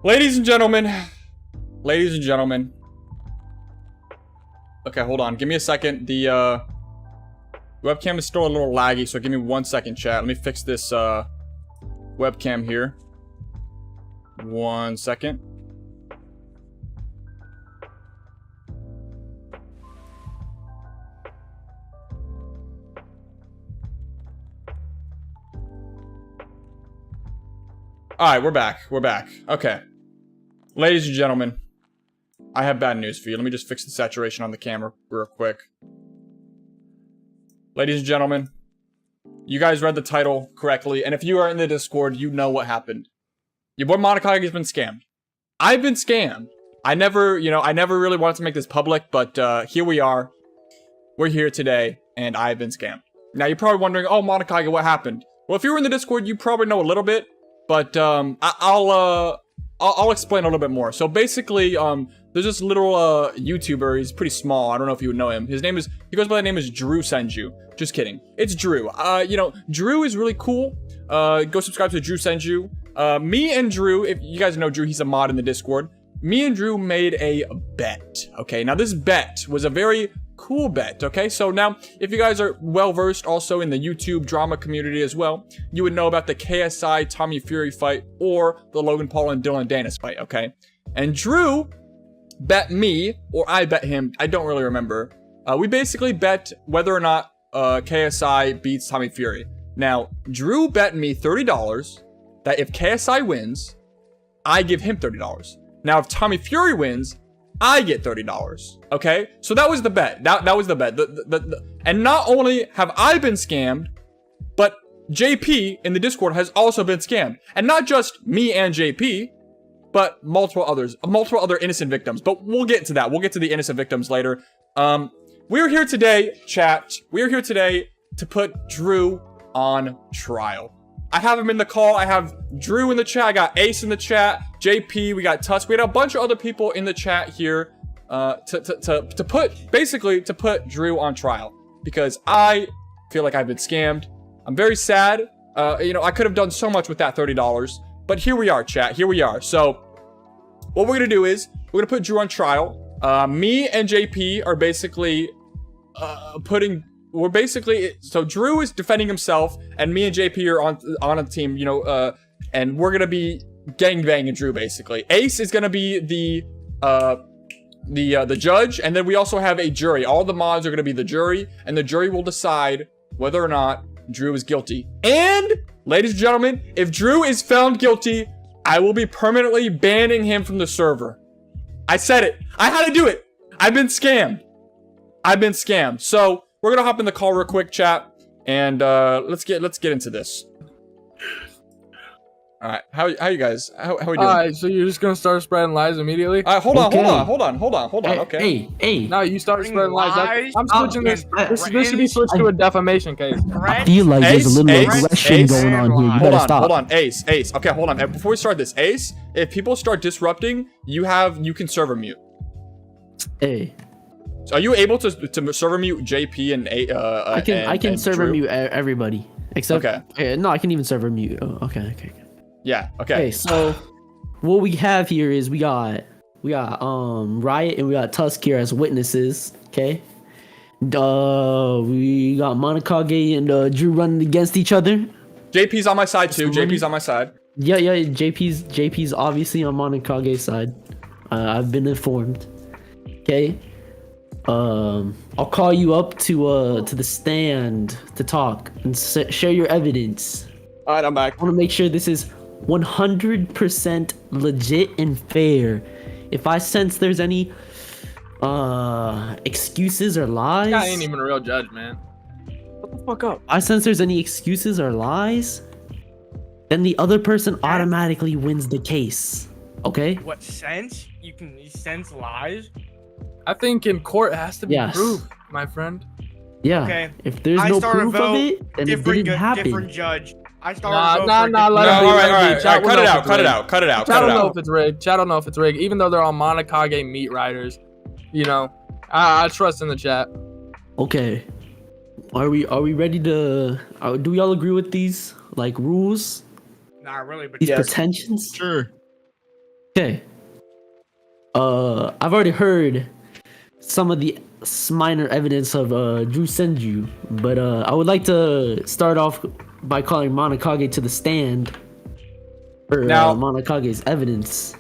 Ladies and gentlemen. Ladies and gentlemen. Okay, hold on. Give me a second. The webcam is still a little laggy, so give me 1 second, chat. Let me fix this webcam here. 1 second. Alright, we're back. We're back. Okay. Ladies and gentlemen, I have bad news for you. Let me just fix the saturation on the camera real quick. Ladies and gentlemen, you guys read the title correctly, and if you are in the Discord, you know what happened. Your boy Monakage has been scammed. I've been scammed. I never really wanted to make this public, but here we are. We're here today, and I've been scammed. Now, you're probably wondering, oh, Monakage, what happened? Well, if you were in the Discord, you probably know a little bit, but I'll explain a little bit more. So basically, there's this little YouTuber. He's pretty small. I don't know if you would know him. He goes by the name is Drew Senju. Just kidding. It's Drew. Drew is really cool. Go subscribe to Drew Senju. Me and Drew, if you guys know Drew, he's a mod in the Discord. Me and Drew made a bet. Okay, now this bet was a very cool bet. Okay, so now if you guys are well versed also in the YouTube drama community as well, you would know about the KSI Tommy Fury fight or the Logan Paul and Dylan Danis fight. Okay, and Drew bet me, or I bet him. I don't really remember. We basically bet whether or not KSI beats Tommy Fury. Now, Drew bet me $30 that if KSI wins, I give him $30. Now, if Tommy Fury wins, I get $30. Okay? So that was the bet. That was the bet. And not only have I been scammed, but JP in the Discord has also been scammed. And not just me and JP, but multiple other innocent victims. But we'll get to that. We'll get to the innocent victims later. We're here today, chat. We're here today to put Drew on trial. I have him in the call. I have Drew in the chat. I got Ace in the chat. JP. We got Tusk. We had a bunch of other people in the chat here to put Drew on trial because I feel like I've been scammed. I'm very sad. I could have done so much with that $30, but here we are, chat. Here we are. So what we're gonna do is we're gonna put Drew on trial. Me and JP are basically so Drew is defending himself, and me and JP are on a team, and we're gonna be gangbanging Drew basically. Ace is gonna be the judge, and then we also have a jury. All the mods are gonna be the jury, and the jury will decide whether or not Drew is guilty. And ladies and gentlemen, if Drew is found guilty, I will be permanently banning him from the server. I said it. I had to do it. I've been scammed. So we're gonna hop in the call real quick, chat, and let's get into this. All right, how you guys? How we doing? All right, so you're just gonna start spreading lies immediately? All right, hold on. Okay. Hey. No, you start spreading lies. I'm switching this. This should be switched to a defamation case. I feel like there's a little aggression going on here. You better stop. Hold on, Ace. Okay, hold on. Before we start this, Ace, if people start disrupting, you can server mute. Hey. So are you able to server mute JP and I can server mute everybody except. Okay. No, I can even server mute. Oh, okay. Yeah. Okay. Okay. So what we have here is we got Riot and we got Tusk here as witnesses. Okay. We got Monakage and Drew running against each other. JP's on my side too. JP's on my side. Yeah. JP's obviously on Monakage's side. I've been informed. Okay. I'll call you up to the stand to talk and share your evidence. All right, I'm back. I want to make sure this is 100% legit and fair. If I sense there's any excuses or lies, this guy ain't even a real judge, man. What the fuck up? I sense there's any excuses or lies, then the other person automatically wins the case. Okay? What sense? You sense lies? I think in court it has to be proved, my friend. Yeah. Okay. If there's no proof of it, then it didn't happen. Different judge. I started Nah, let it be. All right. Cut it out. Cut it out. I don't know if it's rigged. Chat don't know if it's rigged. Even though they're all Monakage meat riders, I trust in the chat. Okay. Are we ready to? Do we all agree with these rules? Not really, but These pretensions. Sure. Okay. I've already heard some of the minor evidence of Drew Senju, but I would like to start off by calling Monakage to the stand for Now- Monakage's evidence.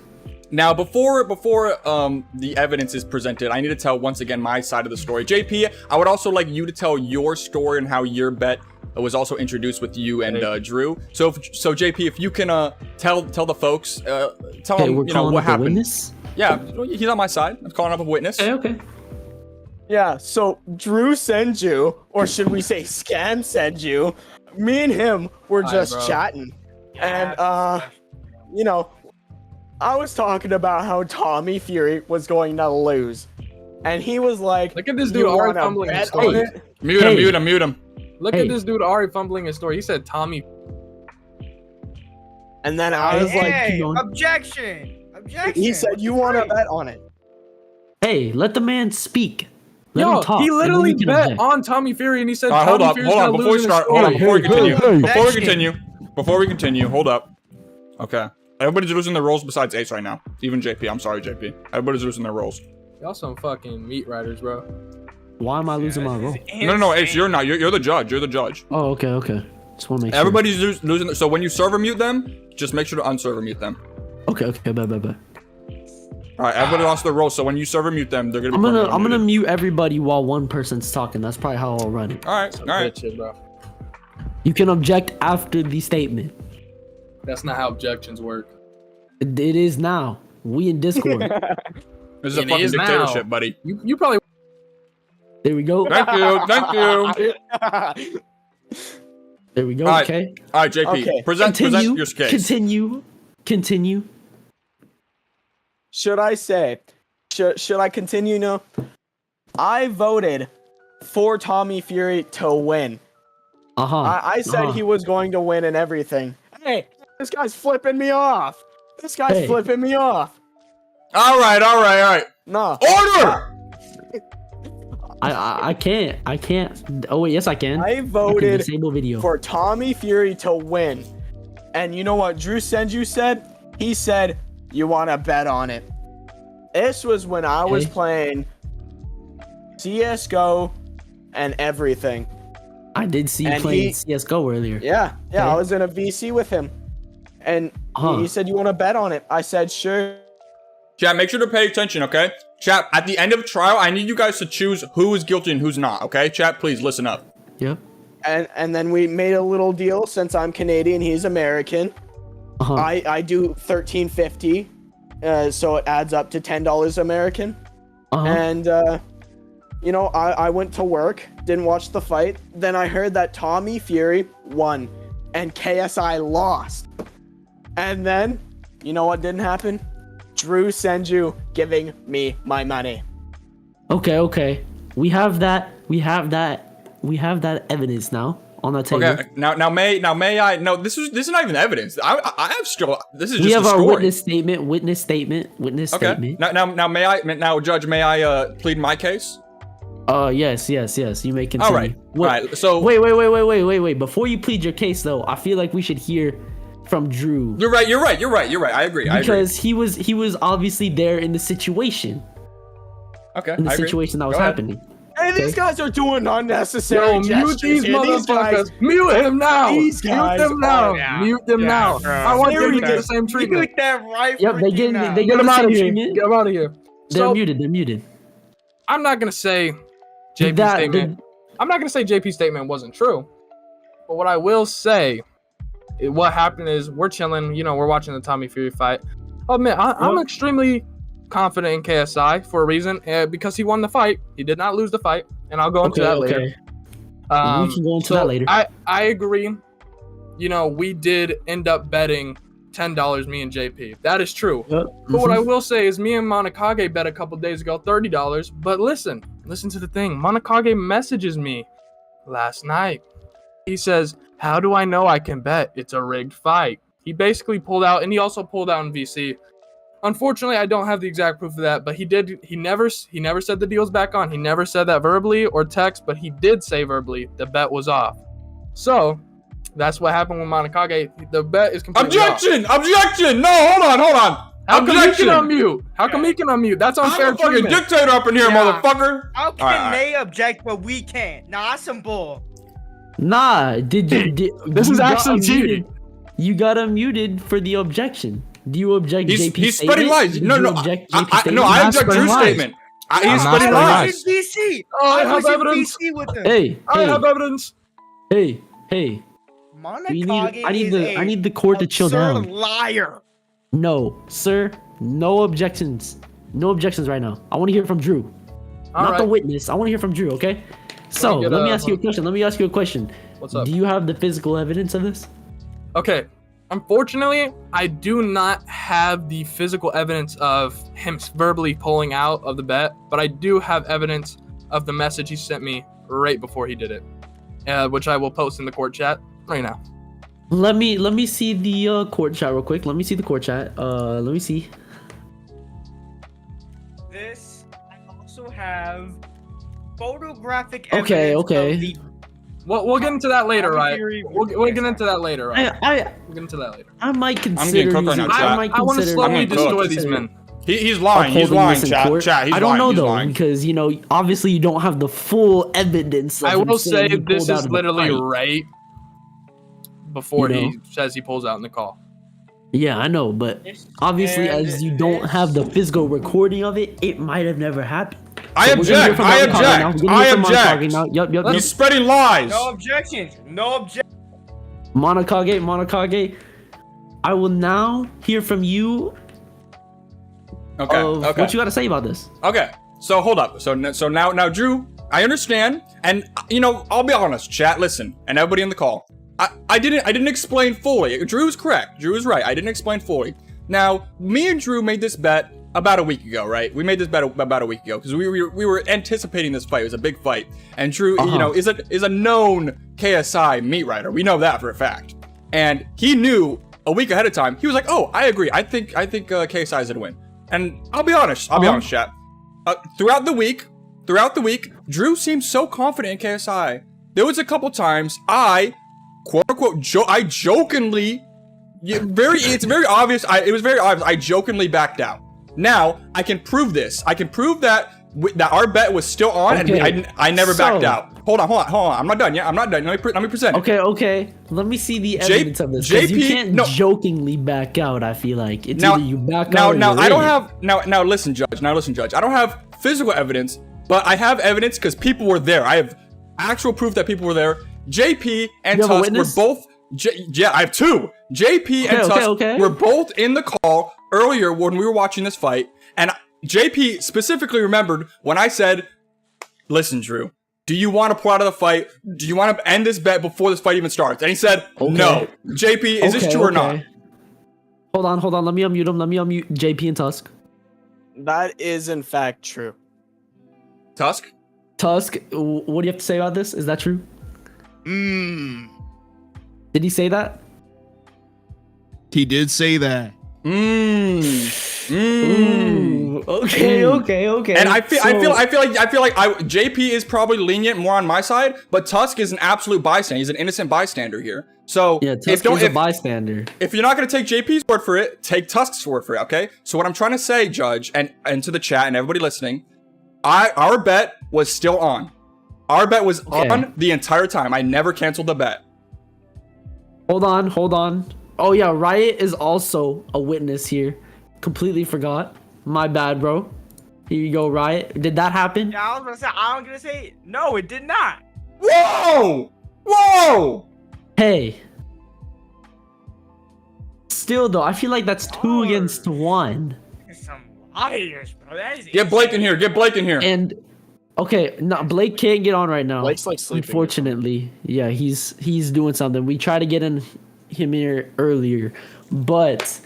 Now, before the evidence is presented, I need to tell once again my side of the story. JP, I would also like you to tell your story and how your bet was also introduced with you and Drew. So JP, if you can tell the folks, tell Okay, them we're calling what up a happened. witness. Yeah, he's on my side. I'm calling up a witness. Okay. Yeah, so Drew Senju, or should we say Scan Senju, me and him were Hi, just bro. chatting. And, you know, I was talking about how Tommy Fury was going to lose. And he was like, Look at this "You dude already wanna fumbling his bet on story. it?" Mute him, Hey. mute him, mute him. Look Hey. at this dude already fumbling his story. He said Tommy. And then I was like, Hey, keep going. objection! Objection! he said, "You want to bet on it?" Hey, let the man speak. Let Yo, him talk. he and then literally we can bet object. on Tommy Fury, and he said All right, hold Tommy up, Fury's hold on. gonna Before we lose in his start, hold on. story. Before we continue, before we Hey. continue, hold up. Okay, everybody's losing their roles besides Ace right now. Even JP. I'm sorry, JP. Everybody's losing their roles. Y'all some fucking meat riders, bro. Why am I losing my role? No, Ace, you're not. You're the judge. You're the judge. Oh, okay. Just want to make sure. Everybody's losing. So when you server mute them, just make sure to unserver mute them. Okay. Bye. All right, everybody lost their roles. So when you server mute them, they're gonna. I'm Be gonna permanently mute everybody while one person's talking. That's probably how I'll run it. muted. All right, all right. Bitch shit, bro. You can object after the statement. That's not how objections work. It is now. We in Discord. This is a It fucking is now. dictatorship, buddy. You probably There we go. Thank you. There we go. All right. Okay. All right, JP, Okay. present your case. Continue. Should I say? Should I continue now? I voted for Tommy Fury to win. I said he was going to win and everything. Hey, this guy's flipping me off. Hey. Flipping me off. All right. No. Order. I can't. Oh wait, yes I can. I can voted disable video. for Tommy Fury to win. And you know what Drew Senju said? He said, "You want to bet on it." This was when I was Okay. playing CSGO and everything. I did see you And playing he- CS:GO earlier. Yeah, Okay. I was in a VC with him. And he said, "You want to bet on it?" I said, "Sure." Chat, make sure to pay attention, okay? Chat, at the end of trial, I need you guys to choose who is guilty and who's not, okay? Chat, please listen up. Yep. And then we made a little deal. Since I'm Canadian, he's American. Uh-huh. I do $13.50, so it adds up to $10 American. Uh-huh. And you know, I went to work, didn't watch the fight. Then I heard that Tommy Fury won and KSI lost. And then, you know what didn't happen? Drew Senju giving me my money. Okay. We have that evidence now on the table. Okay, now may I? No, this is not even evidence. I have still. This is just We have a our story. witness statement. Okay. Now may I? Now, Judge, may I plead my case? Yes. You may continue. All right. Wait, All right. So Wait. Before you plead your case, though, I feel like we should hear from Drew you're right. I agree. because he was obviously there in the situation, Okay. in the I agree. situation that was Go ahead. happening. Hey, these guys are doing unnecessary Yo, mute gestures these here. These guys- motherfuckers. Mute him now. These Mute guys them now. are- Yeah. Mute them Yeah, now. bro. I want them to Seriously. get the same treatment. Click that right Yep, they freaking get now. they Get get him the out same of here. treatment. Get him out of here. They're So muted. I'm not gonna say JP's That- statement. I'm not gonna say JP's statement wasn't true. But what I will say, what happened is we're chilling. You know, we're watching the Tommy Fury fight. Oh man, I'm extremely confident in KSI for a reason, because he won the fight. He did not lose the fight, and I'll go into that later. We can go into that later. I agree. You know, we did end up betting $10, me and JP. That is true. Yep. But what I Mhm. will say is me and Monakage bet a couple days ago $30. But listen to the thing. Monakage messages me last night. He says, "How do I know I can bet? It's a rigged fight." He basically pulled out, and he also pulled out in VC. Unfortunately, I don't have the exact proof of that, but he did. He never said the deal's back on. He never said that verbally or text, but he did say verbally the bet was off. So that's what happened with Monakage. The bet is completely off. Objection! No, hold on. How come he Objection. can unmute? How come he can unmute? That's I'm unfair a fucking treatment. dictator up in here, Yeah. motherfucker. How can Alright, they object but we can't? Nah, that's some bull. Nah, did you? This you is got actually unmuted. cheating. You got unmuted for the objection. Do you object He's JP's spreading statement? lies. Did No, you no, object I JP's statement? I He's object spreading Drew's lies. statement. He's I'm not spreading spreading lies. lies. DC. Oh, I I have was in evidence. DC with them. Hey, I hey, have evidence. hey. We Monakage I need is I need the court to chill absurd down. liar. No, sir. No objections. No objections right now. I want to hear from Drew. All Not right. the witness. I want to hear from Drew, okay? So, get let me a- ask you a question. What's up? Do you have the physical evidence of this? Okay. Unfortunately, I do not have the physical evidence of him verbally pulling out of the bet, but I do have evidence of the message he sent me right before he did it, which I will post in the court chat right now. Let me see the court chat real quick. Let me see the court chat. Let me see. This, I also have photographic Okay, evidence okay. of the We'll get into that later, right? theory We'll get into that later, right? I We'll get into that later. might getting consider cooked right using- now, chat. I want to consider- slowly I'm gonna cook. destroy these men. He's lying. He's upholding lying, this in chat. court. Chat. He's I don't lying. know He's though lying. because obviously you don't have the full evidence. Of I him will saying say he this pulled out is of the literally fight. right before You he know? says he pulls out in the call. Yeah, I know, but obviously And as you don't have the physical recording of it, it might have never happened. I So we're gonna hear object. from I Monakage now. object. We're gonna I hear from Monakage object. now. Yep. He's spreading lies. no objections. No objection. Monakage. I will now hear from you Okay. of Okay. what you got to say about this. Okay, so hold up. So now, Drew, I understand, and I'll be honest, chat. Listen, and everybody in the call, I didn't explain fully. Drew's correct. Drew is right. I didn't explain fully. Now, me and Drew made this bet about a week ago, right? We made this bet about a week ago because we were anticipating this fight. It was a big fight, and Drew, is a known KSI meat writer. We know that for a fact, and he knew a week ahead of time. He was like, "Oh, I agree. I think KSI is gonna win." And I'll be honest, chat. Throughout the week, Drew seemed so confident in KSI. There was a couple times I, quote unquote, I jokingly, it's very obvious. It was very obvious. I jokingly backed out. Now I can prove this. I can prove that our bet was still on, Okay, and I never backed out. Hold on. I'm not done yet. I'm not done. Let me present. it. Okay. Let me see the evidence of this. 'Cause you JP can't no. jokingly back out. I feel like it's Now- either you back Now, out. Or now you're I don't in. have now. Listen, Judge. I don't have physical evidence, but I have evidence because people were there. I have actual proof that people were there. JP and You have a Tusk were witness? both. Yeah, I have two. JP and Tusk were both in the call earlier when we were watching this fight, and JP specifically remembered when I said, "Listen, Drew, do you want to pull out of the fight? Do you want to end this bet before this fight even starts?" And he said, "No." JP, is this true or not? Hold on. Let me unmute him. Let me unmute JP and Tusk. That is in fact true. Tusk? Tusk, what do you have to say about this? Is that true? Did he say that? He did say that. Okay. And I feel like JP is probably lenient more on my side, but Tusk is an absolute bystander. He's an innocent bystander here. So Yeah, Tusk is a bystander. if you're not gonna take JP's word for it, take Tusk's word for it, okay? So what I'm trying to say, Judge, and to the chat and everybody listening, our bet was still on. Our bet was on the entire time. I never canceled the bet. Hold on. Oh yeah, Riot is also a witness here. Completely forgot. My bad, bro. Here you go, Riot. Did that happen? Yeah, I was gonna say no, it did not. Whoa! Hey. Still though, I feel like that's 2 against 1. Some liars, bro. That is Get Blake in here. Get Blake in here. And okay, no, Blake can't get on right now. Blake's like sleeping. Unfortunately, yeah, he's doing something. We tried to get him here earlier, but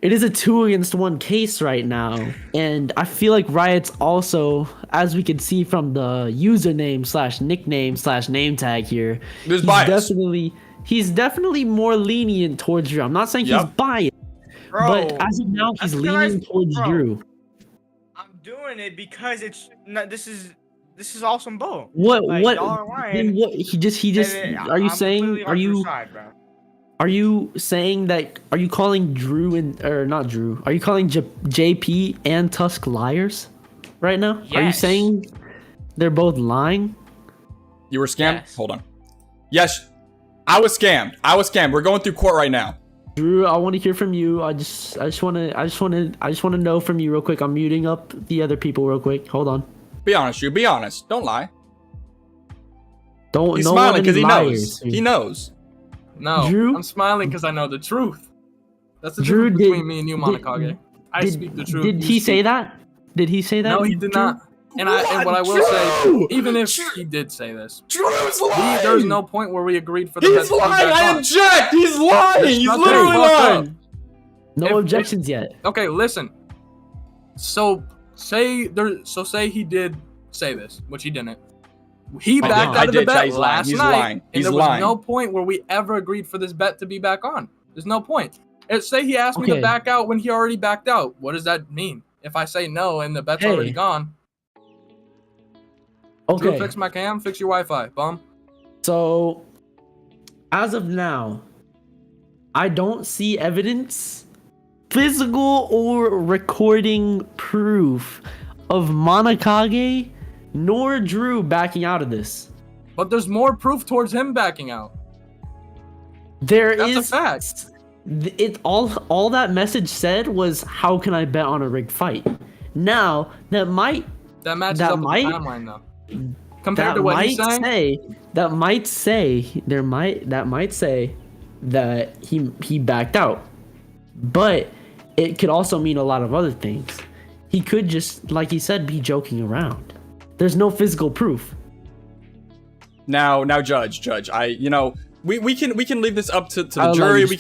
it is a 2 against 1 case right now, and I feel like Riot's also, as we can see from the username / nickname / name tag here, There's bias. He's definitely more lenient towards Drew. I'm not saying he's biased, bro. but as of now, he's leaning towards Drew. I'm doing it because it's not. This is awesome bull. What? Like, What? y'all are lying, Then what? He just. and Are you I'm saying? completely Are on your you? side, bro. Are you saying that? Are you calling Drew or not Drew? Are you calling JP and Tusk liars right now? Are you Yes. saying they're both lying? You were scammed? Yes. Hold on. Yes, I was scammed. We're going through court right now. Drew, I want to hear from you. I just want to know from you real quick. I'm muting up the other people real quick. Hold on. Be honest, you. Be honest. Don't lie. Don't. He's no smiling one because he liars. knows. He knows. No, Drew? I'm smiling because I know the truth. That's the Drew, truth did- between me and you, Monakage. I speak the truth. Did you he say speak- that? Did he say that? No, he did Drew? not. And what I will say, even if he did say this, Drew's lying. there's no point where we agreed for the He's bet to be lying. back I on. object. He's lying. He's nothing literally fucked up. lying. No If- objections yet. Okay, listen. So say he did say this, which he didn't. He I backed did. out of I the did, chat. bet He's lying. last He's night, lying. and He's there was lying. no point where we ever agreed for this bet to be back on. There's no point. Say he asked me to Okay. back out when he already backed out. What does that mean? If I say no and the bet's already Hey. gone, Drew, Okay. fix my cam, fix your Wi-Fi, bum. So, as of now, I don't see evidence, physical or recording proof of Monakage nor Drew backing out of this. But there's more proof towards him backing out. There That's a is fact. It all that message said was, "How can I bet on a rigged fight?" Now that might That matches That up with might- the timeline though. Compared that to what might he's saying, say that might say that he backed out, but it could also mean a lot of other things. He could just, like he said, be joking around. There's no physical proof. Now, Judge. We can leave this up to the I'll allow jury. you to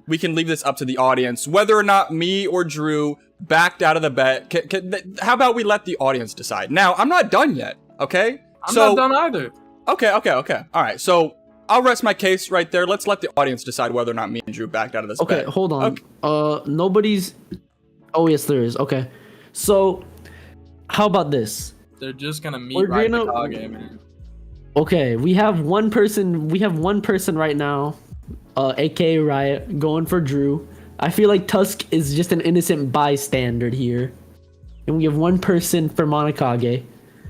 We can leave this up to the audience, whether or not me or Drew backed out of the bet. How about we let the audience decide? Now, I'm not done yet. Okay. I'm not done either. Okay. All right. So I'll rest my case right there. Let's let the audience decide whether or not me and Drew backed out of this Okay, bet. hold on. Okay. Nobody's. Oh yes, there is. Okay, so how about this? They're just gonna meet We're right gonna- Monakage, man. Okay, we have one person. We have one person right now, aka Riot, going for Drew. I feel like Tusk is just an innocent bystander here, and we have one person for Monakage.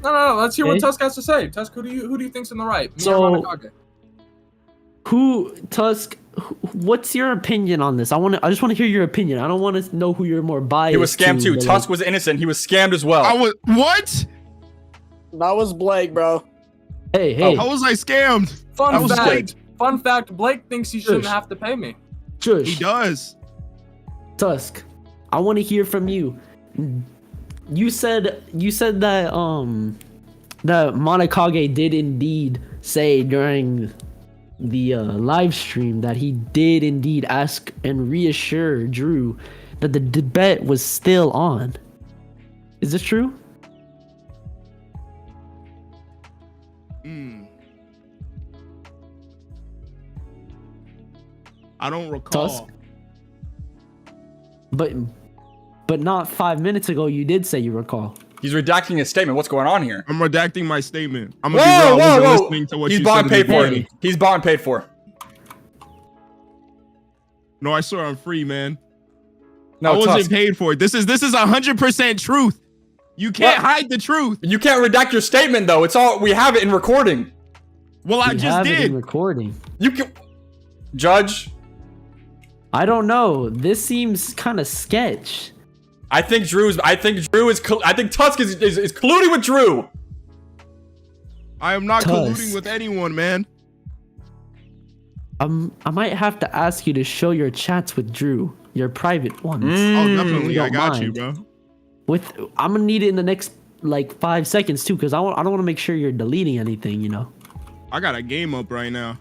No. Let's hear what Okay. Tusk has to say. Tusk, who do you think's in the right? Me So- or Monakage? What's your opinion on this? I just want to hear your opinion. I don't want to know who you're more biased. He was scammed to, too. but, Tusk was innocent. He was scammed as well. I was what? That was Blake, bro. Hey, hey, How was I scammed? I Fun was fact. Fun fact. Blake thinks he shouldn't Shush. have to pay me. He Shush, does. Tusk. I want to hear from you. You said that that Monakage did indeed say during the live stream that he did indeed ask and reassure Drew that the bet was still on. Is this true? I don't recall. Tusk? But not 5 minutes ago you did say you recall. He's redacting his statement. What's going on here? I'm redacting my statement. I'm gonna be real. I wasn't listening to what He's you bought said and in the paid for. beginning. He's bought and paid for. No, I swear I'm free, man. No, I wasn't Tusk. paid for it. This is 100% truth. You can't What? hide the truth. You can't redact your statement though. It's all we have it in recording. Well, I We just have it in did. recording. You can, Judge. I don't know. This seems kind of sketch. I think Tusk is colluding with Drew. I am not Tusk. colluding with anyone, man. I might have to ask you to show your chats with Drew, your private ones. Oh, definitely. I don't got you, mind. bro. I'm gonna need it in the next like 5 seconds too, because I don't want to make sure you're deleting anything, you know. I got a game up right now.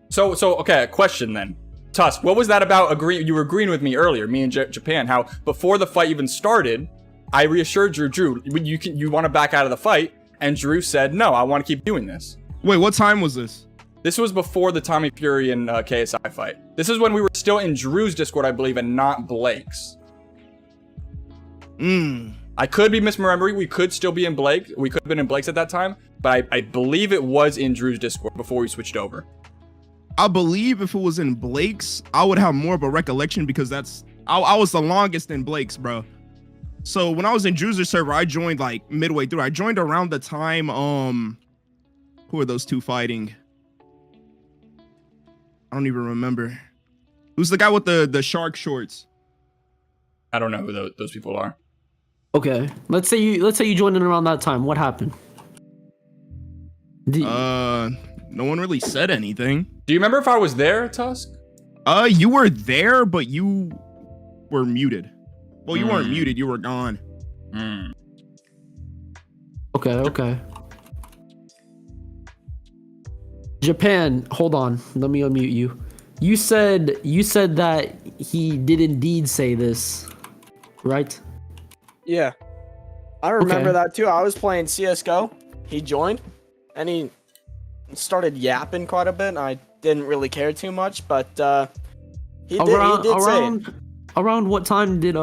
So okay, a question then. Tusk, what was that about you were agreeing with me earlier, me and Japan, how before the fight even started, I reassured Drew, you want to back out of the fight, and Drew said, no, I want to keep doing this. Wait, what time was this? This was before the Tommy Fury and KSI fight. This is when we were still in Drew's Discord, I believe, and not Blake's. I could be misremembering. We could still be in Blake. We could have been in Blake's at that time, but I believe it was in Drew's Discord before we switched over. I believe if it was in Blake's, I would have more of a recollection because I was the longest in Blake's, bro. So when I was in Drew's server, I joined like midway through. I joined around the time, who are those two fighting? I don't even remember. Who's the guy with the shark shorts? I don't know who those people are. Okay. Let's say you joined in around that time. What happened? No one really said anything. Do you remember if I was there, Tusk? You were there, but you were muted. Well, you weren't muted, you were gone. Okay. Japan, hold on. Let me unmute you. You said that he did indeed say this, right? Yeah. I remember Okay. that too. I was playing CSGO. He joined and he started yapping quite a bit. And I didn't really care too much, but he did say it. Around what time did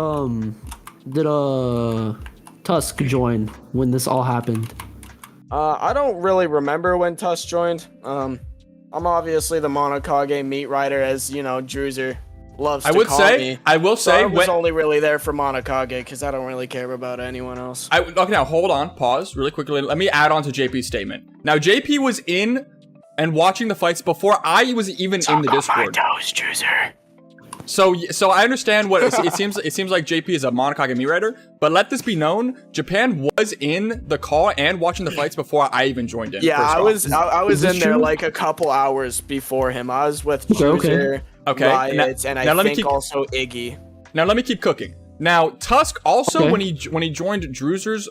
Tusk join when this all happened? I don't really remember when Tusk joined. I'm obviously the Monakage meat rider, as you know, Druzer loves to call me. I will So say, I was only really there for Monakage because I don't really care about anyone else. okay, now hold on, pause really quickly. Let me add on to JP's statement. Now, JP was in and watching the fights before I was even in the Discord. So I understand what it seems. It seems like JP is a Monakage meat rider, but let this be known: Japan was in the call and watching the fights before I even joined in. Yeah, I was Is this in there true? like a couple hours before him. I was with Okay. Druzer, Okay, Riots, and now I let me think also Iggy. Now let me keep cooking. Now Tusk also Okay. when he joined Druzer's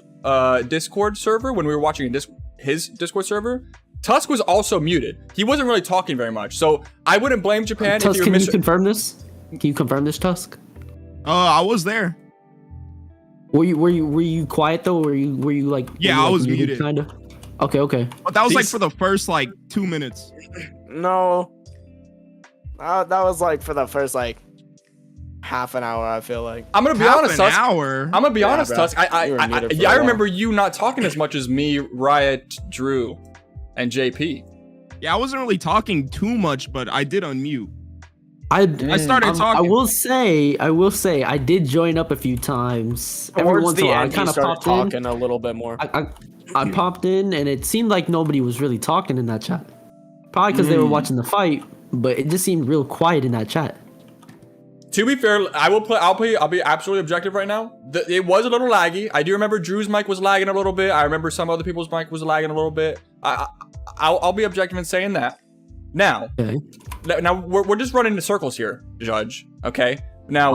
Discord server when we were watching his Discord server, Tusk was also muted. He wasn't really talking very much. So I wouldn't blame Japan if Tusk, you can were you confirm this? Can you confirm this, Tusk? I was there. Were you quiet though? Were you like? Yeah, I was muted. Kinda. Okay. But that was like These- for the first like 2 minutes. No, that was like for the first like half an hour. I feel like. I'm gonna be Half honest, an Tusk. hour. I'm gonna be Yeah, honest, bro. Tusk. You were muted for a I while. remember you not talking as much as me, Riot, Drew, and JP. Yeah, I wasn't really talking too much, but I did unmute. I started I talking. will say, I did join up a few times. Every Towards once the in a while, I end, he kind of started popped in. talking a little bit more. I popped in, and it seemed like nobody was really talking in that chat. Probably because they were watching the fight, but it just seemed real quiet in that chat. To be fair, I'll be absolutely objective right now. It was a little laggy. I do remember Drew's mic was lagging a little bit. I remember some other people's mic was lagging a little bit. I'll be objective in saying that. Now, Okay. now we're just running in circles here, Judge. Okay. Now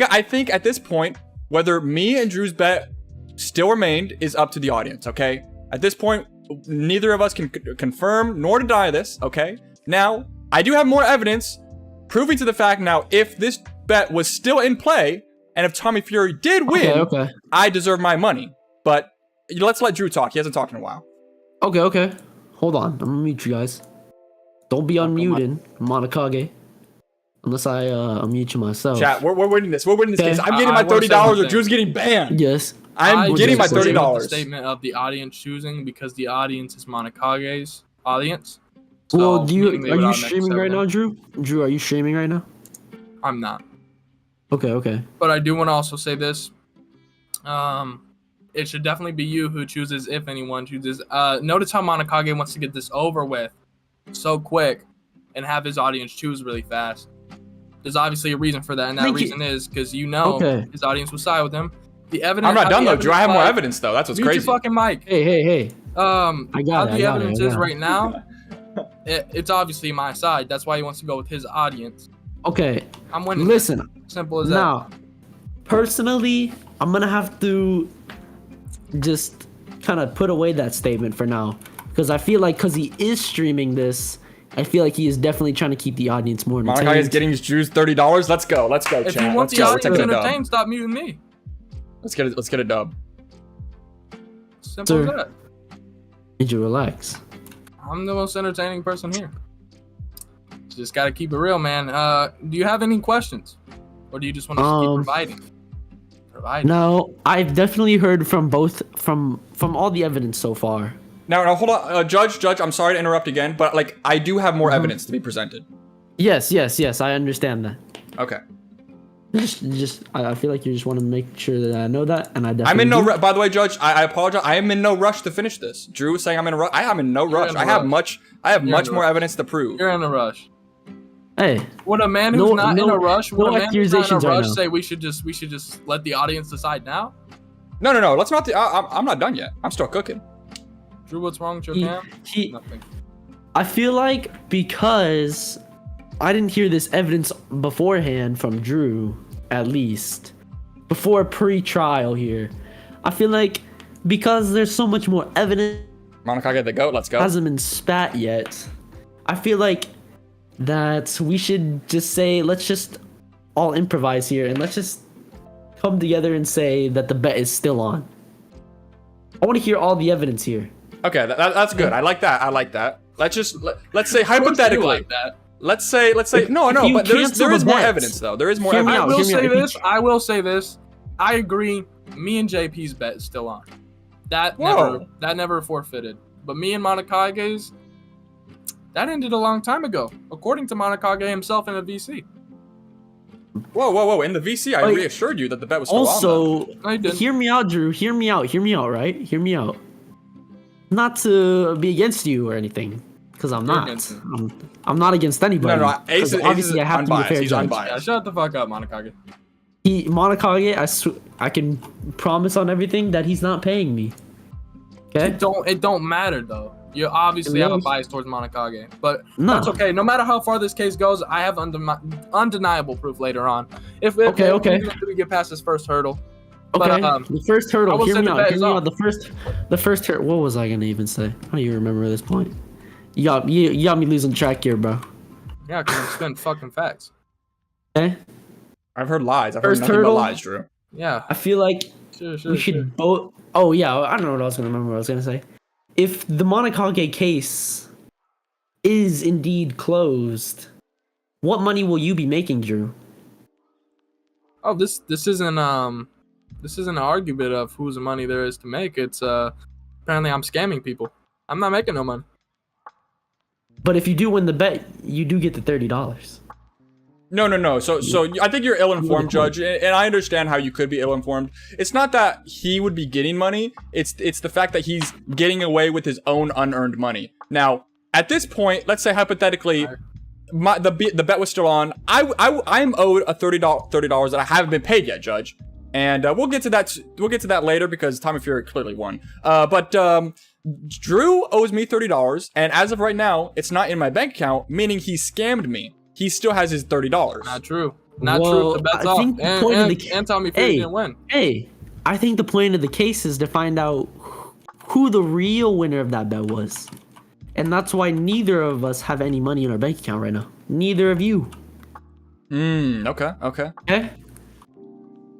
I think at this point, whether me and Drew's bet still remained is up to the audience. Okay. At this point, neither of us can confirm nor deny this. Okay. Now, I do have more evidence proving to the fact now if this bet was still in play and if Tommy Fury did win, Okay. I deserve my money. But let's let Drew talk. He hasn't talked in a while. Okay. Hold on. I'm gonna mute you guys. Don't be unmuting, Monakage. Unless I unmute you myself. Chat, we're winning this. We're winning this Okay. case. I'm getting my I wanna say $30 one or thing. Drew's getting banned. Yes. I'm I getting my disagree with $30. the statement of the audience choosing because the audience is Monakage's audience. Well, So, meaning they are would you automatically streaming sub right in. now, Drew? Drew, are you streaming right now? I'm not. Okay. But I do want to also say this. It should definitely be you who chooses, if anyone chooses. Notice how Monakage wants to get this over with so quick and have his audience choose really fast. There's obviously a reason for that, and that Thank you. reason is because Okay. his audience will side with him. The evidence. I'm not how done the though, Drew. I have more like- evidence though. That's what's Mute crazy. your fucking mic. Hey. How got the it, evidence I is got it. right now, it's obviously my side. That's why he wants to go with his audience. Okay. I'm winning. Listen. Simple as that. Now, personally, I'm gonna have to just kind of put away that statement for now, because I feel like because he is streaming this, I feel like he is definitely trying to keep the audience more entertained. Monakage is getting his Drew's $30. Let's go, If chat. you want Let's the go. We're audience taking a dub. entertained, stop muting me. Let's get a dub. Simple as Sir. that. Need you relax. I'm the most entertaining person here. Just gotta keep it real, man. Do you have any questions, or do you just want to keep providing? Now, I've definitely heard from both from all the evidence so far. Now, hold on, Judge. I'm sorry to interrupt again, but like, I do have more evidence to be presented. Yes, I understand that. Okay. I feel like you just want to make sure that I know that, and I definitely. I'm in no. do. By the way, Judge, I apologize. I am in no rush to finish this. Drew is saying I'm in a rush. I am in no rush. in a I have rush. much. I have much more evidence to prove. You're in a rush. Hey, Would a man who's not in a rush, would no a man who's not in a accusations right rush now. say we should just let the audience decide now? No. Let's not. I'm not done yet. I'm still cooking. Drew, what's wrong with your cam? Nothing. I feel like because I didn't hear this evidence beforehand from Drew, at least before pre-trial here. I feel like because there's so much more evidence Monakage the goat. Let's go. hasn't been spat yet. I feel like that we should just say, let's just all improvise here and let's just come together and say that the bet is still on. I want to hear all the evidence here. Okay, that's good. I like that. Let's say hypothetically. Like that. Let's say no, you but there is cancel the more bets, evidence though. There is more hear me evidence. out. I will say this. I agree. Me and JP's bet is still on. That Whoa. never forfeited. But me and Monakage's, that ended a long time ago, according to Monakage himself in the VC. Whoa! In the VC, I Like, reassured you that the bet was still on. Also, No, you didn't. hear me out, Drew. Hear me out, right? Hear me out. Not to be against you or anything, because I'm You're not. against me. I'm not against anybody. No, Ace 'cause is obviously I have to be a unbiased. fair He's judge. Yeah, unbiased. shut the fuck up, Monakage. Monakage, I can promise on everything that he's not paying me. Okay? It don't matter though. You obviously have a Really? bias towards Monakage, but No. that's okay. No matter how far this case goes, I have undeniable proof later on. If Okay. even if we get past this first hurdle. Okay. But, the first I hurdle. will Hear say me the out. bet Hear is me on. out. The first hurdle. What was I gonna even say? I don't even remember this point. You got me losing track here, bro. Yeah, because I'm spitting fucking facts. Okay. I've heard lies. I've heard First nothing hurdle. but lies, Drew. Yeah. I feel like Sure. we should both. Oh yeah, I don't know what I was gonna remember. What I was gonna say. If the Monakage case is indeed closed, what money will you be making, Drew? Oh, this isn't an argument of whose money there is to make. It's apparently I'm scamming people. I'm not making no money. But if you do win the bet, you do get the $30. No. So I think you're ill-informed, Judge, and I understand how you could be ill-informed. It's not that he would be getting money. It's the fact that he's getting away with his own unearned money. Now, at this point, let's say hypothetically, the bet was still on. I'm owed a $30 that I haven't been paid yet, Judge, and we'll get to that. We'll get to that later because Tommy Fury clearly won. But Drew owes me $30, and as of right now, it's not in my bank account, meaning he scammed me. He still has his $30. Not true. Not Well, true. The bet's I off. think the point of the And Tommy Fury Hey. didn't win. Hey, I think the point of the case is to find out who the real winner of that bet was. And that's why neither of us have any money in our bank account right now. Neither of you. Okay. Okay?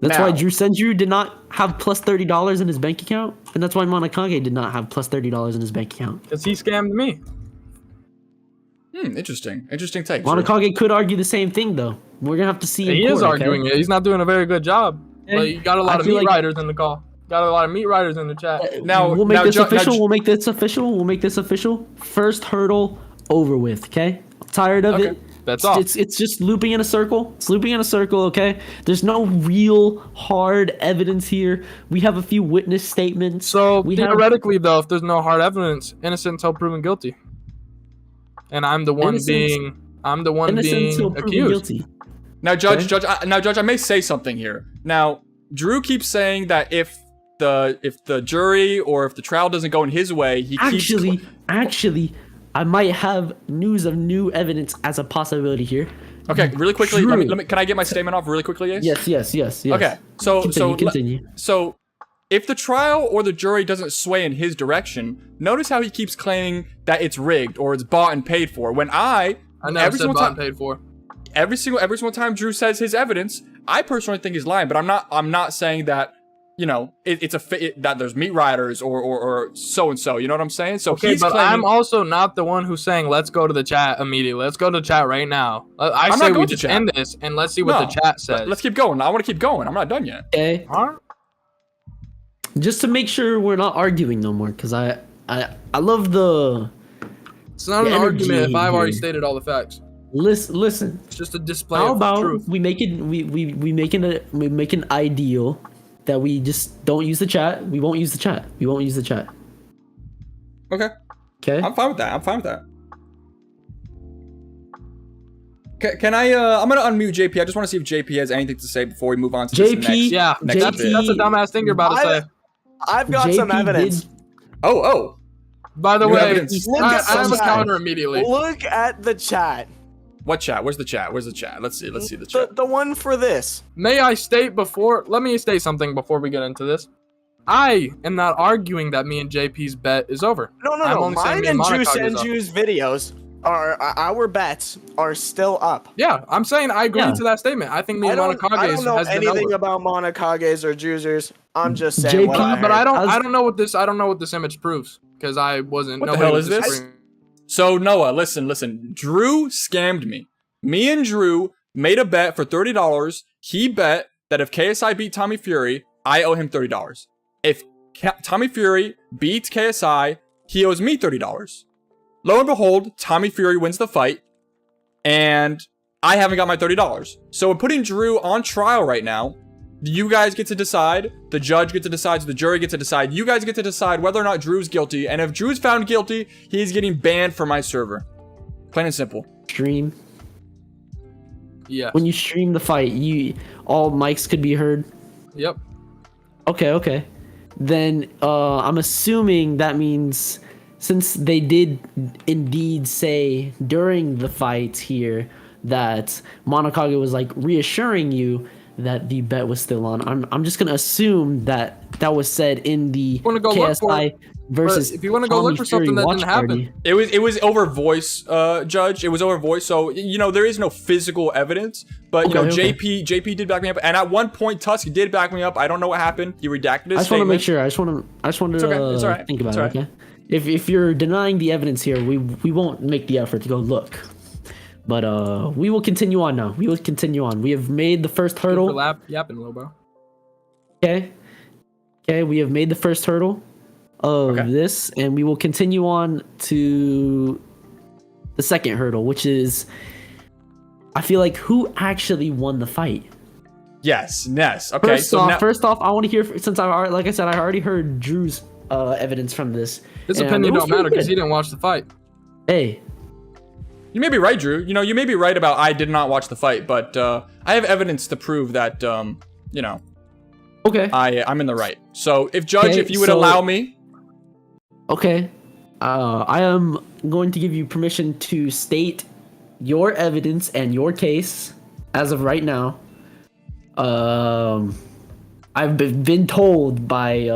That's Now- why Drew Senju did not have plus $30 in his bank account. And that's why Monakage did not have plus $30 in his bank account. Because he scammed me. Interesting take. Drew. Monakage could argue the same thing, though. We're going to have to see in He court, is okay? arguing it. He's not doing a very good job. Okay. But you got a lot I of feel meat like- riders in the call. Got a lot of meat riders in the chat. Now- we'll make now this Ju- now official. Ju- We'll make this official. We'll make this official. First hurdle over with. Okay. I'm tired of Okay, it. that's all. It's just looping in a circle. It's looping in a circle. Okay. There's no real hard evidence here. We have a few witness statements. So we have theoretically, though, if there's no hard evidence, innocent until proven guilty. And I'm the one Innocent- being innocent until proven accused. guilty. Now, Judge, Okay. Judge, I may say something here. Now, Drew keeps saying that if the jury or if the trial doesn't go in his way, he keeps Actually, I might have news of new evidence as a possibility here. Okay, really quickly. Drew. Let me. Can I get my statement off really quickly, Ace? Yes. Okay. So Continue. so if the trial or the jury doesn't sway in his direction, notice how he keeps claiming that it's rigged or it's bought and paid for. When I never every said single bought and time, paid for. every single time Drew says his evidence, I personally think he's lying. But I'm not saying that. You know, that there's meat riders or so and so. You know what I'm saying? So Okay, he's but claiming, I'm also not the one who's saying let's go to the chat immediately. Let's go to the chat right now. I I'm say not we going to just chat. end this and let's see what the No, chat says. Let's keep going. I want to keep going. I'm not done yet. Okay. Alright. Just to make sure we're not arguing no more, because I love the It's not The an energy argument if I've already here. stated all the facts. listen. It's just a display How of about truth. we make an ideal that we just don't use the chat. We won't use the chat. Okay. Okay. I'm fine with that. Can I? I'm gonna unmute JP. I just want to see if JP has anything to say before we move on to this JP, next. Yeah, Next that's bit. a dumbass thing you're about to say. I've got some JP evidence. Oh. By the You way, evidence. Look I at have a some counter immediately. Look at the chat. What chat? Where's the chat? Let's see the chat. The one for this. May I state before? Let me state something before we get into this. I am not arguing that me and JP's bet is over. No. I'm only saying Mine me and Juice Monakage and is up. Juice videos are our bets are still up. Yeah, I'm saying I agree Yeah. to that statement. I think me I and don't Monakage know has been anything over. about Monakages or Juicers. I'm just saying JP what I heard. But I was- don't know what this image proves because I wasn't. What the nobody hell was is this? disagreeing. So Noah, listen. Drew scammed me. Me and Drew made a bet for $30. He bet that if KSI beat Tommy Fury, I owe him $30. If Tommy Fury beats KSI, he owes me $30. Lo and behold, Tommy Fury wins the fight, and I haven't got my $30. So we're putting Drew on trial right now. You guys get to decide. The judge gets to decide. The jury gets to decide. You guys get to decide whether or not Drew's guilty. And if Drew's found guilty, he's getting banned from my server. Plain and simple. stream. Yeah. When you stream the fight, all mics could be heard. Yep. Okay. Then I'm assuming that means since they did indeed say during the fight here that Monakage was like reassuring you that the bet was still on. I'm just gonna assume that was said in the Wanna go look for KSI it, versus but if you wanna go look Tommy for something Fury that watch didn't happen. party. It was over voice, Judge. It was over voice. So, there is no physical evidence. But, Okay. JP did back me up. And at one point, Tusk did back me up. I don't know what happened. He redacted his I just want to make statement. sure. I just want to okay. It's all right. think about It's it. all Okay. If you're denying the evidence here, we won't make the effort to go look. But we will continue on now. We have made the first hurdle. Yapping, little bro. Okay, we have made the first hurdle of this, and we will continue on to the second hurdle, which is, I feel like, who actually won the fight? Yes. Okay. First off, I want to hear, since I already heard Drew's evidence from this. His and opinion it was don't matter pretty because he good. didn't watch the fight. Hey, You may be right, Drew. You may be right about I did not watch the fight, but I have evidence to prove that, okay. I'm in the right. So, if you would so- allow me. Okay. I am going to give you permission to state your evidence and your case as of right now. I've been told by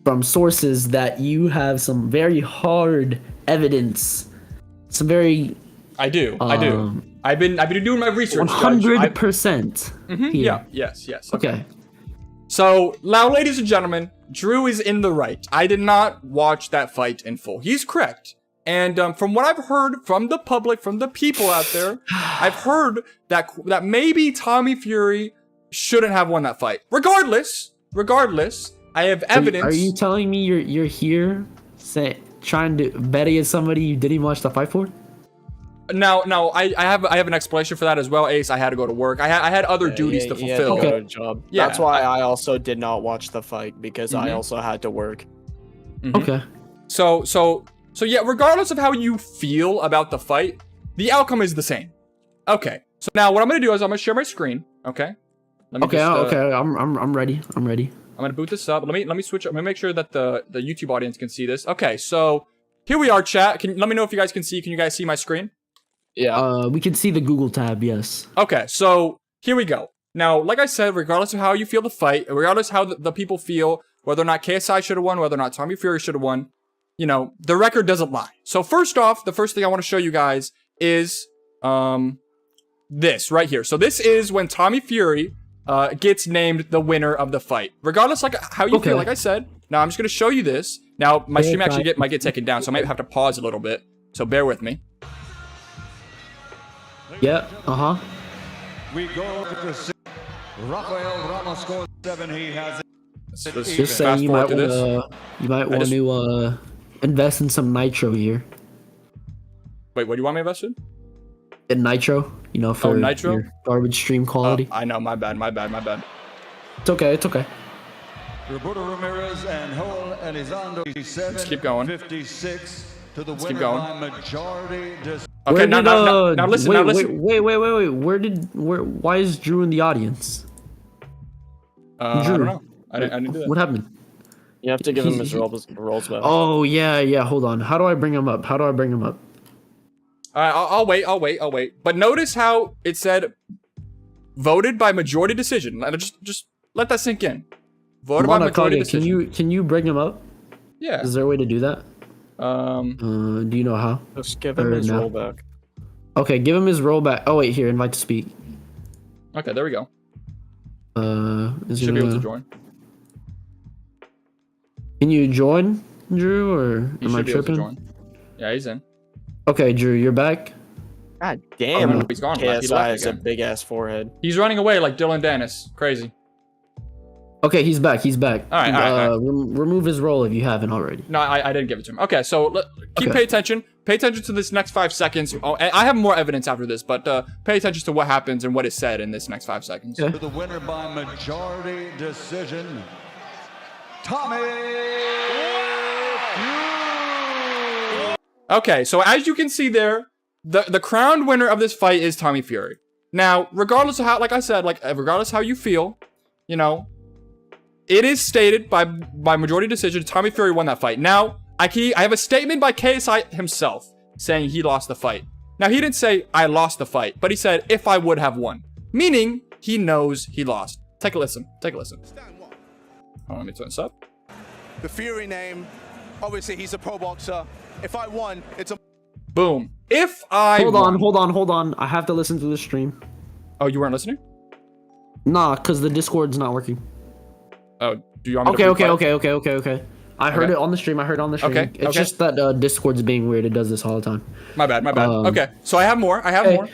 from sources that you have some very hard evidence. Some very I do. I've been doing my research, Judge. 100% here. Yeah. Yes. Okay. So, now, ladies and gentlemen, Drew is in the right. I did not watch that fight in full. He's correct. And from what I've heard from the public, from the people out there, I've heard that maybe Tommy Fury shouldn't have won that fight. Regardless, I have evidence. Are you telling me you're here trying to bet against somebody you didn't even watch the fight for? No, I have an explanation for that as well, Ace. I had to go to work. I had other duties to fulfill. Okay. Job. Yeah. That's why I also did not watch the fight because I Mhm. also had to work. Mhm. Okay. So yeah, regardless of how you feel about the fight, the outcome is the same. Okay. So now what I'm gonna do is I'm gonna share my screen. Okay. Let me Okay. just, Okay. I'm ready. I'm ready. I'm gonna boot this up. Let me switch. I'm gonna make sure that the YouTube audience can see this. Okay. So here we are, chat. Let me know if you guys can see. Can you guys see my screen? Yeah. We can see the Google tab. Yes. Okay. So here we go. Now, like I said, regardless of how you feel the fight, regardless how the people feel, whether or not KSI should have won, whether or not Tommy Fury should have won, the record doesn't lie. So first off, the first thing I want to show you guys is this right here. So this is when Tommy Fury gets named the winner of the fight. Regardless how you feel, like I said. Now I'm just going to show you this. Now my stream actually might get taken down, so I might have to pause a little bit. So bear with me. Yeah. We go to the Rafael Ramos scores 7. He has Just saying, you might want to invest in some nitro here. Wait, what do you want me invested? In nitro, for nitro? your garbage stream quality. I know, my bad. It's okay. Roberto Ramirez and Joel Elizondo. Let's keep going. 56 to the Let's keep winner going. by majority. Okay, now listen. Wait. Why is Drew in the audience? I don't know. I didn't do that. What happened? You have to give him his roles back. Oh, yeah, hold on. How do I bring him up? All right, I'll wait. But notice how it said voted by majority decision. Just let that sink in. Voted by majority decision. Can you bring him up? Yeah. Is there a way to do that? Um. Do you know how? Just give him his role back. Okay, give him his role back. Oh wait, here, invite to speak. Okay, there we go. Should be able to join. Can you join, Drew, or am I Should be able to tripping? join. Yeah, he's in. Okay, Drew, you're back. God damn. Oh, he's gone. He KSI left has a again. big ass forehead. He's running away like Dylan Dennis. Crazy. Okay, he's back. All right. Remove his role if you haven't already. No, I didn't give it to him. Okay, so pay attention. Pay attention to this next 5 seconds. Oh, and I have more evidence after this, but pay attention to what happens and what is said in this next 5 seconds. Okay. To the winner by majority decision, Tommy. Okay, so as you can see there, the crowned winner of this fight is Tommy Fury. Now, regardless of how, like I said, regardless how you feel, it is stated by majority decision, Tommy Fury won that fight. Now, I have a statement by KSI himself saying he lost the fight. Now, he didn't say, I lost the fight, but he said, if I would have won. Meaning, he knows he lost. Take a listen. Oh, let me turn this up. The Fury name, obviously he's a pro boxer. If I won, it's a... Boom. If I Hold won. on. I have to listen to the stream. Oh, you weren't listening? Nah, because the Discord's not working. Oh, do you want me to Okay. I heard it on the stream. Okay, It's just that Discord's being weird. It does this all the time. My bad. Okay, so I have more. More.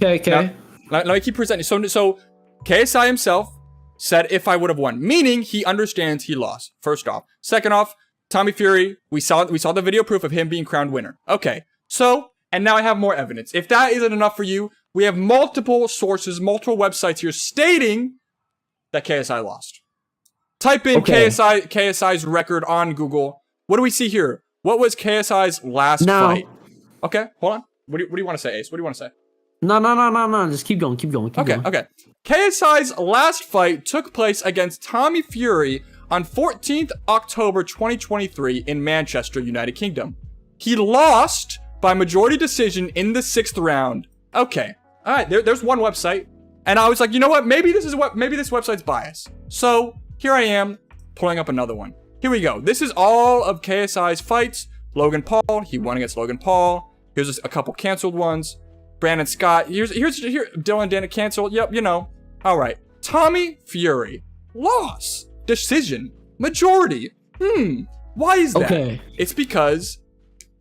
Okay. Now, let me keep presenting. So KSI himself said if I would have won, meaning he understands he lost. First off. Second off, Tommy Fury, we saw the video proof of him being crowned winner. Okay, so, and now I have more evidence. If that isn't enough for you, we have multiple sources, multiple websites here stating that KSI lost. Type in KSI's record on Google. What do we see here? What was KSI's last fight? Okay, hold on. What do you want to say, Ace? What do you want to say? No. Just keep going. Okay. KSI's last fight took place against Tommy Fury on 14th October 2023 in Manchester, United Kingdom. He lost by majority decision in the 6th round. Okay. All right, there's one website. And I was like, you know what? Maybe this website's biased. So here I am pulling up another one. Here we go. This is all of KSI's fights. Logan Paul, he won against Logan Paul. Here's just a couple canceled ones. Brandon Scott, here, Dylan Dana canceled. Yep, All right. Tommy Fury, loss, decision, majority. Why is that? Okay. It's because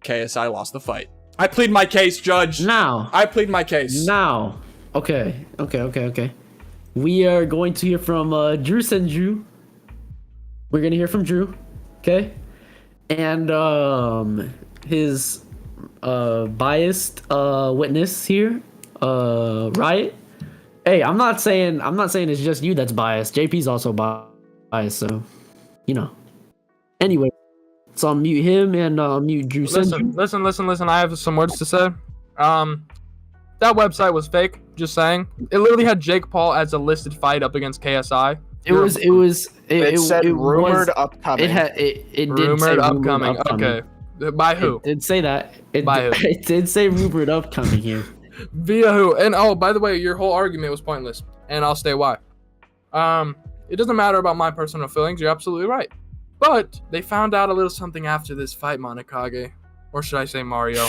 KSI lost the fight. I plead my case, Judge. I plead my case. Okay. We are going to hear from Drew Senju. We're gonna hear from Drew, okay? And his biased witness here, Riot. Hey, I'm not saying it's just you that's biased. JP's also biased, so Anyway, so I'll mute him and mute Drew Senju. Listen. I have some words to say. That website was fake. Just saying. It literally had Jake Paul as a listed fight up against KSI. It said rumored upcoming. It did rumored say upcoming. Okay. By who? It did say that. By who? It did say rumored upcoming here. Via who? And oh, by the way, your whole argument was pointless. And I'll state why. It doesn't matter about my personal feelings. You're absolutely right. But they found out a little something after this fight, Monakage. Or should I say Mario?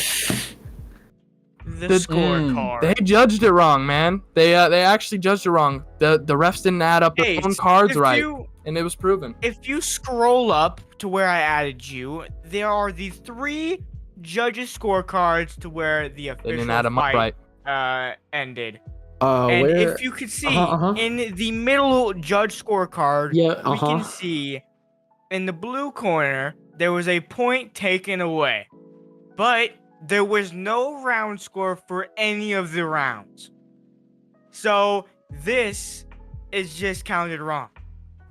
The scorecard. They judged it wrong, man. They actually judged it wrong. The refs didn't add up their own cards right, and it was proven. If you scroll up to where I added you, there are the 3 judges' scorecards to where the They official didn't add them up fight right. ended. And where? if you could see Uh-huh. in the middle judge scorecard, Yeah, we can see in the blue corner there was a point taken away, but there was no round score for any of the rounds. So this is just counted wrong.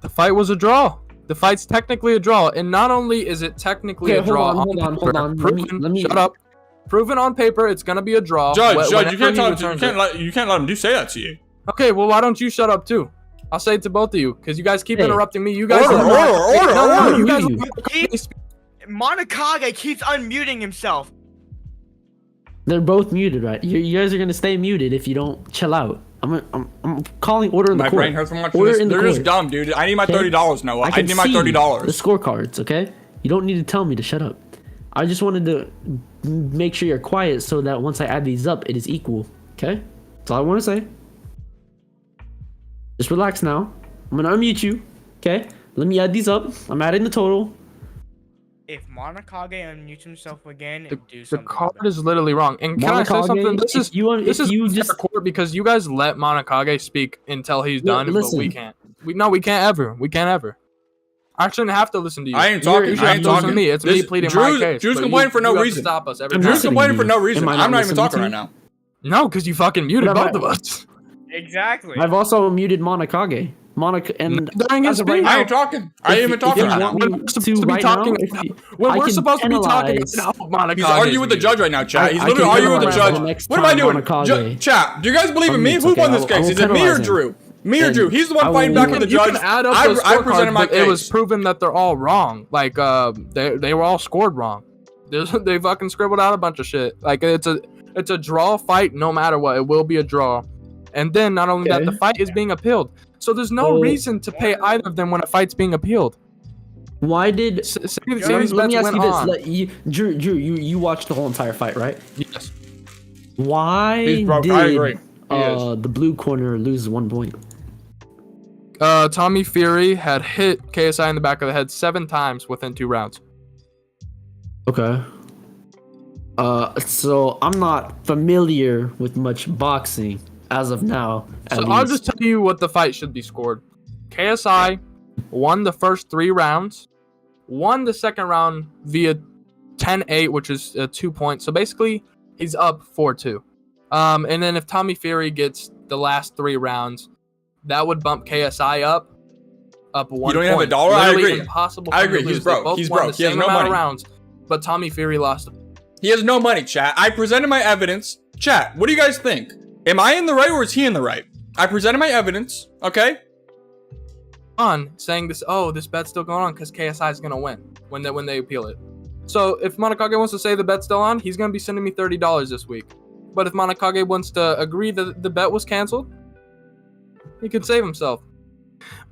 The fight was a draw. The fight's technically a draw, and not only is it technically a draw hold on. Let me shut up. Proven on paper, it's gonna be a draw. Judge, whenever you can't he tell him. returns You can't let him say that to you. it. Okay, well, why don't you shut up too? I'll say it to both of you, because you guys keep Hey. interrupting me. You guys Order. No, you guys. Monakage keeps unmuting himself. They're both muted, right? You guys are gonna stay muted if you don't chill out. I'm calling order in the My court. brain hurts from watching Order this. in the They're just court. dumb, dude. I need my Okay? $30, Noah. I can need my see $30. The scorecards, okay? You don't need to tell me to shut up. I just wanted to make sure you're quiet so that once I add these up, it is equal. Okay? That's all I want to say. Just relax now. I'm gonna unmute you. Okay? Let me add these up. I'm adding the total. If Monakage unmutes himself again The, and do the something. card is literally wrong. And can I say Monakage, something? This if is you this is just just court because you guys let Monakage speak until he's done, but listen. we can't. We can't ever. We can't ever. I shouldn't have to listen to you. I ain't talking. You should I have ain't to listen to talking. me. It's me pleading my case. Drew's but complaining for no you have to reason. Stop us every I'm time. Drew's complaining for no reason. Am I not I'm not even listening talking to right you? now. No, because you fucking muted But both of us. Exactly. I've also muted Monakage. And During his as of right speech. I now, ain't talking. I ain't even if talking you right now. want me We're supposed to to be right talking now, when I we're can supposed to be talking penalize- about Monakage. He's arguing with the judge right now, chat. He's I literally can arguing with the penalize judge. the next What am I time doing? Monakage Chat, do you guys believe in me? unmutes, Who okay? won this I case? will Is it me or penalize him. Drew? Me or And Drew? He's the I one fighting will- back with the You judge. can add up I those presented scorecards, my but it was case. proven that they're all wrong. Like they were all scored wrong. They fucking scribbled out a bunch of shit. Like it's a draw fight no matter what. It will be a draw. And then not only that, Okay. the fight is being appealed. So there's no Well- reason to pay either of them when a fight's being appealed. Why did? Say these Let me bets ask went you this: on. Drew, you watched the whole entire fight, right? Yes. Why He's broke. did I agree. He is. the blue corner lose 1 point? Tommy Fury had hit KSI in the back of the head 7 times within 2 rounds. Okay. So I'm not familiar with much boxing as of now. So at I'll least. just tell you what the fight should be scored. KSI won the first 3 rounds, won the second round via 10-8, which is 2 points. So basically, he's up 4-2. And then if Tommy Fury gets the last 3 rounds, that would bump KSI up 1 You don't even have point. a dollar? I Literally agree. Impossible. I for him to agree. He's lose. They broke. both He's won broke. The He has same no amount money. of rounds, but Tommy Fury lost. He has no money, chat. I presented my evidence. Chat, what do you guys think? Am I in the right or is he in the right? I presented my evidence, okay? On saying this, this bet's still going on because KSI is gonna win when they appeal it. So if Monakage wants to say the bet's still on, he's gonna be sending me $30 this week. But if Monakage wants to agree that the bet was canceled, he could save himself.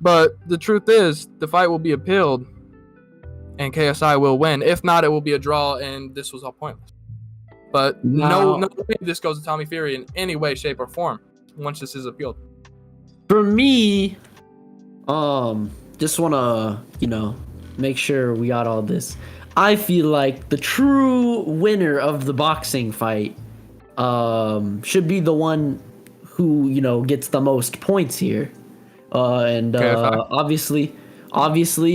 But the truth is, the fight will be appealed, and KSI will win. If not, it will be a draw, and this was all pointless. But no way this goes to Tommy Fury in any way, shape, or form once this is appealed. For me, just wanna, make sure we got all this. I feel like the true winner of the boxing fight, should be the one who, gets the most points here. Obviously, actually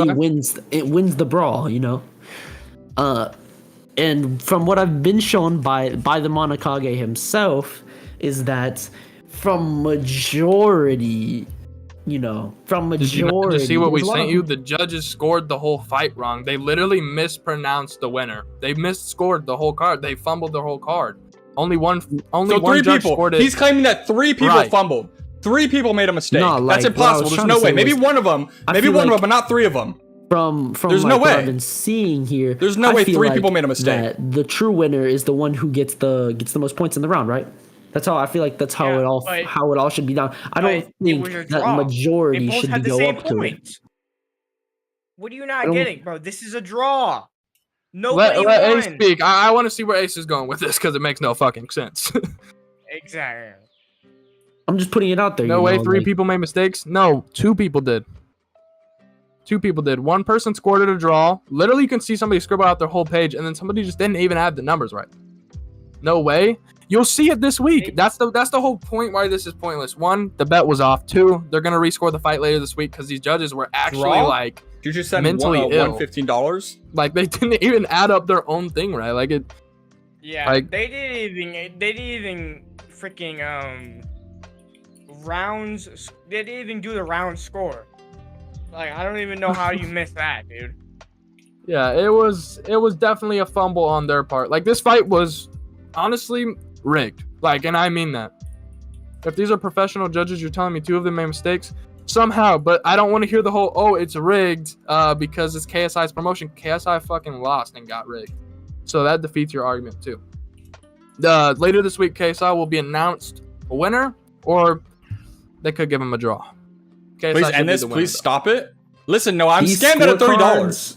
KSI? wins the brawl, and from what I've been shown by the Monakage himself is that from majority, Did you not just see what we there's a lot sent of- you? The judges scored the whole fight wrong. They literally mispronounced the winner. They misscored the whole card. They fumbled the whole card. Only one So one 3 judge people. scored it. He's claiming that 3 people Right. fumbled. 3 people made a mistake. No, like, That's what I impossible. was There's trying no to way. say Maybe was- one of them. I Maybe feel one of like- them, but not 3 of them. From There's no what way. I've been seeing here, There's no I way feel 3 like people made a mistake. that the true winner is the one who gets the most points in the round, right? That's how I feel like that's how Yeah, it all should be done. I but don't it think was a that draw. majority They both should had be the go same up to it. points. What are you not don't- getting, bro? This is a draw. Nobody let won. Ace speak. I want to see where Ace is going with this because it makes no fucking sense. Exactly. I'm just putting it out there. No you way know, 3 like- people made mistakes. No, 2 people did. 2 people did. One person scored it a draw. Literally, you can see somebody scribble out their whole page, and then somebody just didn't even have the numbers right. No way. You'll see it this week. That's the whole point why this is pointless. One, the bet was off. Two, they're gonna rescore the fight later this week because these judges were actually Draw? like You just said mentally ill. $115. Like they didn't even add up their own thing right. Like it. Yeah, Like- they didn't even freaking rounds. They didn't even do the round score. Like I don't even know how you missed that, dude. Yeah, it was definitely a fumble on their part. Like this fight was honestly rigged. Like, and I mean that. If these are professional judges, you're telling me two of them made mistakes somehow, but I don't want to hear the whole it's rigged because it's KSI's promotion. KSI fucking lost and got rigged. So that defeats your argument too. Later this week, KSI will be announced a winner, or they could give him a draw. KSI Please should end be this. the winner, Please though. stop it. Listen, no, I'm These scammed out of $30. scorecards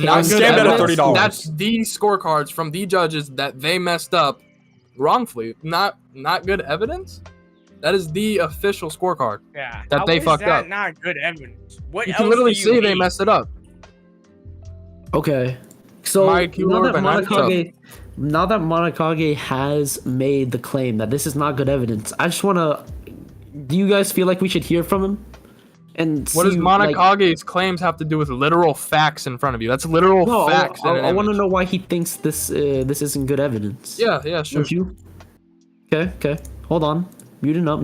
Not I'm good scammed out of evidence. $30. That's the scorecards from the judges that they messed up wrongfully. Not good evidence. That is the official scorecard. Yeah, That how they is fucked that up. Not good evidence. What You else can literally do you see they need? messed it up. Okay. So Mike, you now were that behind Monakage has made the claim that this is not good evidence, I just want to. Do you guys feel like we should hear from him? And What does see, like- Monakage's claims have to do with literal facts in front of you? That's literal No, facts. in an I want to image. know why he thinks this isn't good evidence. Yeah, sure. Don't you? Okay. Hold on. Muting up.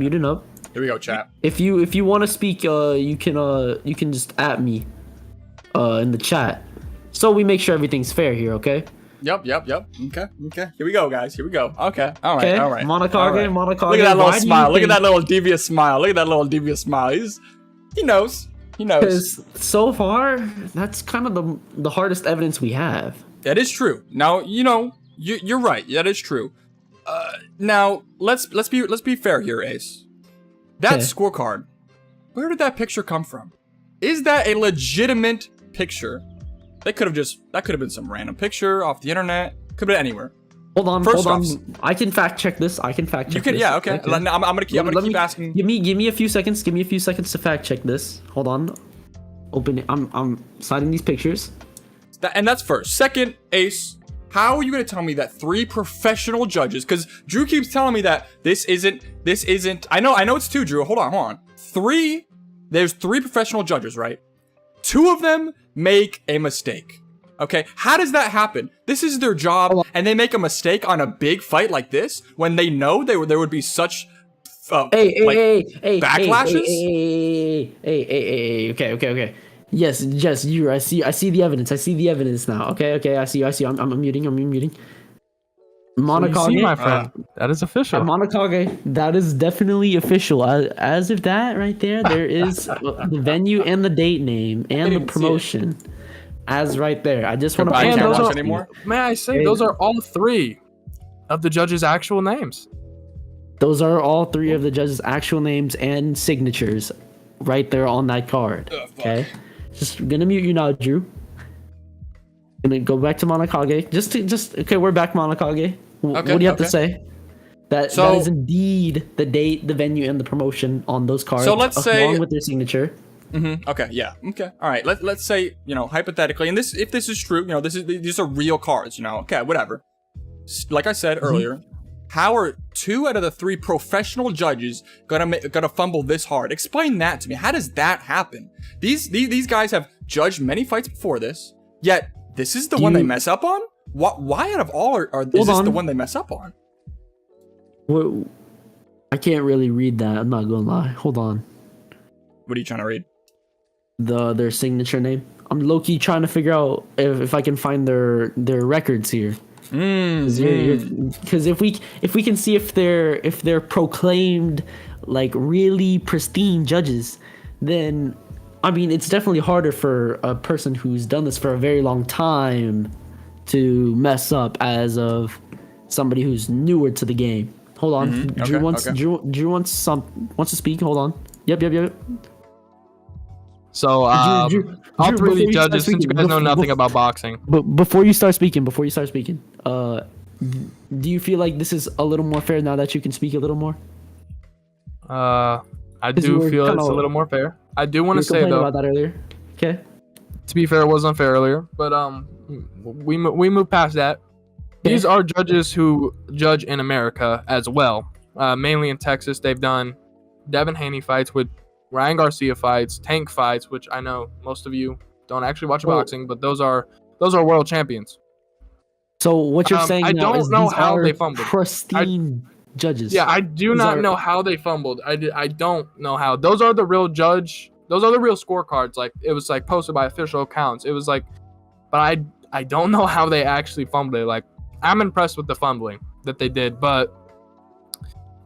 Here we go, chat. If you want to speak, you can just at me, in the chat, so we make sure everything's fair here. Okay. Yep. Okay. Here we go, guys. Here we go. Okay. All Okay. right. Monakage. All right. Monakage. Look at that little why do you smile. Look at think- that little devious smile. He knows. Because so far, that's kind of the hardest evidence we have. That is true. Now, you're right. That is true. Now let's be fair here, Ace. That Okay. scorecard. Where did that picture come from? Is that a legitimate picture? That could have been some random picture off the internet. Could have been anywhere. Hold on. First hold on. off- I can fact check this. You can, this. yeah, okay. I'm gonna keep asking. Give me a few seconds. Give me a few seconds to fact check this. Hold on. Open it. I'm citing these pictures. And that's first. Second, Ace, how are you gonna tell me that 3 professional judges? Because Drew keeps telling me that this isn't. I know it's 2, Drew. Hold on. 3. There's 3 professional judges, right? 2 of them make a mistake. Okay, how does that happen? This is their job, and they make a mistake on a big fight like this when they know there would be such Hey, backlashes. Hey. Okay. Yes, you. I see the evidence now. Okay. I see. I'm muting. You see, my Monakage. friend, that is official. Monakage. That is definitely official. As of that right there is the venue and the date name and the even see it. promotion. As right there. I just want to I And can't those watch are- anymore. May I say, those are all 3 of the judges' actual names. Those are all 3 of the judges' actual names and signatures right there on that card. Okay? Just gonna mute you now, Drew. Gonna go back to Monakage. Okay, we're back, Monakage. What do you have to say? That is indeed the date, the venue, and the promotion on those cards. So let's say- along with their signature. Okay, yeah. Okay. All right. Let's say, hypothetically, and if this is true, these are real cards, okay, whatever. Like I said earlier, how are 2 out of the 3 professional judges gonna fumble this hard? Explain that to me. How does that happen? These guys have judged many fights before this, yet this is the one they mess up on? Why out of all is this the one they mess up on? What? I can't really read that. I'm not gonna lie. Hold on. What are you trying to read? Their signature name. I'm low-key trying to figure out if I can find their records here. Because if we can see if they're proclaimed like really pristine judges, then I mean it's definitely harder for a person who's done this for a very long time to mess up as of somebody who's newer to the game. Hold on, Drew wants to speak. Hold on. Yep. So, all Drew, 3 of before the you start judges, since you speaking, guys know nothing about boxing. But before you start speaking, do you feel like this is a little more fair now that you can speak a little more? I Because you do were feel kinda- it's a little more fair. I do want You to say complained though, about that earlier. Okay. to be fair, it was unfair earlier, but we move past that. These are judges who judge in America as well, mainly in Texas. They've done Devin Haney fights with Ryan Garcia fights, Tank fights, which I know most of you don't actually watch boxing, but those are world champions. So what you're saying I now don't is know these how are they fumbled. pristine judges. Yeah, I do not know how they fumbled. I don't know how. Those are the real Those are the real scorecards. Like, it was like posted by official accounts. It was like, but I don't know how they actually fumbled it. Like, I'm impressed with the fumbling that they did, but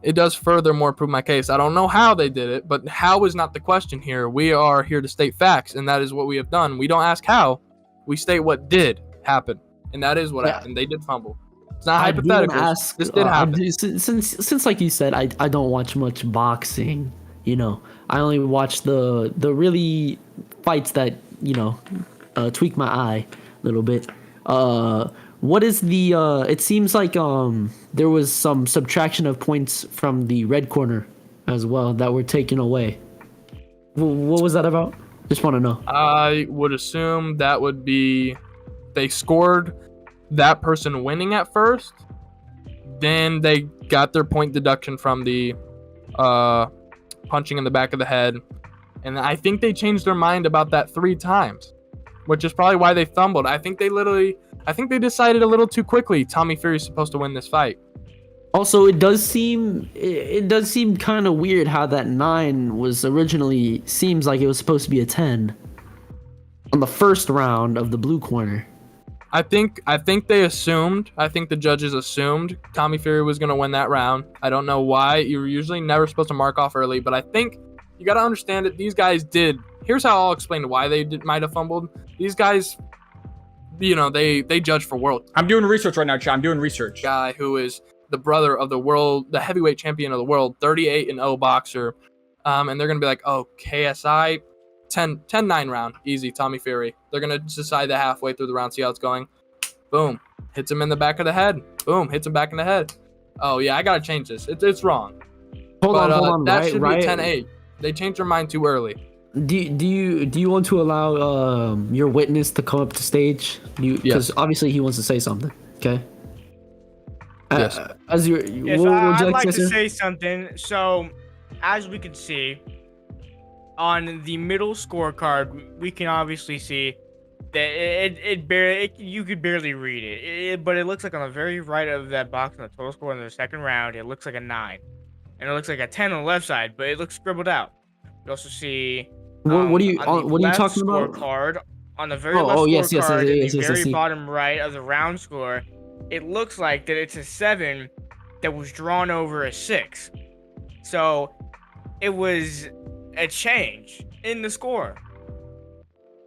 it does furthermore prove my case. I don't know how they did it, but how is not the question here. We are here to state facts, and that is what we have done. We don't ask how, we state what did happen, and that is what happened. They did fumble. It's not hypothetical. This did happen. Since like you said, I don't watch much boxing. You know, I only watch the really fights that tweak my eye a little bit. What is the it seems like there was some subtraction of points from the red corner as well that were taken away. What was that about? Just want to know. I would assume that would be they scored that person winning at first, then they got their point deduction from the punching in the back of the head, and I think they changed their mind about that 3 times, which is probably why they fumbled. I think they decided a little too quickly. Tommy Fury's supposed to win this fight. Also, it does seem kind of weird how that 9 was originally seems like it was supposed to be a 10 on the first round of the blue corner. I think they assumed. I think the judges assumed Tommy Fury was going to win that round. I don't know why. You're usually never supposed to mark off early, but I think you got to understand that these guys did. Here's how I'll explain why they might have fumbled. These guys, they judge for world. I'm doing research right now, Chad. I'm doing research. Guy who is the brother of the heavyweight champion of the world, 38-0 boxer, and they're gonna be like, oh, KSI, 10-9 round, easy, Tommy Fury. They're gonna decide that halfway through the round, see how it's going. Boom, hits him in the back of the head. Boom, hits him back in the head. Oh yeah, I gotta change this. It's wrong. Hold on. That should be 10-8. They changed their mind too early. Do you want to allow your witness to come up to stage? Because obviously he wants to say something. Okay. Yes. I'd like to say something. So, as we can see on the middle scorecard, we can obviously see that you could barely read it. But it looks like on the very right of that box on the total score in the second round, it looks like a 9, and it looks like a 10 on the left side, but it looks scribbled out. You also see what are you talking about? Scorecard on the very left scorecard, in the very bottom right of the round score, it looks like that it's a 7 that was drawn over a 6. So it was a change in the score.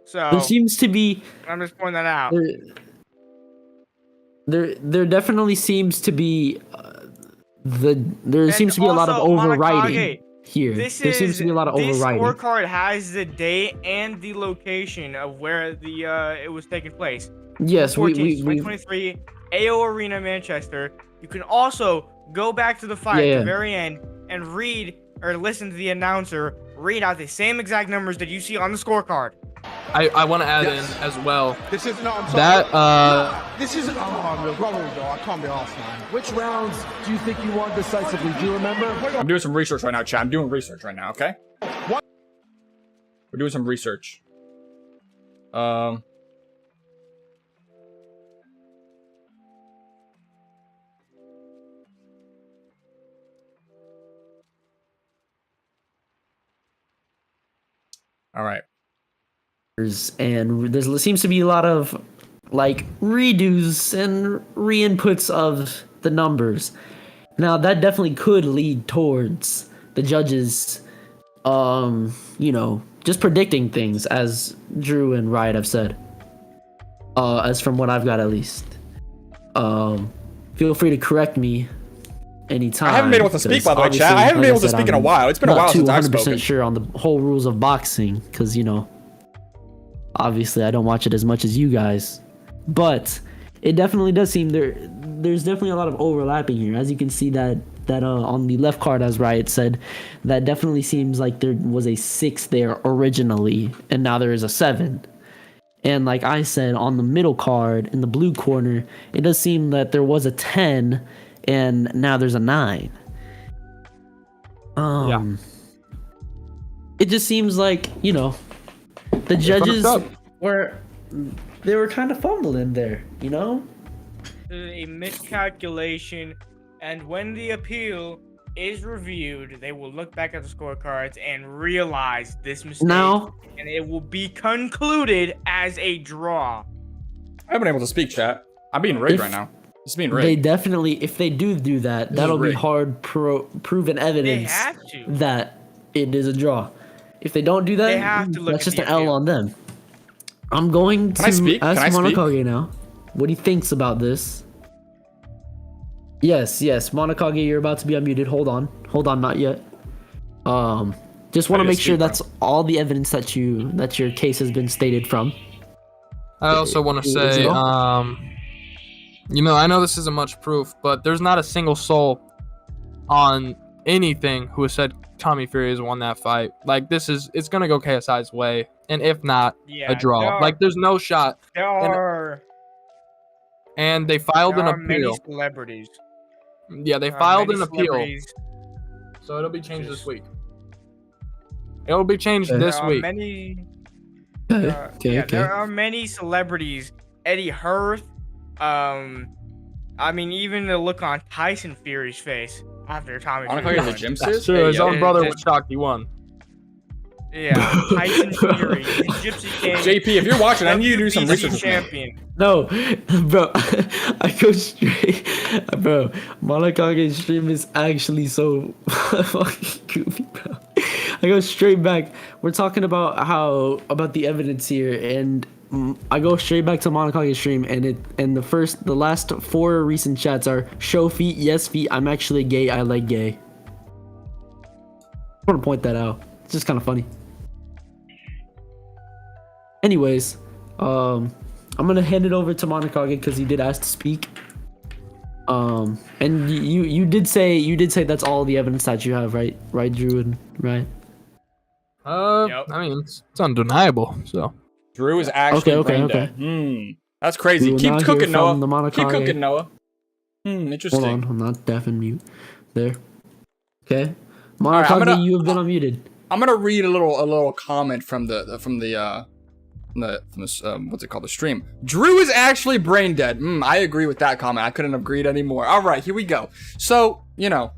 So there seems to be. I'm just pointing that out. There definitely seems to be there seems to be a lot of overriding. Monakage, here. There seems to be a lot of overriding. This scorecard has the date and the location of where the it was taking place. Yes, 2023 AO Arena, Manchester. You can also go back to the fight at the very end and read or listen to the announcer read out the same exact numbers that you see on the scorecard. I want to add in as well. This is no. I'm sorry. That This isn't. I can't be asked, man. Which rounds do you think you won decisively? Do you remember? I'm doing some research right now, Chad. I'm doing research right now. Okay. What? We're doing some research. All right. And there seems to be a lot of like redos and re-inputs of the numbers. Now that definitely could lead towards the judges just predicting things, as Drew and Riot have said, as from what I've got at least. Feel free to correct me anytime. I haven't been able to speak, by the way, Chad. I haven't been able to speak in a while. It's been a while since I've spoken. I'm not 100% sure on the whole rules of boxing, because obviously I don't watch it as much as you guys, but it definitely does seem there's definitely a lot of overlapping here. As you can see that on the left card, as Riot said, that definitely seems like there was a 6 there originally, and now there is a 7. And like I said, on the middle card in the blue corner, it does seem that there was a 10 and now there's a 9. It just seems like, you know, the judges were kind of fumbling there, you know? A miscalculation, and when the appeal is reviewed, they will look back at the scorecards and realize this mistake, and it will be concluded as a draw. I haven't been able to speak, chat. I'm being rigged right now. It's being rigged. They definitely, if they do that, that'll be hard proven evidence that it is a draw. If they don't do that, they have to look that's at just the an L appeal. on them. I'm going to ask Monakage now what he thinks about this. Yes, Monakage, you're about to be unmuted. Hold on, not yet. Just want to make sure that's all the evidence that your case has been stated from. I also want to say, you know, I know this isn't much proof, but there's not a single soul on anything who has said Tommy Fury has won that fight. Like, it's gonna go KSI's way, and if not, a draw. Like, there's no shot. And they filed an appeal. Many celebrities. Yeah, they filed an appeal. So it'll be changed this week. It'll be changed this week. There are many celebrities. Eddie Hearth. I mean, even the look on Tyson Fury's face after Tommy Fury won. The gym sis? Sure, his own brother was shocked he won. Yeah, Tyson Fury, the Gypsy King. JP, if you're watching, I need you to do some research. Champion. No, bro, I go straight. Bro, Monakage's stream is actually so fucking goofy, bro. I go straight back. We're talking about about the evidence here, and I go straight back to Monakage's stream, and the last 4 recent chats are show feet, yes feet, I'm actually gay, I like gay. I want to point that out. It's just kind of funny. Anyways, I'm gonna hand it over to Monakage because he did ask to speak. And you did say that's all the evidence that you have, right, Drew, and right? I mean, it's undeniable. So Drew is actually brain dead. That's crazy. Keep cooking, Noah. Keep cooking, Noah. Interesting. Hold on, I'm not deaf and mute. There. Okay. Monakage, you have been unmuted. I'm gonna read a little comment from the what's it called, the stream. Drew is actually brain dead. I agree with that comment. I couldn't have agreed anymore. All right, here we go. So, you know,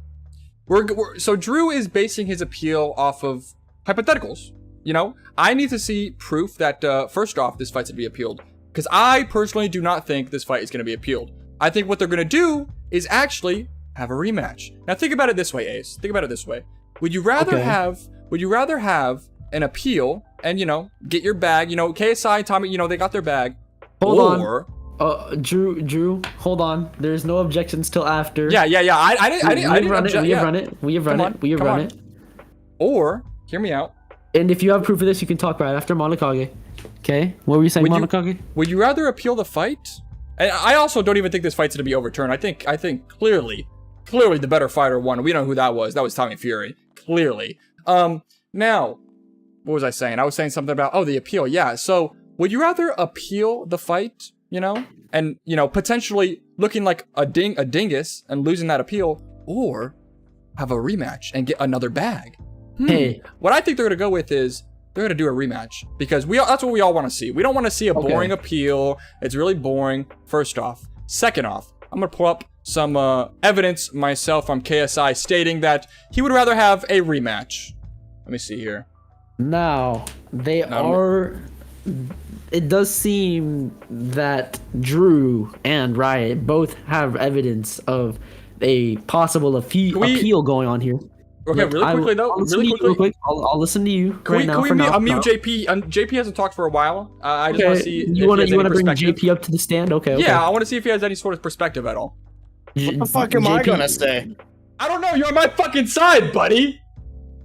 so Drew is basing his appeal off of hypotheticals. You know, I need to see proof that first off, this fight's to be appealed, because I personally do not think this fight is going to be appealed. I think what they're going to do is actually have a rematch. Now think about it this way, Ace. Think about it this way. Would you rather have an appeal and, you know, get your bag, you know, KSI, Tommy, you know, they got their bag. Hold on. Drew, hold on. There's no objections till after. Yeah. I didn't We have run it. Or, hear me out. And if you have proof of this, you can talk right after Monakage. Okay? What were you saying, Monakage? Would you rather appeal the fight? And I also don't even think this fight's going to be overturned. I think clearly the better fighter won. We know who that was. That was Tommy Fury. Clearly. Now, what was I saying? I was saying something about, the appeal. Yeah. So would you rather appeal the fight, you know, and, you know, potentially looking like a dingus and losing that appeal, or have a rematch and get another bag? Hey, what I think they're going to go with is they're going to do a rematch, because that's what we all want to see. We don't want to see a boring appeal. It's really boring. First off. Second off, I'm going to pull up some evidence myself from KSI stating that he would rather have a rematch. Let me see here. Now, it does seem that Drew and Riot both have evidence of a possible appeal going on here. Okay, really quickly. I'll listen to you right now. Can we unmute JP? JP hasn't talked for a while. I just want to see. You want to bring JP up to the stand? Okay. Yeah, I want to see if he has any sort of perspective at all. What the fuck am I gonna say? I don't know. You're on my fucking side, buddy.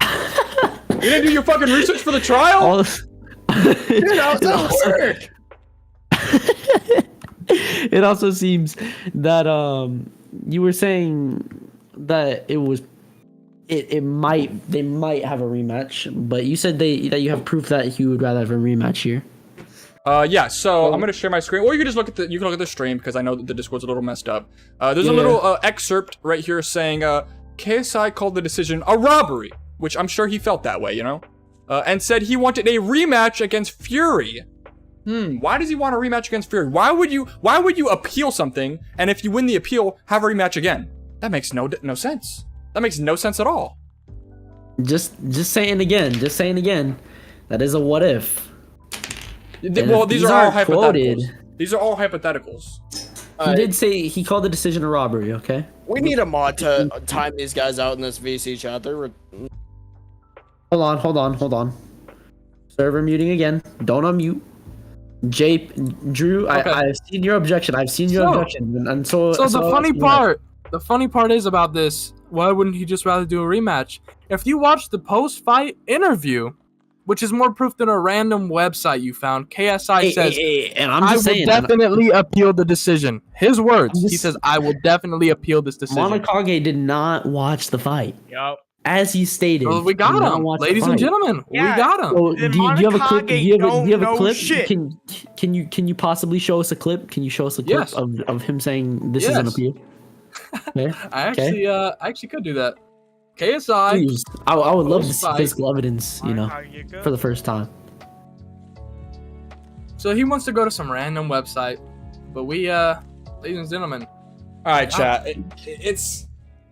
You didn't do your fucking research for the trial? Dude, how's that work? It also seems that you were saying that they might have a rematch, but you said that you have proof that you would rather have a rematch here. Yeah, so I'm gonna share my screen, or you can just look at the stream because I know that the Discord's a little messed up. There's a little excerpt right here saying KSI called the decision a robbery, which I'm sure he felt that way, you know, and said he wanted a rematch against Fury. Why does he want a rematch against Fury? Why would you appeal something, and if you win the appeal, have a rematch again? That makes no sense. That makes no sense at all. Just saying again. That is a what if. Well, these are all hypotheticals. quoted. These are all hypotheticals. He did say he called the decision a robbery. Okay. We need a mod to time these guys out in this VC chat. Hold on. Server muting again. Don't unmute. Drew, Okay. I've seen your objection. And so the funny part is about this. Why wouldn't he just rather do a rematch? If you watch the post-fight interview, which is more proof than a random website you found, KSI says, and I'm I just will saying, definitely appeal the decision. His words. He says, I will definitely appeal this decision. Monakage did not watch the fight. Yup. As he stated, Well, we got did not him, watch the ladies and fight. gentlemen. Yeah. We got him. So, The do you have a clip? Do you have a Monakage clip? don't know Can you possibly show us a clip? Can you show us a clip Yes. of him saying this is an Yes. appeal? Okay. I actually could do that. KSI. Please, I would love to see Post-fight. physical evidence, you know, for the first time. So he wants to go to some random website, but we, ladies and gentlemen. All right, chat.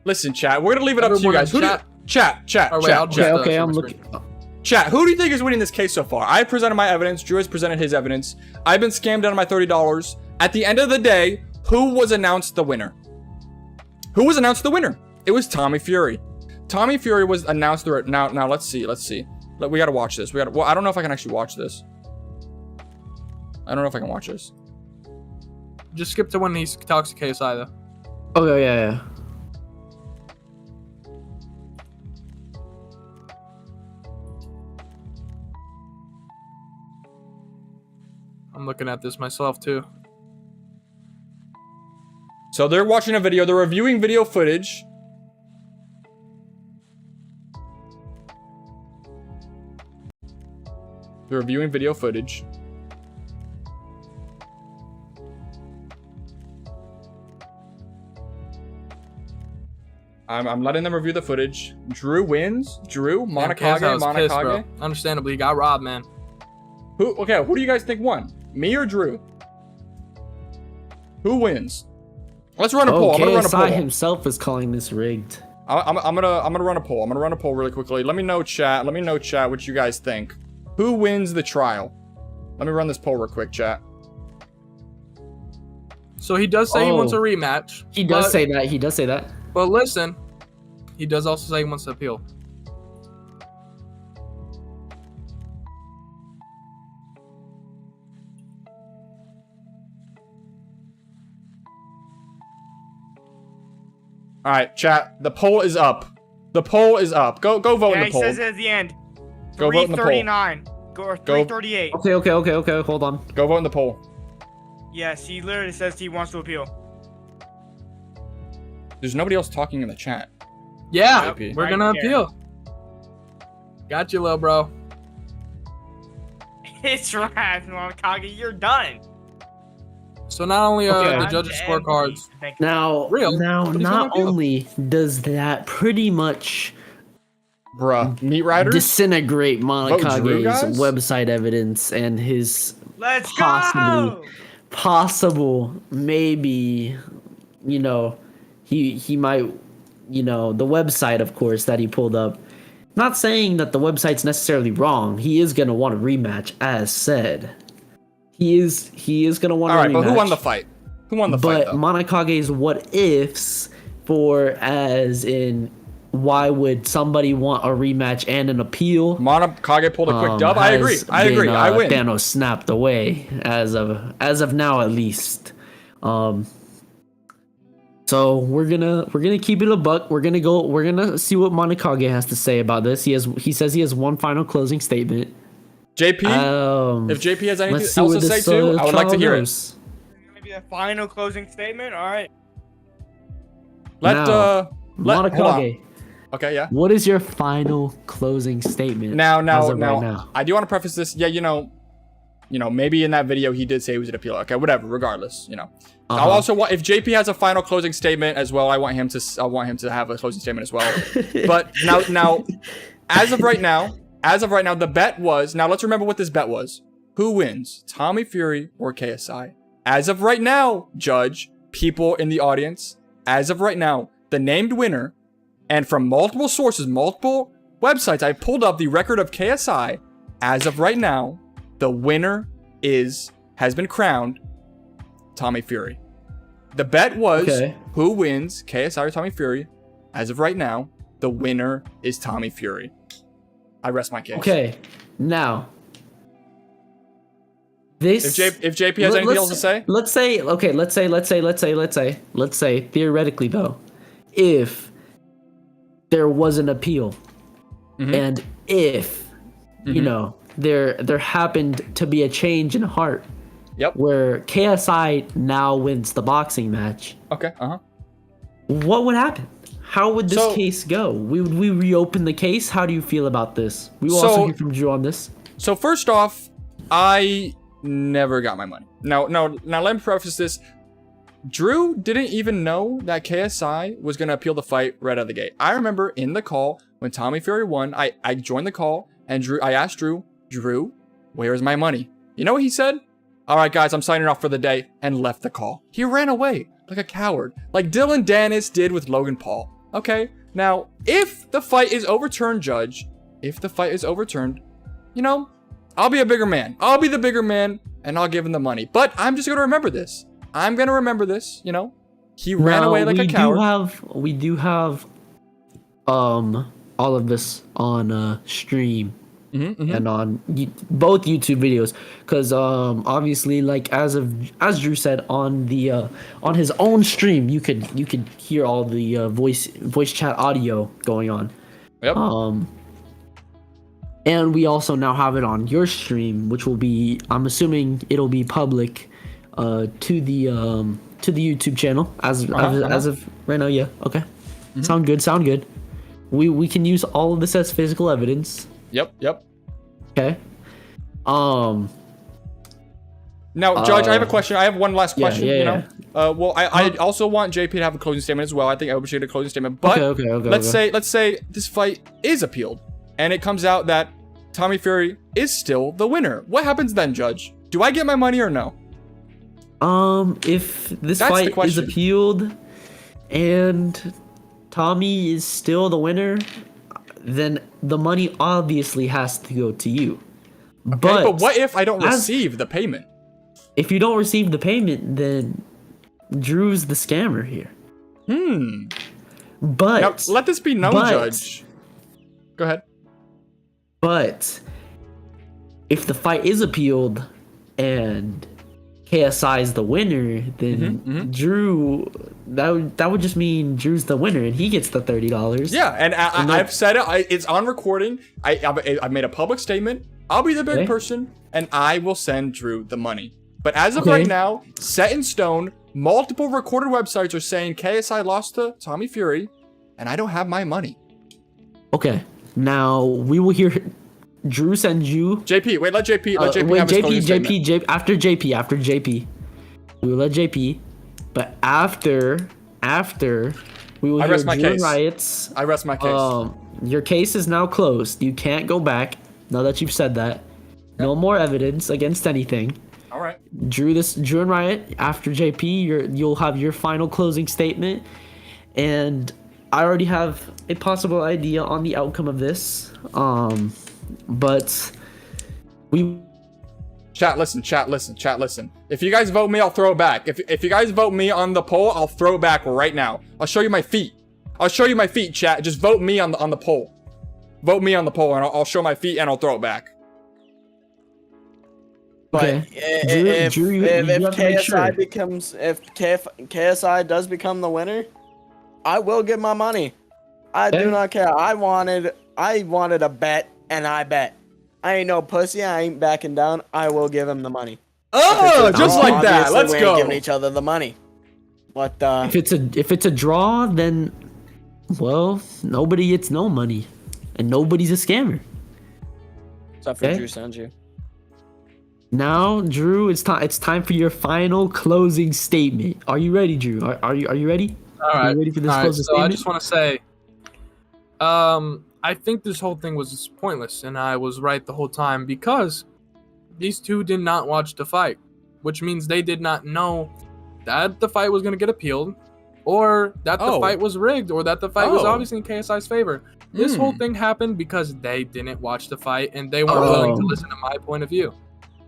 Listen, chat. We're gonna leave it up to you Everyone in guys. Who do chat. chat? Oh, wait, I'll Chat. just, Okay, share I'm my looking. screen. Chat. Who do you think is winning this case so far? I presented my evidence. Drew has presented his evidence. I've been scammed out of my $30. At the end of the day, who was announced the winner? Who was announced the winner? It was Tommy Fury. Tommy Fury was announced the now. Let's see. We gotta watch this. Well, I don't know if I can actually watch this. I don't know if I can watch this. Just skip to when he talks to KSI though. Oh yeah. I'm looking at this myself too. So they're watching a video. They're reviewing video footage. They're reviewing video footage. I'm letting them review the footage. Drew wins. Drew, Damn, Monakage, KSI was pissed, bro. Monakage. Understandably, he got robbed, man. Who do you guys think won? Me or Drew? Who wins? Let's run a poll. I'm gonna run a poll. KSI himself is calling this rigged. I'm gonna run a poll. I'm gonna run a poll really quickly. Let me know, chat. What you guys think. Who wins the trial? Let me run this poll real quick, chat. So he does say he wants a Oh. rematch. He does but- say that. But listen, he does also say he wants to appeal. All right, chat. The poll is up. The poll is up. Go vote Yeah, in the he poll. says it at the end. Go vote in the poll. 339. Or 338. Okay. Hold on. Go vote in the poll. Yes, he literally says he wants to appeal. There's nobody else talking in the chat. Yeah, JP. we're gonna Right there. appeal. Got you, little bro. It's right, Monakage, you're done. So not only are Okay. the judges' scorecards Now, Real? now, What is not gonna do? only does that pretty much Bruh. Meat Riders? disintegrate Drew, Monakage's guys? website evidence and his Let's Possibly. go. possible, maybe, you know, he might, you know, the website, of course, that he pulled up. Not saying that the website's necessarily wrong. He is gonna want a rematch, as said. He is gonna want All a right, rematch. but who won the fight? Who won the fight, But though? Monakage's what ifs for as in why would somebody want a rematch and an appeal? Monakage pulled a quick dub. I agree. has I agree. been, I win. Thanos snapped away as of now, at least. So we're gonna keep it a buck. We're gonna see what Monakage has to say about this. He says he has one final closing statement. JP, if JP has anything let's see else where to say this, too, I would like to trial hear it. goes. Maybe a final closing statement. All right. Let hold on. Monakage, Okay, yeah. what is your final closing statement? Now, as of right now? I do want to preface this. Yeah, you know, You know, maybe in that video he did say he was an appeal. Okay, whatever. Regardless, you know. Uh-huh. I'll also want if JP has a final closing statement as well. I want him to have a closing statement as well. But now, as of right now, the bet was. Now let's remember what this bet was. Who wins, Tommy Fury or KSI? As of right now, Judge, people in the audience, as of right now, the named winner, and from multiple sources, multiple websites, I pulled up the record of KSI. As of right now, the winner has been crowned Tommy Fury. The bet was who wins, KSI or Tommy Fury. As of right now, the winner is Tommy Fury. I rest my case. Okay, now this. If JP has anything else to say, let's say theoretically though, if there was an appeal, and if you know there happened to be a change in heart, where KSI now wins the boxing match, what would happen? How would this case go? Would we reopen the case? How do you feel about this? We will also hear from Drew on this. So first off, I never got my money. Now let me preface this. Drew didn't even know that KSI was going to appeal the fight right out of the gate. I remember in the call when Tommy Fury won, I joined the call and I asked Drew, where's my money? You know what he said? All right, guys, I'm signing off for the day, and left the call. He ran away like a coward, like Dylan Dennis did with Logan Paul. Okay, now, if the fight is overturned, Judge, if the fight is overturned, you know, I'll be a bigger man. I'll be the bigger man, and I'll give him the money. But I'm just going to remember this. I'm going to remember this, you know. He ran away like a coward. We do have all of this on stream. And on both YouTube videos, because obviously, like as Drew said on the on his own stream, you could hear all the voice chat audio going on. Yep. And we also now have it on your stream, which will be, I'm assuming it'll be public to the YouTube channel as of right now. Yeah. Okay. Sound good. We can use all of this as physical evidence. Yep. Okay. Now, Judge, I have a question. I have one last question. Well, I also want JP to have a closing statement as well. I think I should get a closing statement. But let's say this fight is appealed, and it comes out that Tommy Fury is still the winner. What happens then, Judge? Do I get my money or no? If this fight is appealed, and Tommy is still the winner, then the money obviously has to go to you. Okay, but what if I don't receive the payment? If you don't receive the payment, then Drew's the scammer here. But now, let this be known, Judge. Go ahead. But if the fight is appealed and KSI is the winner, then Drew, that would just mean Drew's the winner and he gets the $30. Yeah, and I've said it. It's on recording. I've made a public statement. I'll be the big person, and I will send Drew the money. But as of right now, set in stone, multiple recorded websites are saying KSI lost to Tommy Fury, and I don't have my money. Okay, now we will hear Drew send you. JP, wait, let JP have his closing statement. After JP. We will let JP, but after we will hear Drew and Riots. I rest my case. Your case is now closed. You can't go back now that you've said that. No more evidence against anything. All right. Drew and Riot, after JP, you'll have your final closing statement, and I already have a possible idea on the outcome of this. But we chat listen. If you guys vote me, I'll throw it back. If you guys vote me on the poll, I'll throw it back right now. I'll show you my feet. Chat. Just vote me on the poll. Vote me on the poll, and I'll show my feet and I'll throw it back. But if KSI does become the winner, I will get my money. I do not care. I wanted a bet, and I bet. I ain't no pussy. I ain't backing down. I will give him the money. Oh, just like that. Let's go. We're giving each other the money. But if it's a draw, then well, nobody gets no money, and nobody's a scammer. Except for Drew Sanju. Now, Drew, it's time. It's time for your final closing statement. Are you ready, Drew? Are you ready? All Are right. you ready for this All right. closing So statement? I just want to say, I think this whole thing was pointless, and I was right the whole time because these two did not watch the fight, which means they did not know that the fight was going to get appealed, or that the fight was rigged, or that the fight was obviously in KSI's favor. This whole thing happened because they didn't watch the fight and they weren't willing to listen to my point of view.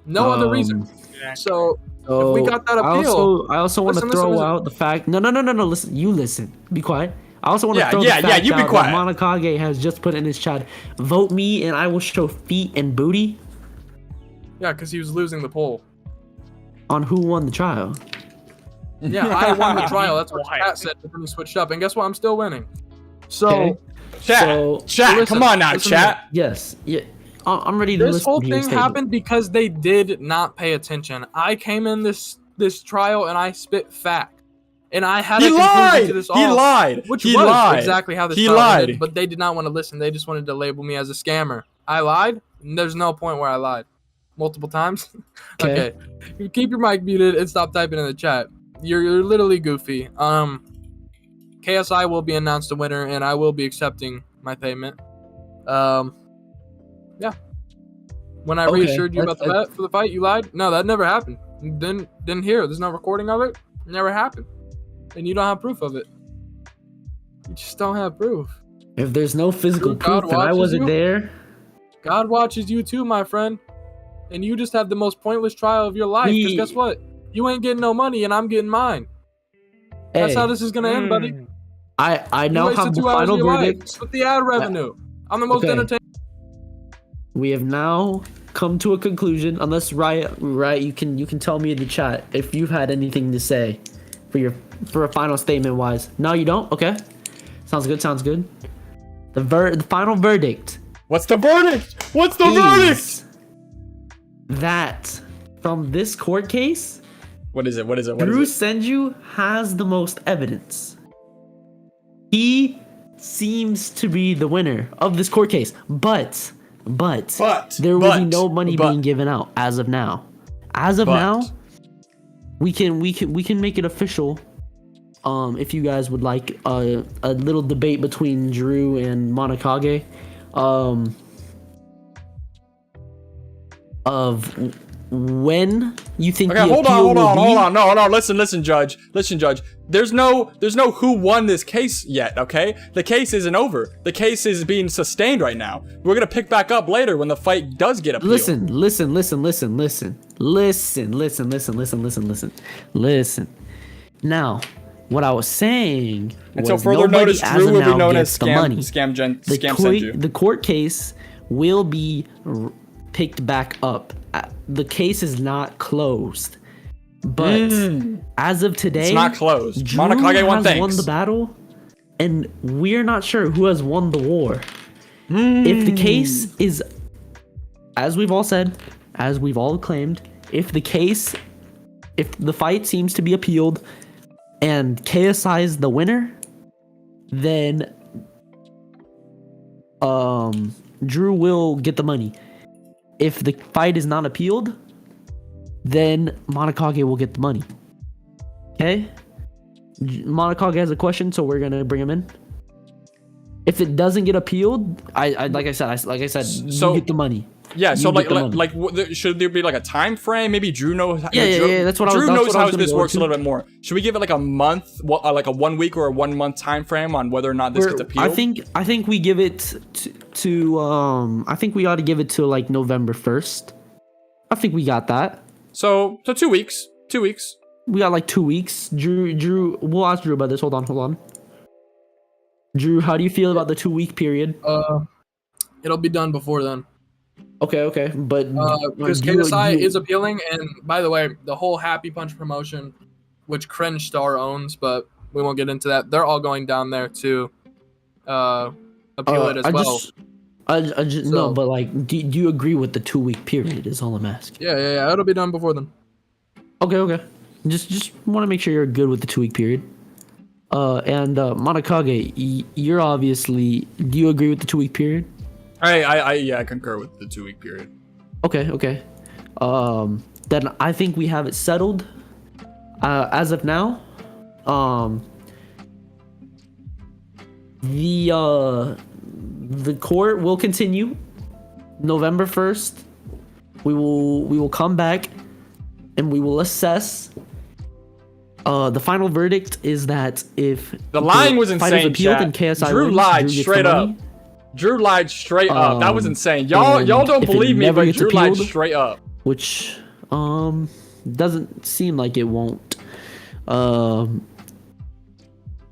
No other reason. So if we got that appeal, I also want to throw out the fact. No. Listen, you listen. Be quiet. I also want to throw the fact you be out quiet. that Monakage has just put in his chat, vote me and I will show feet and booty Yeah, because he was losing the poll. on who won the trial. Yeah, I won the trial. That's what Chat said, but then he switched up. And guess what? I'm still winning. So, Okay. Chat, listen, come on now, listen chat. Yes. Yeah. I'm ready to this listen whole to your thing statement. happened because they did not pay attention. I came in this trial and I spit fact. And I had He a conclusion lied. to this He all, lied. which He was lied. exactly how this He trial lied. ended, but they did not want to listen. They just wanted to label me as a scammer. I lied? There's no point where I lied. Multiple times? Okay. Okay. Keep your mic muted and stop typing in the chat. You're literally goofy. KSI will be announced a winner and I will be accepting my payment. Yeah. When I Okay, reassured you about the bet for the fight, you lied? No, that never happened. Didn't hear. There's no recording of it. It never happened. And you don't have proof of it. You just don't have proof. If there's no physical God proof that I watches wasn't you. there, God watches you too, my friend. And you just have the most pointless trial of your life. Because guess what? You ain't getting no money and I'm getting mine. That's hey, how this is gonna end, buddy. I You now wasted have the 2 hours of final your life verdict. with the ad revenue. I'm the most Okay. entertaining. We have now come to a conclusion. Unless Riot, you can tell me in the chat if you've had anything to say for a final statement wise. No, you don't. Okay, sounds good. Sounds good. The final verdict. What's the verdict? What's the verdict? is that from this court case, What is it? Drew Senju has the most evidence. He seems to be the winner of this court case, but there will be no money being given out as of now. As of now, we can make it official. If you guys would like a little debate between Drew and Monakage, of when you think Okay, the hold appeal will be. on. No, listen, Judge. There's no who won this case yet, okay? The case isn't over. The case is being sustained right now. We're gonna pick back up later when the fight does get appealed. Listen. Now, what I was saying Until was further nobody notice, as Drew of will be now known gets as the money. Scam Senju. The court case will be picked back up. The case is not closed, but as of today, It's not closed. Drew Monakage won, has won thanks. the battle, and we're not sure who has won the war. If the case is, as we've all said, as we've all claimed, if the fight seems to be appealed and KSI is the winner, then Drew will get the money. If the fight is not appealed, then Monakage will get the money. Okay? Monakage has a question, so we're gonna bring him in. If it doesn't get appealed, like I said, So- you get the money. Yeah, so You get the money. should there be like a time frame? Maybe Drew knows. Yeah, that's what I was- Drew that's knows what I how was gonna this go works a to. little bit more. Should we give it like a month, like a 1 week or a 1 month time frame on whether or not this gets appealed? I think we give it I think we ought to give it to like November 1st. I think we got that. So 2 weeks. 2 weeks. We got like 2 weeks. Drew, we'll ask Drew about this. Hold on. Drew, how do you feel about the 2 week period? It'll be done before then. Okay, but Because KSI is appealing, and by the way, the whole Happy Punch promotion, which Cringe Star owns, but we won't get into that. They're all going down there to appeal it as well. No, but like, do you agree with the 2 week period? Is all I'm asking. Yeah, it'll be done before then. Okay. Just want to make sure you're good with the 2 week period. And Monakage, you're obviously. Do you agree with the 2 week period? I concur with the 2 week period. Okay. then I think we have it settled. As of now, the court will continue November 1st. We will come back and we will assess. The final verdict is that if The lying was fight is insane, appealed chat. and KSI Drew wins, lied Drew gets the straight money. up. Drew lied straight up. That was insane. Y'all and don't if it believe me, never but gets Drew lied appealed, straight up. Which doesn't seem like it won't.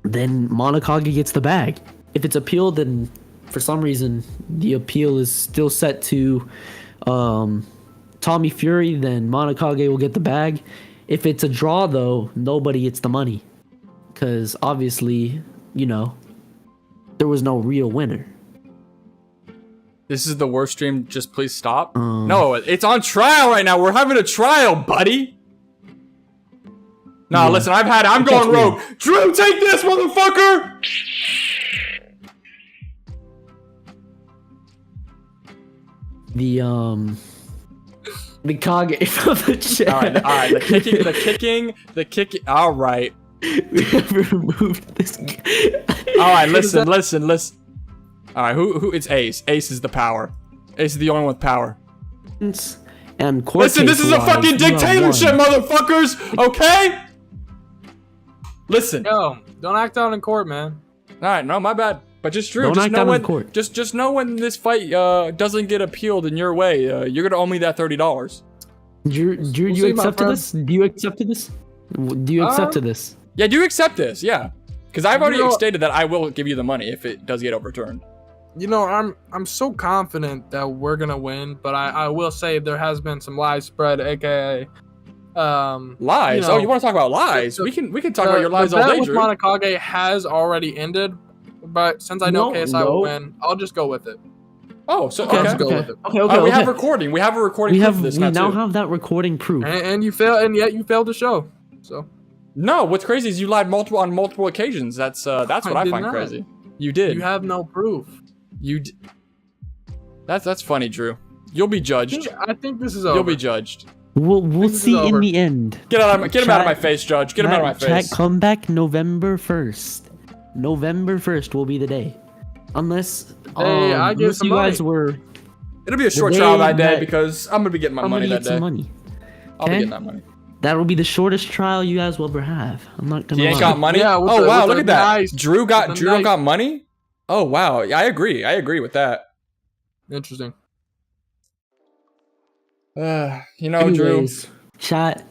Then Monakage gets the bag. If it's appealed, then for some reason the appeal is still set to Tommy Fury, then Monakage will get the bag. If it's a draw, though, nobody gets the money. Because obviously, there was no real winner. This is the worst stream. Just please stop. No, it's on trial right now. We're having a trial, buddy. Nah, listen, I'm going rogue. Drew, take this, motherfucker! The Kage from the chat. Alright, the kicking. Alright. We have removed this. Alright, listen. Alright, who? It's Ace. Ace is the power. Ace is the only one with power. And listen, this is a fucking dictatorship, motherfuckers! Okay? Listen. Yo, don't act out in court, man. Alright, no, my bad. But just Drew, Don't just act know out in when court. just know when this fight doesn't get appealed in your way, you're gonna owe me that $30. Drew, do you see, my accept to friend. this? Do you accept to this? Do you accept to this? Yeah, do you accept this? Yeah. Because I've already You know- stated that I will give you the money if it does get overturned. I'm so confident that we're gonna win, but I will say there has been some lies spread, aka Lies? You know, Oh, you want to talk about lies? the- we can talk about your lies the all bet day, with Drew. Monakage has already ended, but since I know No, KSI will no. win, I'll just go with it. Oh, so Okay. okay. Let's go with it. Okay. We have recording. We have a recording We proof have. of this We now too. have that recording proof. And you fail, and yet you failed to show. So No, what's crazy is you lied on multiple occasions. That's what I did find not. crazy. You did. you have no proof. That's funny, Drew. You'll be judged. I think this is over. You'll be judged. We'll this is see in over. the end. Get him out of my Chat- face, Judge. Get him out of my face. Chat, come back November 1st. November 1st will be the day. Unless, Hey, I get unless some you guys money. were It'll be a short day trial that day that- because I'm gonna be getting my I'm money gonna that get day. some money. I'll be Okay? getting that money. That will be the shortest trial you guys will ever have. I'm not gonna He ain't lie. got money. Yeah, with Oh the- wow, with look the at that. nice- Drew with don't the nice- got money. Oh wow, yeah, I agree with that. Interesting. Drew. Anyways, chat.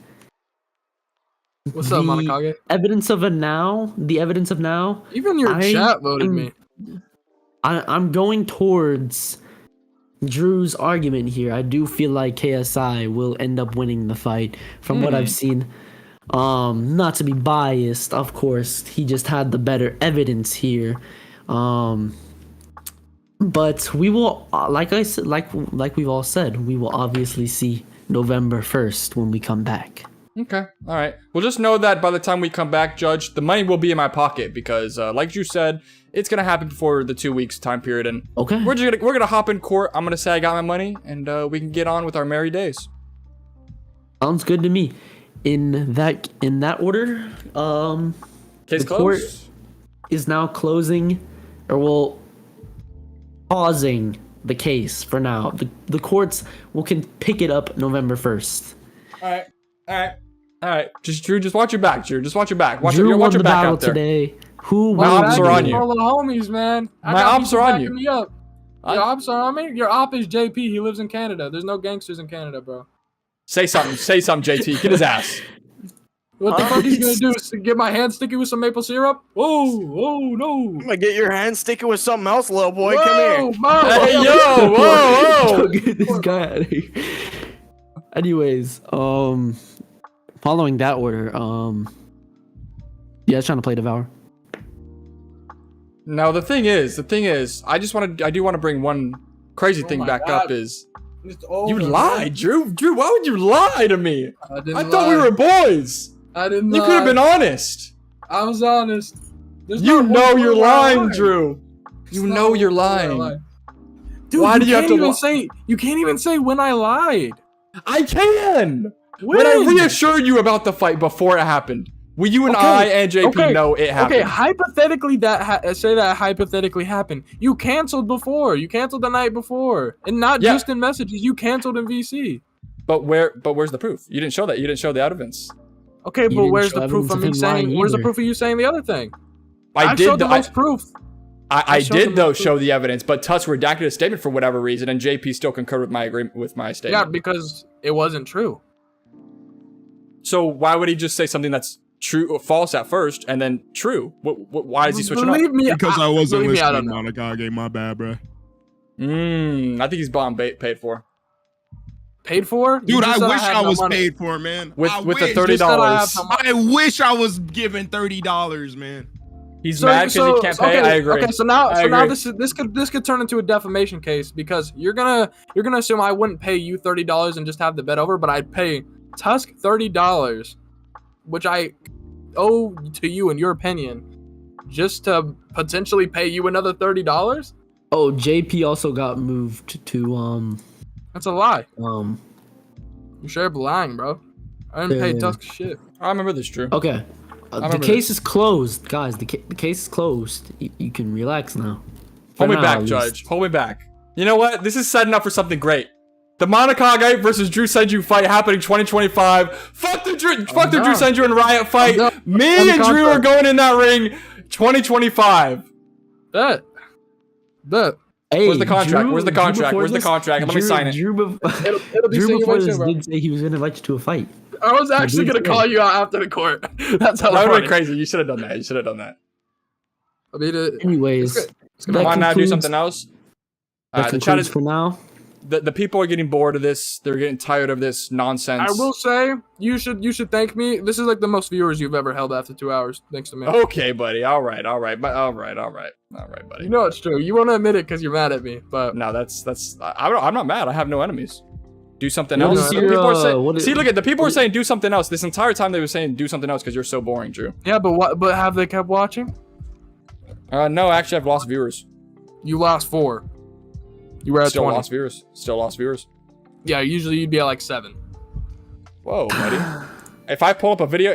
What's up, The Monakage? evidence of now. Even your I chat voted am- me. I'm going towards Drew's argument here. I do feel like KSI will end up winning the fight from what I've seen. Not to be biased, of course, he just had the better evidence here. But we will, like I said, like we've all said, we will obviously see November 1st when we come back. Okay, all right. Well, just know that by the time we come back, Judge, the money will be in my pocket because, like you said, it's gonna happen before the 2 weeks time period, and Okay. we're gonna hop in court. I'm gonna say I got my money, and we can get on with our merry days. Sounds good to me. In that order, Case The court- closed. is now closing, or will pausing the case for now. The courts can pick it up November 1st. All right. Just watch your back, Drew. Just watch your back. Watch Drew your won the back battle out there. today. Who My won ops the are on game? you. All the homies, man. I My got ops people are on backing you. Me up. Your ops are on me. Your op is JP. He lives in Canada. There's no gangsters in Canada, bro. Say something, JT. Get his ass. What the fuck he's gonna do? Is get my hand sticky with some maple syrup? Oh no! I'm gonna get your hand sticky with something else, little boy. Whoa, Come here. Mo, Hey, yo, whoa. Get this guy out of here. Anyways, following that order, you guys trying to play Devour? No, the thing is, I do want to bring one crazy thing my back God. up is It's over, you man. lied, Drew. Drew, why would you lie to me? I didn't I thought we lie. were boys. I didn't. You could have lie. been honest. I was honest. There's You not know one you're word where I lying, lied. Drew. There's You not know one you're word where I lying. lied. Dude, Why do you have can't to even li- say? You can't even say when I lied. I can. When I reassured you about the fight before it happened. Well, you and I and JP know it happened. Okay, hypothetically, say that hypothetically happened. You canceled before. You canceled the night before, and not just in messages. You canceled in VC. But where's the proof? You didn't show that. You didn't show the evidence. Okay, but where's the proof of me saying? Where's the proof of you saying the other thing? I showed the most proof. I did though show the evidence, but Tusk redacted a statement for whatever reason, and JP still concurred with my agreement with my statement. Yeah, because it wasn't true. So why would he just say something that's true or false at first and then true? Why is he switching Believe up? me, Because I wasn't believe me, I listening, don't know. Monakage. My bad, bro. I think he's bought and paid for. Paid for? Dude, I wish I was paid for, man. With the $30. I wish I was given $30, man. He's mad because he can't pay. Okay, I agree. Okay, so now this could turn into a defamation case because you're gonna assume I wouldn't pay you $30 and just have the bet over, but I'd pay Tusk $30, which I owe to you in your opinion, just to potentially pay you another $30. Oh, JP also got moved to That's a lie. um. You sure be lying, bro. I didn't pay Yeah. Tusk shit. I remember this, Drew. Okay, the remember case is closed, guys. The case is closed. You can relax now. For Hold me now, back, at least. Judge. Hold me back. You know what? This is setting up for something great. The Monakage versus Drew Senju fight happening 2025. Fuck the Drew Senju and Riot fight. Me and Drew are going in that ring 2025. Bet. Hey, Where's the contract? Drew- Where's the Drew contract? before Where's the this- contract? Let me sign it. Drew, It'll be Drew seen before soon, this bro. did say he was gonna invite you to a fight. I was actually gonna call you out after the court. That's how That would funny. be crazy. You should have done that. You should have done that. I mean, Anyways, it's Come that on now, do concludes- something else. That The chat concludes is for now. the people are getting bored of this. They're getting tired of this nonsense. I will say you should thank me. This is like the most viewers you've ever held after 2 hours, thanks to me. Okay, buddy. All right, buddy. You know it's true. You want to admit it because you're mad at me, but No, I'm not mad. I have no enemies. Do something What else. is The your, people are saying, what is- see, look at the people are saying do something else. This entire time they were saying do something else because you're so boring, Drew. yeah, but what? But have they kept watching? No, actually, I've lost viewers. You lost 4. You were at Still 20. lost viewers. Still lost viewers. Yeah, usually you'd be at like 7. Whoa, buddy. If I pull up a video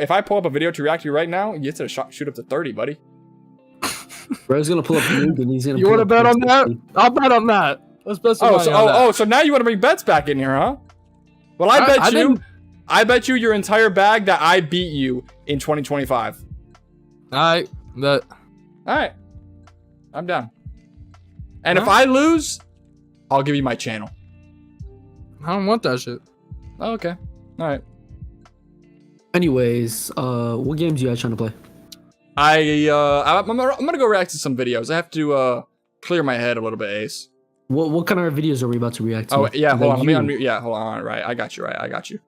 to react to you right now, you get to shoot up to 30, buddy. Bro's gonna pull up the link and he's gonna. You pull want to up bet on that? 60. I'll bet on that. Let's bet some money on that. So now you want to bring bets back in here, huh? Well, I bet you your entire bag that I beat you in 2025. Alright, that. All right, I'm down. And if I lose, I'll give you my channel. I don't want that shit. Oh, okay. All right. Anyways, what games you guys trying to play? I'm gonna go react to some videos. I have to clear my head a little bit, Ace. What kind of videos are we about to react to? Oh yeah, hold on. Let me You. unmute. Yeah, hold on. Right, I got you.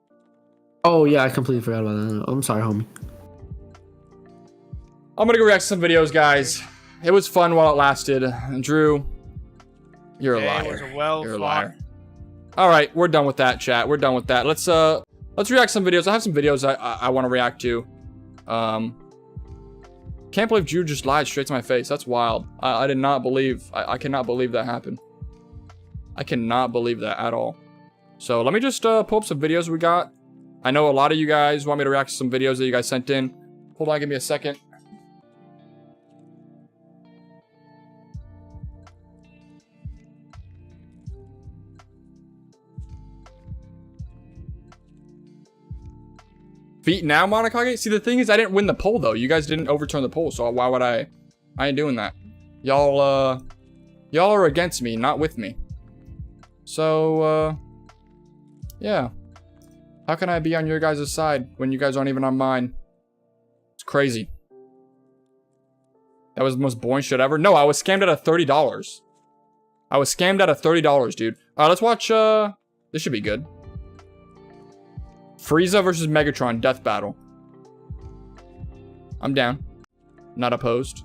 Oh yeah, I completely forgot about that. I'm sorry, homie. I'm gonna go react to some videos, guys. It was fun while it lasted. Drew, you're a liar. It was a well You're a fought. liar. All right, we're done with that, chat. We're done with that. Let's react to some videos. I have some videos I want to react to. Can't believe Drew just lied straight to my face. That's wild. I did not believe. I cannot believe that happened. I cannot believe that at all. So let me just pull up some videos we got. I know a lot of you guys want me to react to some videos that you guys sent in. Hold on, give me a second. Feet now, Monakage? See, the thing is, I didn't win the poll, though. You guys didn't overturn the poll, so why would I? I ain't doing that. Y'all are against me, not with me. So, yeah. How can I be on your guys' side when you guys aren't even on mine? It's crazy. That was the most boring shit ever. No, I was scammed out of $30. I was scammed out of $30, dude. Alright, let's watch, this should be good. Frieza versus Megatron death battle. I'm down. Not opposed.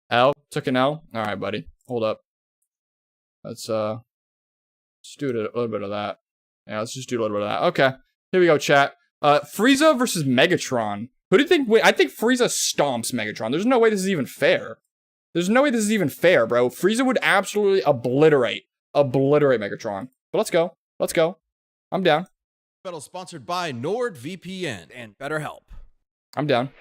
L. Took an L. Alright, buddy. Hold up. Let's do a little bit of that. Yeah, let's just do a little bit of that. Okay. Here we go, chat. Frieza versus Megatron. Who do you think? I think Frieza stomps Megatron. There's no way this is even fair. There's no way this is even fair, bro. Frieza would absolutely obliterate Megatron. But let's go. Let's go. I'm down. Battle sponsored by NordVPN and BetterHelp. I'm down.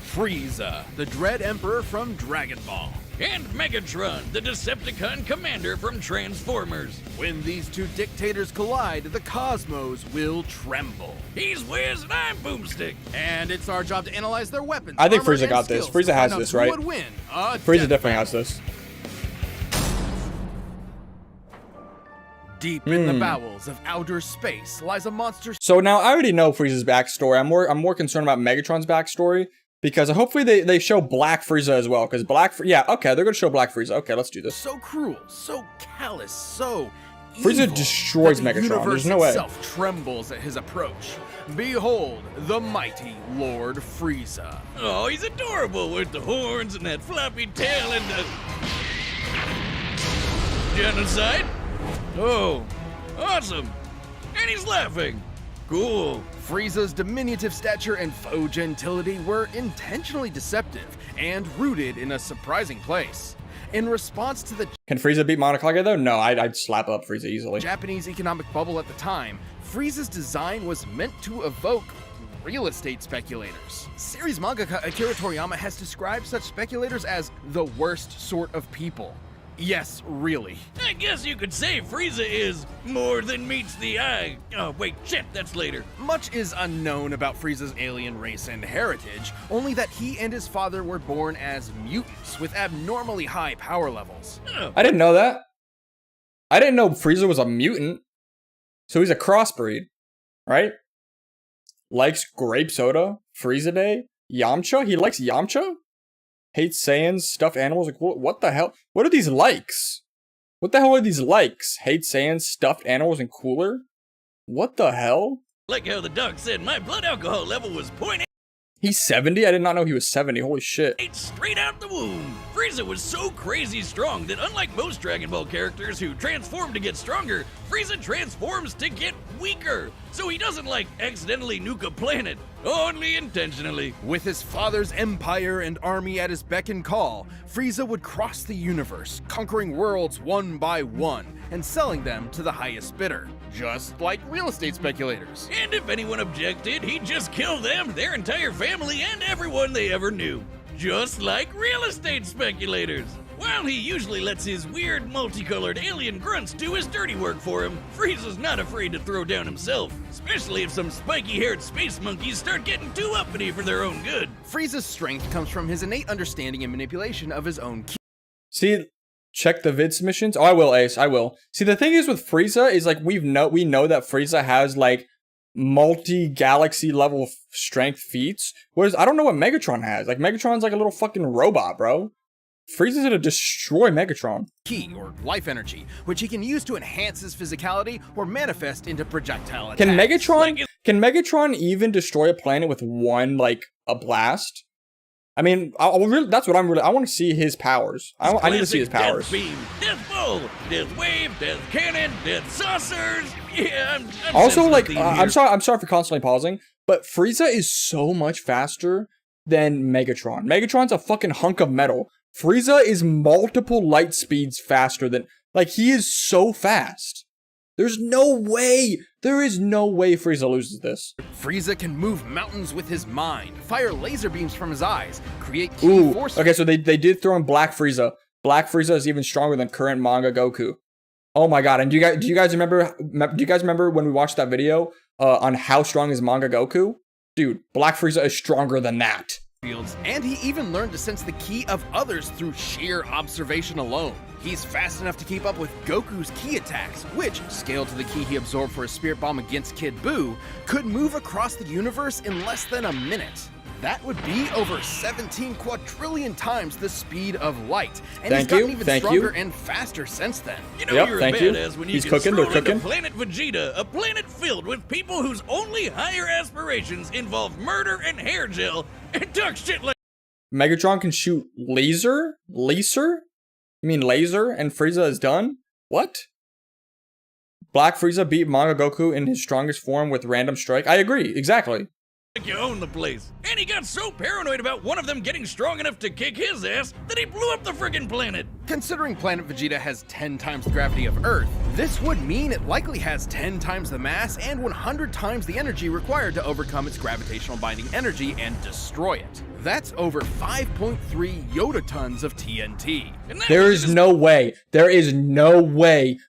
Frieza, the Dread Emperor from Dragon Ball. And Megatron, the Decepticon commander from Transformers. When these two dictators collide, the cosmos will tremble. He's Wiz and I'm Boomstick. And it's our job to analyze their weapons. I think armor, Frieza and got this. skills Frieza to has find out this, who right? would win a Frieza death definitely battle. has this. Deep in the bowels of outer space lies a monster. So now I already know Frieza's backstory. I'm more concerned about Megatron's backstory because hopefully they show Black Frieza as well. Because yeah, okay, they're gonna show Black Frieza. Okay, let's do this. So cruel, so callous, so Frieza evil destroys that the Megatron. universe There's no way. itself trembles at his approach. Behold, the mighty Lord Frieza. Oh, he's adorable with the horns and that floppy tail and the... Genocide? Oh, awesome. And he's laughing. Cool. Frieza's diminutive stature and faux gentility were intentionally deceptive and rooted in a surprising place. In response to the Can Frieza beat Monakage though? No, I'd slap up Frieza easily. Japanese economic bubble at the time, Frieza's design was meant to evoke real estate speculators. Series mangaka Akira Toriyama has described such speculators as the worst sort of people. Yes, really. I guess you could say Frieza is more than meets the eye. Oh, wait, shit, that's later. Much is unknown about Frieza's alien race and heritage, only that he and his father were born as mutants with abnormally high power levels. I didn't know that. I didn't know Frieza was a mutant. So he's a crossbreed, right? Likes grape soda, Frieza Day, Yamcha. He likes Yamcha? Hates Saiyans, stuffed animals. Like, what the hell? What are these likes? What the hell are these likes? Hates Saiyans, stuffed animals, and cooler? What the hell? Like how the doc said my blood alcohol level was 0.8 He's 70? I did not know he was 70. Holy shit. straight out the womb. Frieza was so crazy strong that unlike most Dragon Ball characters who transform to get stronger, Frieza transforms to get weaker. So he doesn't like accidentally nuke a planet, only intentionally. With his father's empire and army at his beck and call, Frieza would cross the universe, conquering worlds one by one, and selling them to the highest bidder. Just like real estate speculators. And if anyone objected, he'd just kill them, their entire family, and everyone they ever knew. Just like real estate speculators. While he usually lets his weird, multicolored alien grunts do his dirty work for him, Frieza's not afraid to throw down himself, especially if some spiky-haired space monkeys start getting too uppity for their own good. Frieza's strength comes from his innate understanding and manipulation of his own ki. See, check the vid submissions. Oh, I will, Ace. I will. See, the thing is with Frieza is like we know that Frieza has like multi-galaxy level strength feats, whereas I don't know what Megatron has. Like Megatron's like a little fucking robot, bro. Frieza's gonna destroy Megatron. Ki, or life energy, which he can use to enhance his physicality or manifest into projectile attacks. Can Megatron even destroy a planet with one, like, a blast? I mean, that's what I want to see his powers. I need to see his powers. Death beam, death bowl, death wave, death cannon, death saucers. Yeah, I'm Also, sensing a like, theme I'm here. sorry for constantly pausing, but Frieza is so much faster than Megatron. Megatron's a fucking hunk of metal. Frieza is multiple light speeds faster than, like, he is so fast. There is no way Frieza loses this. Frieza can move mountains with his mind, fire laser beams from his eyes, create key Ooh, force. okay, so they did throw in Black Frieza. Black Frieza is even stronger than current manga Goku. Oh my god! And do you guys remember when we watched that video on how strong is manga Goku? Dude, Black Frieza is stronger than that. Fields, and he even learned to sense the ki of others through sheer observation alone. He's fast enough to keep up with Goku's ki attacks, which, scaled to the ki he absorbed for his spirit bomb against Kid Buu, could move across the universe in less than a minute. That would be over 17 quadrillion times the speed of light, and he's gotten even stronger and faster since then. You know Yep, you're a thank you. badass when you He's can cooking, they're stroll into cooking. Planet Vegeta, a planet filled with people whose only higher aspirations involve murder and hair gel, and talk shit like Megatron can shoot laser? Laser? You mean laser and Frieza is done? What? Black Frieza beat manga Goku in his strongest form with random strike? I agree, exactly. like you own the place. And he got so paranoid about one of them getting strong enough to kick his ass that he blew up the friggin' planet. Considering Planet Vegeta has 10 times the gravity of Earth, this would mean it likely has 10 times the mass and 100 times the energy required to overcome its gravitational binding energy and destroy it. That's over 5.3 Yoda tons of TNT. There is no way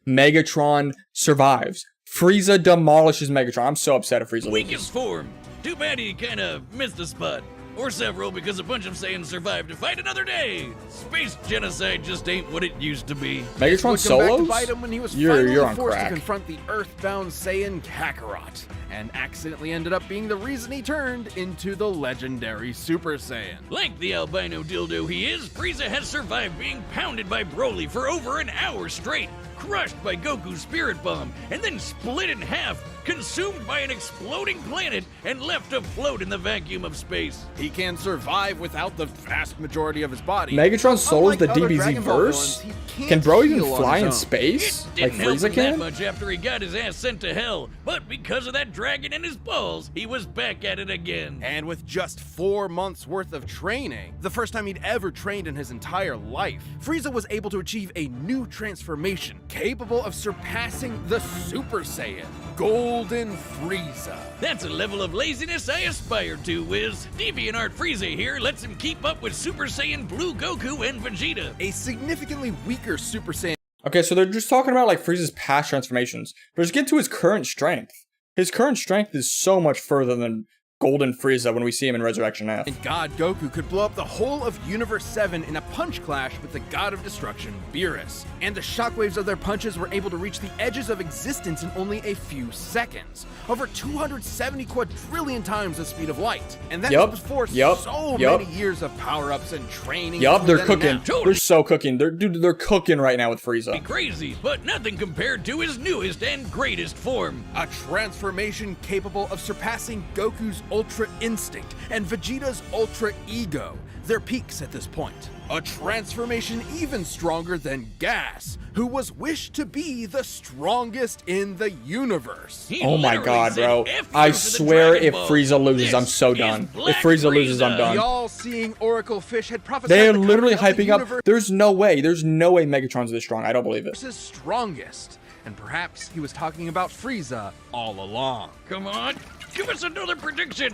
Megatron survives. Frieza demolishes Megatron. I'm so upset if Frieza loses. Weakest form. Too bad he kinda missed a spot. Or several, because a bunch of Saiyans survived to fight another day. Space genocide just ain't what it used to be. Megatron Would come back to solos? bite him when he was You're finally on forced crack. to confront the Earthbound Saiyan Kakarot, and accidentally ended up being the reason he turned into the legendary Super Saiyan. Like the albino dildo he is, Frieza has survived being pounded by Broly for over an hour straight, crushed by Goku's Spirit Bomb, and then split in half, consumed by an exploding planet, and left afloat in the vacuum of space. He can survive without the vast majority of his body. Megatron solos Unlike the other DBZ Dragon Ball verse? villains, he can't Can bro even heal on fly his in own. space? It Like didn't help Frieza him that can? much after he got his ass sent to hell, but because of that dragon in his balls, he was back at it again. And with just 4 months worth of training, the first time he'd ever trained in his entire life, Frieza was able to achieve a new transformation capable of surpassing the Super Saiyan, Golden Frieza. That's a level of laziness I aspire to, Wiz. DeviantArt Frieza here lets him keep up with Super Saiyan Blue Goku and Vegeta. A significantly weaker Super Saiyan. Okay, so they're just talking about like Frieza's past transformations. But just get to his current strength. His current strength is so much further than Golden Frieza when we see him in Resurrection F. And God Goku could blow up the whole of Universe 7 in a punch clash with the God of Destruction, Beerus. And the shockwaves of their punches were able to reach the edges of existence in only a few seconds. Over 270 quadrillion times the speed of light. And that was before so many years of power-ups and training. Yup, they're cooking. Totally. They're so cooking. They're cooking right now with Frieza. Crazy, but nothing compared to his newest and greatest form. A transformation capable of surpassing Goku's Ultra Instinct and Vegeta's Ultra Ego, their peaks at this point. A transformation even stronger than Gas, who was wished to be the strongest in the universe. Oh my god, bro. I swear if Frieza loses, I'm so done. If Frieza loses, I'm The done. all-seeing Oracle Fish had prophesied They are the literally coming of the hyping up. universe There's no way Megatron's this strong. I don't believe it. is strongest. And perhaps he was talking about Frieza all along. Come on, give us another prediction.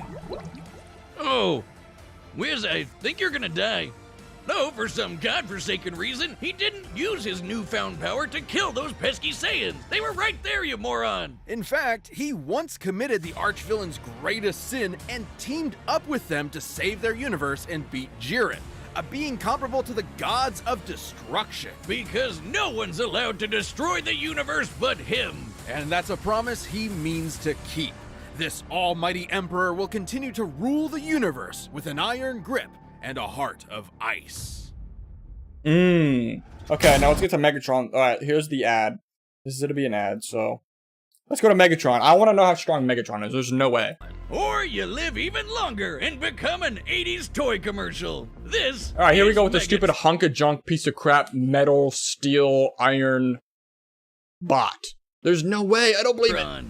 Oh, Wiz, I think you're gonna die. No, for some godforsaken reason, he didn't use his newfound power to kill those pesky Saiyans. They were right there, you moron. In fact, he once committed the archvillain's greatest sin and teamed up with them to save their universe and beat Jiren, a being comparable to the gods of destruction. Because no one's allowed to destroy the universe but him. And that's a promise he means to keep. This almighty emperor will continue to rule the universe with an iron grip and a heart of ice. Okay, now let's get to Megatron. Alright, here's the ad. This is gonna be an ad, so let's go to Megatron. I want to know how strong Megatron is. There's no way. Or you live even longer and become an 80s toy commercial. This Alright, here we is go with the Megatron. stupid hunk of junk, piece of crap, metal, steel, iron bot. There's no way. I don't believe it.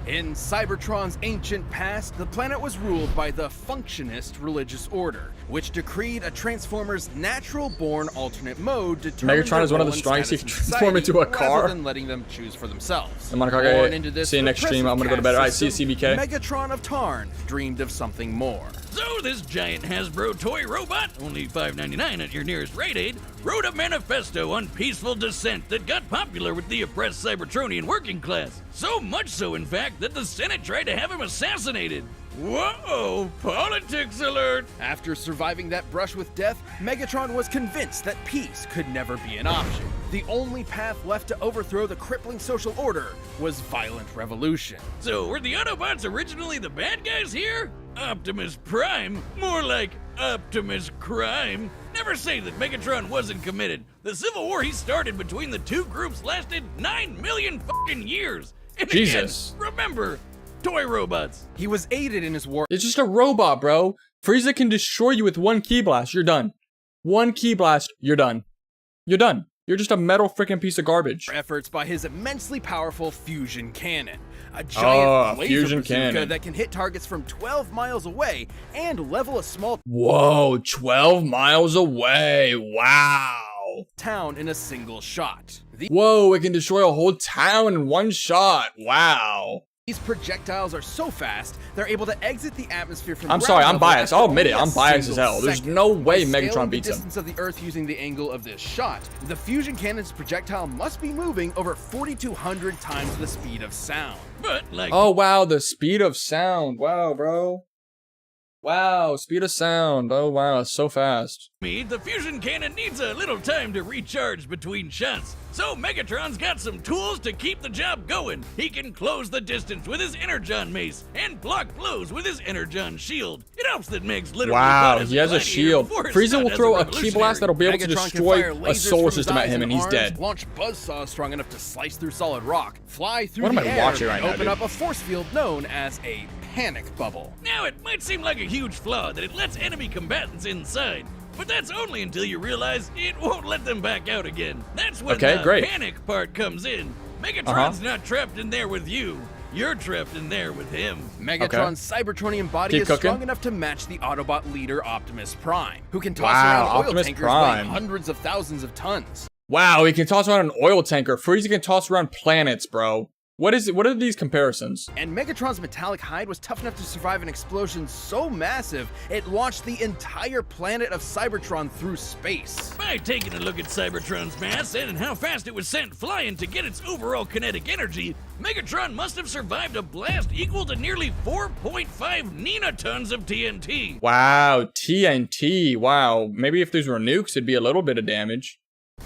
In Cybertron's ancient past, the planet was ruled by the Functionist religious order, which decreed a Transformer's natural-born alternate mode determined Megatron is one of the their strongest. He role in can transform society, into a car. rather than letting them choose for themselves. I'm Monakage. Born into this See you next stream. I'm gonna go to repressive bed. Alright, see you, system, CBK. Megatron of Tarn dreamed of something more. So this giant Hasbro toy robot, only $5.99 at your nearest Rite Aid, wrote a manifesto on peaceful dissent that got popular with the oppressed Cybertronian working class. So much so, in fact, that the Senate tried to have him assassinated. Whoa, politics alert! After surviving that brush with death, Megatron was convinced that peace could never be an option. The only path left to overthrow the crippling social order was violent revolution. So were the Autobots originally the bad guys here? Optimus Prime? More like Optimus Crime? Never say that Megatron wasn't committed. The civil war he started between the two groups lasted 9 million fucking years. And Jesus. Again, remember, toy robots. He was aided in his war. It's just a robot, bro. Frieza can destroy you with one ki blast. You're done. One ki blast. You're done. You're done. You're just a metal freaking piece of garbage. efforts by his immensely powerful fusion cannon. A giant laser fusion bazooka cannon. that can hit targets from 12 miles away and level a small Whoa, 12 miles away. Wow. town in a single shot. Whoa, it can destroy a whole town in one shot. Wow. These projectiles are so fast, they're able to exit the atmosphere from I'm ground sorry, I'm level biased. after I'll admit it. only a I'm biased as single hell. There's second. no way By Megatron scaling beats the him. distance of the Earth using the angle of this shot, the fusion cannon's projectile must be moving over 4,200 times the speed of sound. But like Oh, wow, the speed of sound. Wow, bro. Wow, speed of sound. Oh, wow, it's so fast. me, the fusion cannon needs a little time to recharge between shots. So Megatron's got some tools to keep the job going. He can close the distance with his Energon mace and block blows with his Energon shield. It helps that Meg's literally Wow, fought as he has a gladiator shield. before his Frieza son will as throw a revolutionary. key blast that'll be able to Megatron can destroy fire a lasers solar from his system at eyes him, and he's arms, dead. Launch buzzsaws strong enough to slice through solid rock, fly through What am the I air, watching right and now, open dude? up a force field known as a panic bubble. Now, it might seem like a huge flaw that it lets enemy combatants inside, but that's only until you realize it won't let them back out again. That's when Okay, the great. panic part comes in. Megatron's not trapped in there with you. You're trapped in there with him. Megatron's Cybertronian body Keep is cooking. strong enough to match the Autobot leader Optimus Prime, who can toss Wow, around oil Optimus tankers Prime. weighing hundreds of thousands of tons. Wow, he can toss around an oil tanker. Frieza can toss around planets, bro. What is it? What are these comparisons? And Megatron's metallic hide was tough enough to survive an explosion so massive, it launched the entire planet of Cybertron through space. By taking a look at Cybertron's mass and how fast it was sent flying to get its overall kinetic energy, Megatron must have survived a blast equal to nearly 4.5 ninatons of TNT. Wow, TNT. Wow, maybe if these were nukes, it'd be a little bit of damage.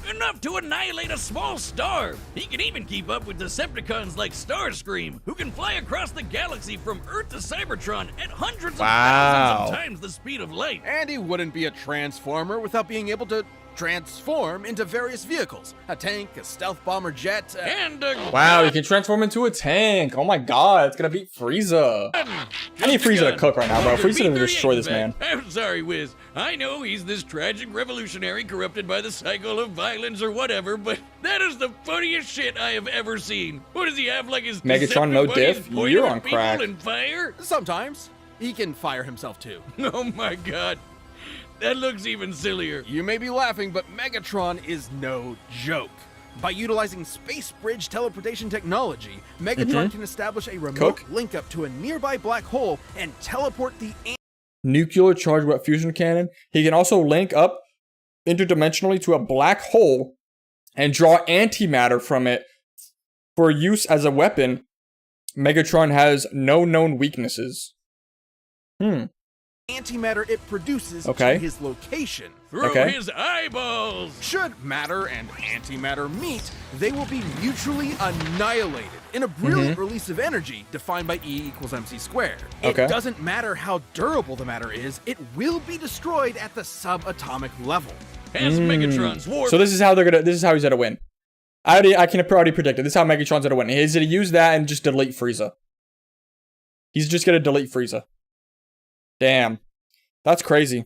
Enough to annihilate a small star. He can even keep up with Decepticons like Starscream, who can fly across the galaxy from Earth to Cybertron at hundreds of thousands of times the speed of light. And he wouldn't be a Transformer without being able to transform into various vehicles. A tank, a stealth bomber jet, And Wow, he can transform into a tank. Oh my god, it's gonna beat Frieza. I need Frieza to cook right now, bro. Frieza to destroy this man. I'm sorry, Wiz. I know he's this tragic revolutionary corrupted by the cycle of violence or whatever, but that is the funniest shit I have ever seen. What does he have, like his Megatron no Decepticon diff? and point You're at on people crack. and fire? sometimes he can fire himself too. Oh my god. That looks even sillier. You may be laughing, but Megatron is no joke. By utilizing space bridge teleportation technology, Megatron can establish a remote link up to a nearby black hole and teleport the Nuclear charged wet fusion cannon. He can also link up interdimensionally to a black hole and draw antimatter from it for use as a weapon. Megatron has no known weaknesses. antimatter it produces Okay. to his location. Through Okay. his eyeballs. Should matter and antimatter meet, they will be mutually annihilated in a brilliant release of energy defined by E equals MC squared. Okay. It doesn't matter how durable the matter is, it will be destroyed at the subatomic level. As Megatron's war So this is how he's gonna win. I can already predict it. This is how Megatron's gonna win. He's gonna use that and just delete Frieza. He's just gonna delete Frieza. Damn. That's crazy.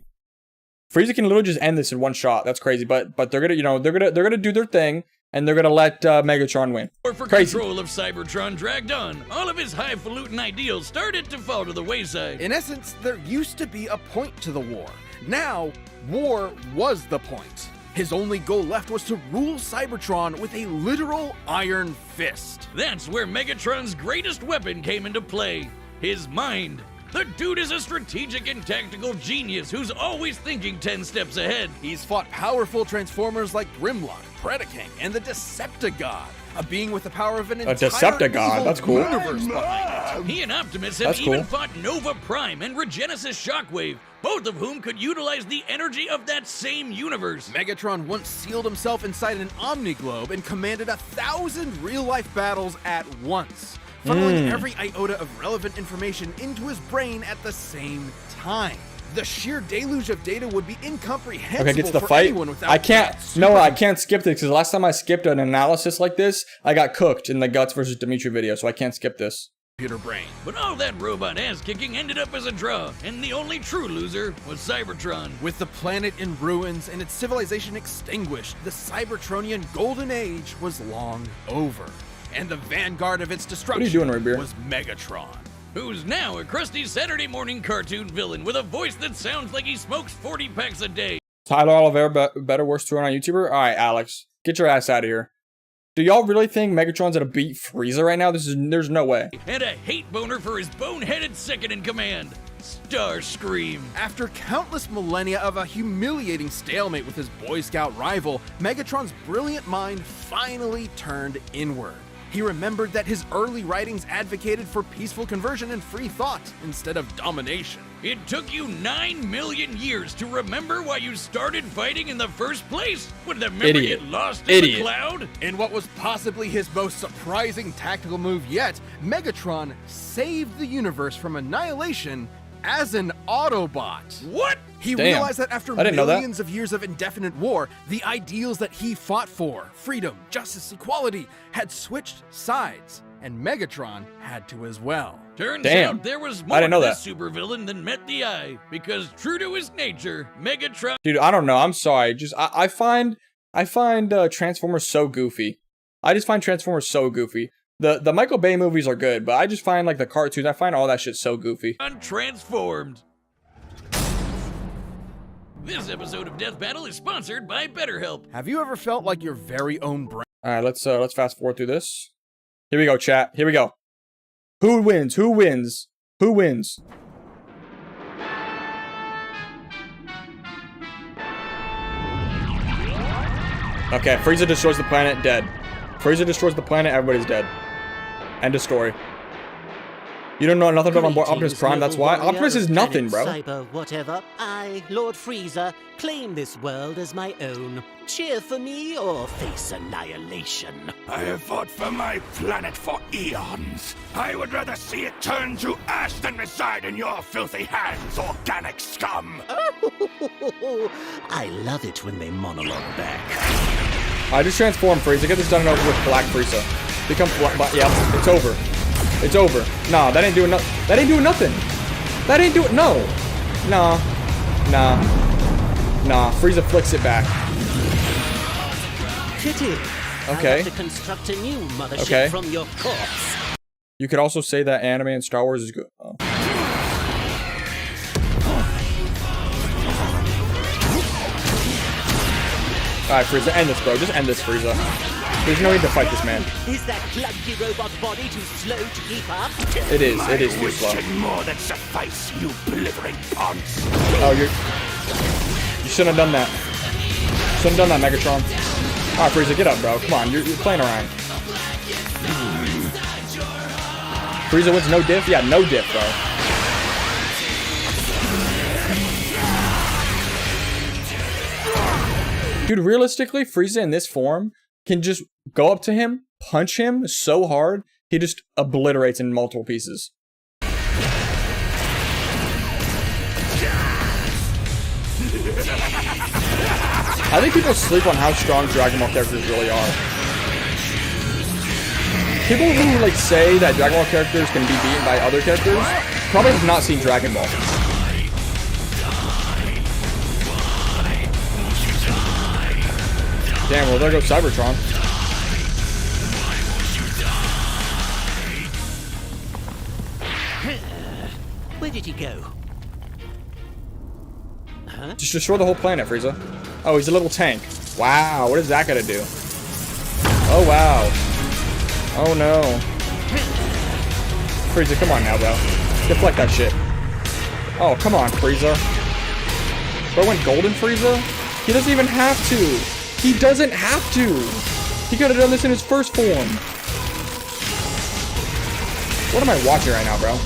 Frieza can literally just end this in one shot. That's crazy. But they're gonna, they're gonna do their thing and they're gonna let Megatron win. for Crazy. control of Cybertron dragged on. All of his highfalutin ideals started to fall to the wayside. In essence, there used to be a point to the war. Now, war was the point. His only goal left was to rule Cybertron with a literal iron fist. That's where Megatron's greatest weapon came into play. His mind. The dude is a strategic and tactical genius who's always thinking 10 steps ahead. He's fought powerful Transformers like Grimlock, Predaking, and the Decepticon, a being with the power of an entire Decepticon, evil that's cool. universe behind it. He and Optimus have That's even cool. fought Nova Prime and Regenesis Shockwave, both of whom could utilize the energy of that same universe. Megatron once sealed himself inside an Omniglobe and commanded 1,000 real-life battles at once, funneling every iota of relevant information into his brain at the same time. The sheer deluge of data would be incomprehensible Okay, get to the for fight. anyone without I can't. that No, super- I can't skip this because last time I skipped an analysis like this, I got cooked in the Guts versus Dimitri video, so I can't skip this. computer brain. But all that robot ass-kicking ended up as a draw, and the only true loser was Cybertron. With the planet in ruins and its civilization extinguished, the Cybertronian Golden Age was long over. And the vanguard of its destruction doing, Red Beer? was Megatron. Who's now a crusty Saturday morning cartoon villain with a voice that sounds like he smokes 40 packs a day. Tyler Oliveira, better, worse, to run on YouTuber? Alright, Alex. Get your ass out of here. Do y'all really think Megatron's gonna beat Frieza right now? There's no way. And a hate boner for his boneheaded second in command, Starscream. After countless millennia of a humiliating stalemate with his Boy Scout rival, Megatron's brilliant mind finally turned inward. He remembered that his early writings advocated for peaceful conversion and free thought instead of domination. It took you 9 million years to remember why you started fighting in the first place? Would the memory Idiot. get lost in the cloud? In what was possibly his most surprising tactical move yet, Megatron saved the universe from annihilation as an Autobot. What? He Damn. realized that after I didn't know that. millions of years of indefinite war, the ideals that he fought for, freedom, justice, equality, had switched sides, and Megatron had to as well. Turns Damn. out there was I more didn't know to that. this supervillain than met the eye, because true to his nature, Megatron Dude, I don't know. I'm sorry. Just I find Transformers so goofy. I just find Transformers so goofy. The Michael Bay movies are good, but I just find like the cartoons, I find all that shit so goofy. transformed. This episode of Death Battle is sponsored by BetterHelp. Have you ever felt like your very own brain? Alright, let's fast forward through this. Here we go, chat. Here we go. Who wins? Who wins? Who wins? Okay, Frieza destroys the planet, dead. Frieza destroys the planet, everybody's dead. End of story. You don't know nothing about Optimus Prime, that's why? Optimus is nothing, bro. Cyber whatever. I, Lord Frieza, claim this world as my own. Cheer for me or face annihilation. I have fought for my planet for eons. I would rather see it turn to ash than reside in your filthy hands, organic scum. I love it when they monologue back. I just transform Frieza. Get this done and over with Black Frieza. Become yeah, it's over. It's over. Nah, that ain't doing nothing. That ain't doing nothing. That ain't doing no. Nah. Frieza flicks it back. Pity. Okay. I have to construct a new mothership from your corpse. You could also say that anime and Star Wars is good. Oh. Alright, Frieza, end this, bro. Just end this, Frieza. There's no need to fight this man. Is that clunky robot body too slow to keep up? It is too slow. More than suffice, you blithering ponce. Oh, you shouldn't have done that. Shouldn't have done that, Megatron. Alright, Frieza, get up, bro. Come on, you're playing around. Frieza wins no diff? Yeah, no diff, bro. Dude, realistically, Frieza in this form can just go up to him, punch him so hard, he just obliterates in multiple pieces. I think people sleep on how strong Dragon Ball characters really are. People who like say that Dragon Ball characters can be beaten by other characters probably have not seen Dragon Ball. Damn, well there goes Cybertron. Where did he go? Huh? Just destroy the whole planet, Frieza. Oh, he's a little tank. Wow, what is that gonna do? Oh, wow. Oh, no. Frieza, come on now, though. Deflect that shit. Oh, come on, Frieza. Bro went golden Frieza? He doesn't even have to. He doesn't have to. He could have done this in his first form. What am I watching right now, bro?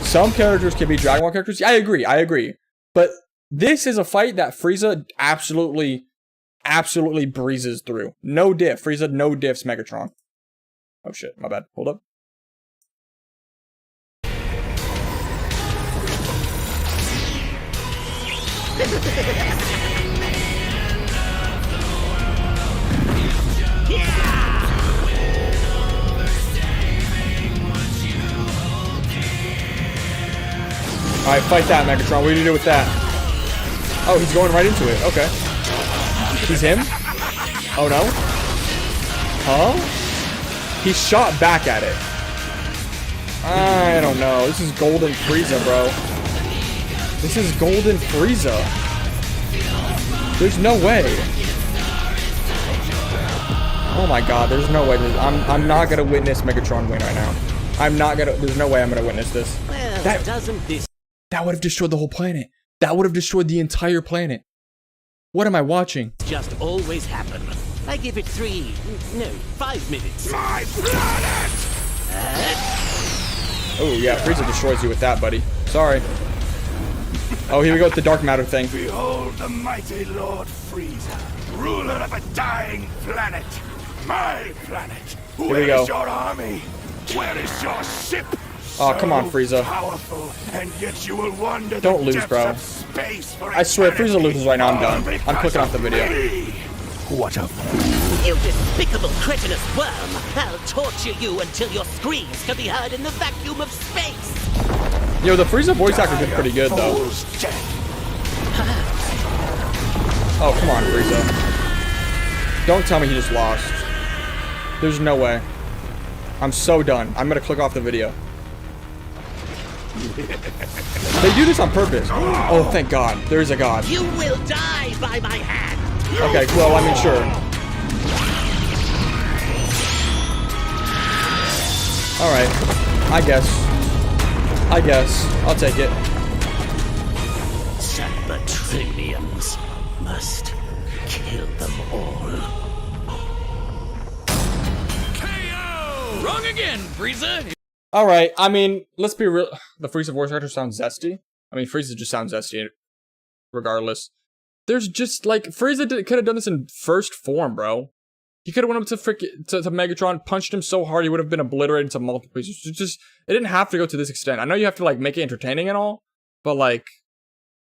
Some characters can be Dragon Ball characters. Yeah, I agree. But this is a fight that Frieza absolutely breezes through. No diff. Frieza, no diffs Megatron. Oh shit, my bad. Hold up. Alright, fight that, Megatron. What do you do with that? Oh, he's going right into it. Okay. He's him? Oh, no? Huh? He shot back at it. I don't know. This is Golden Frieza, bro. This is Golden Frieza. There's no way. Oh my god, there's no way. I'm not gonna witness Megatron win right now. I'm not gonna. There's no way I'm gonna witness this. Well, That would have destroyed the whole planet. That would have destroyed the entire planet. What am I watching? just always happen. I give it 5 minutes. My planet! Oh yeah, Frieza destroys you with that, buddy. Sorry. Oh, here we go with the dark matter thing. Behold the mighty Lord Frieza, ruler of a dying planet. My planet. Here we Where go. is your army? Where is your ship? Oh, come on, Frieza. Powerful, and yet you will wander Don't the lose, depths bro. of space for I swear, if Frieza eternity, loses right now, I'm done. all I'm clicking off the video. because of me. What a You despicable, cretinous worm! I'll torture you until your screams can be heard in the vacuum of space! Yo, the Frieza voice actor did pretty good, though. Oh, come on, Frieza. Don't tell me he just lost. There's no way. I'm so done. I'm gonna click off the video. They do this on purpose. Oh, thank God. There's a God. You will die by my hand! Okay, well, I mean, sure. Alright. I guess. I'll take it. Sabatrinians must kill them all. KO! Wrong again, Frieza! Alright, I mean, let's be real. The Frieza voice actor sounds zesty. I mean, Frieza just sounds zesty regardless. There's just, like, Frieza could have done this in first form, bro. He could have went up to Megatron, punched him so hard he would have been obliterated into multiple pieces. It didn't have to go to this extent. I know you have to, like, make it entertaining and all, but, like,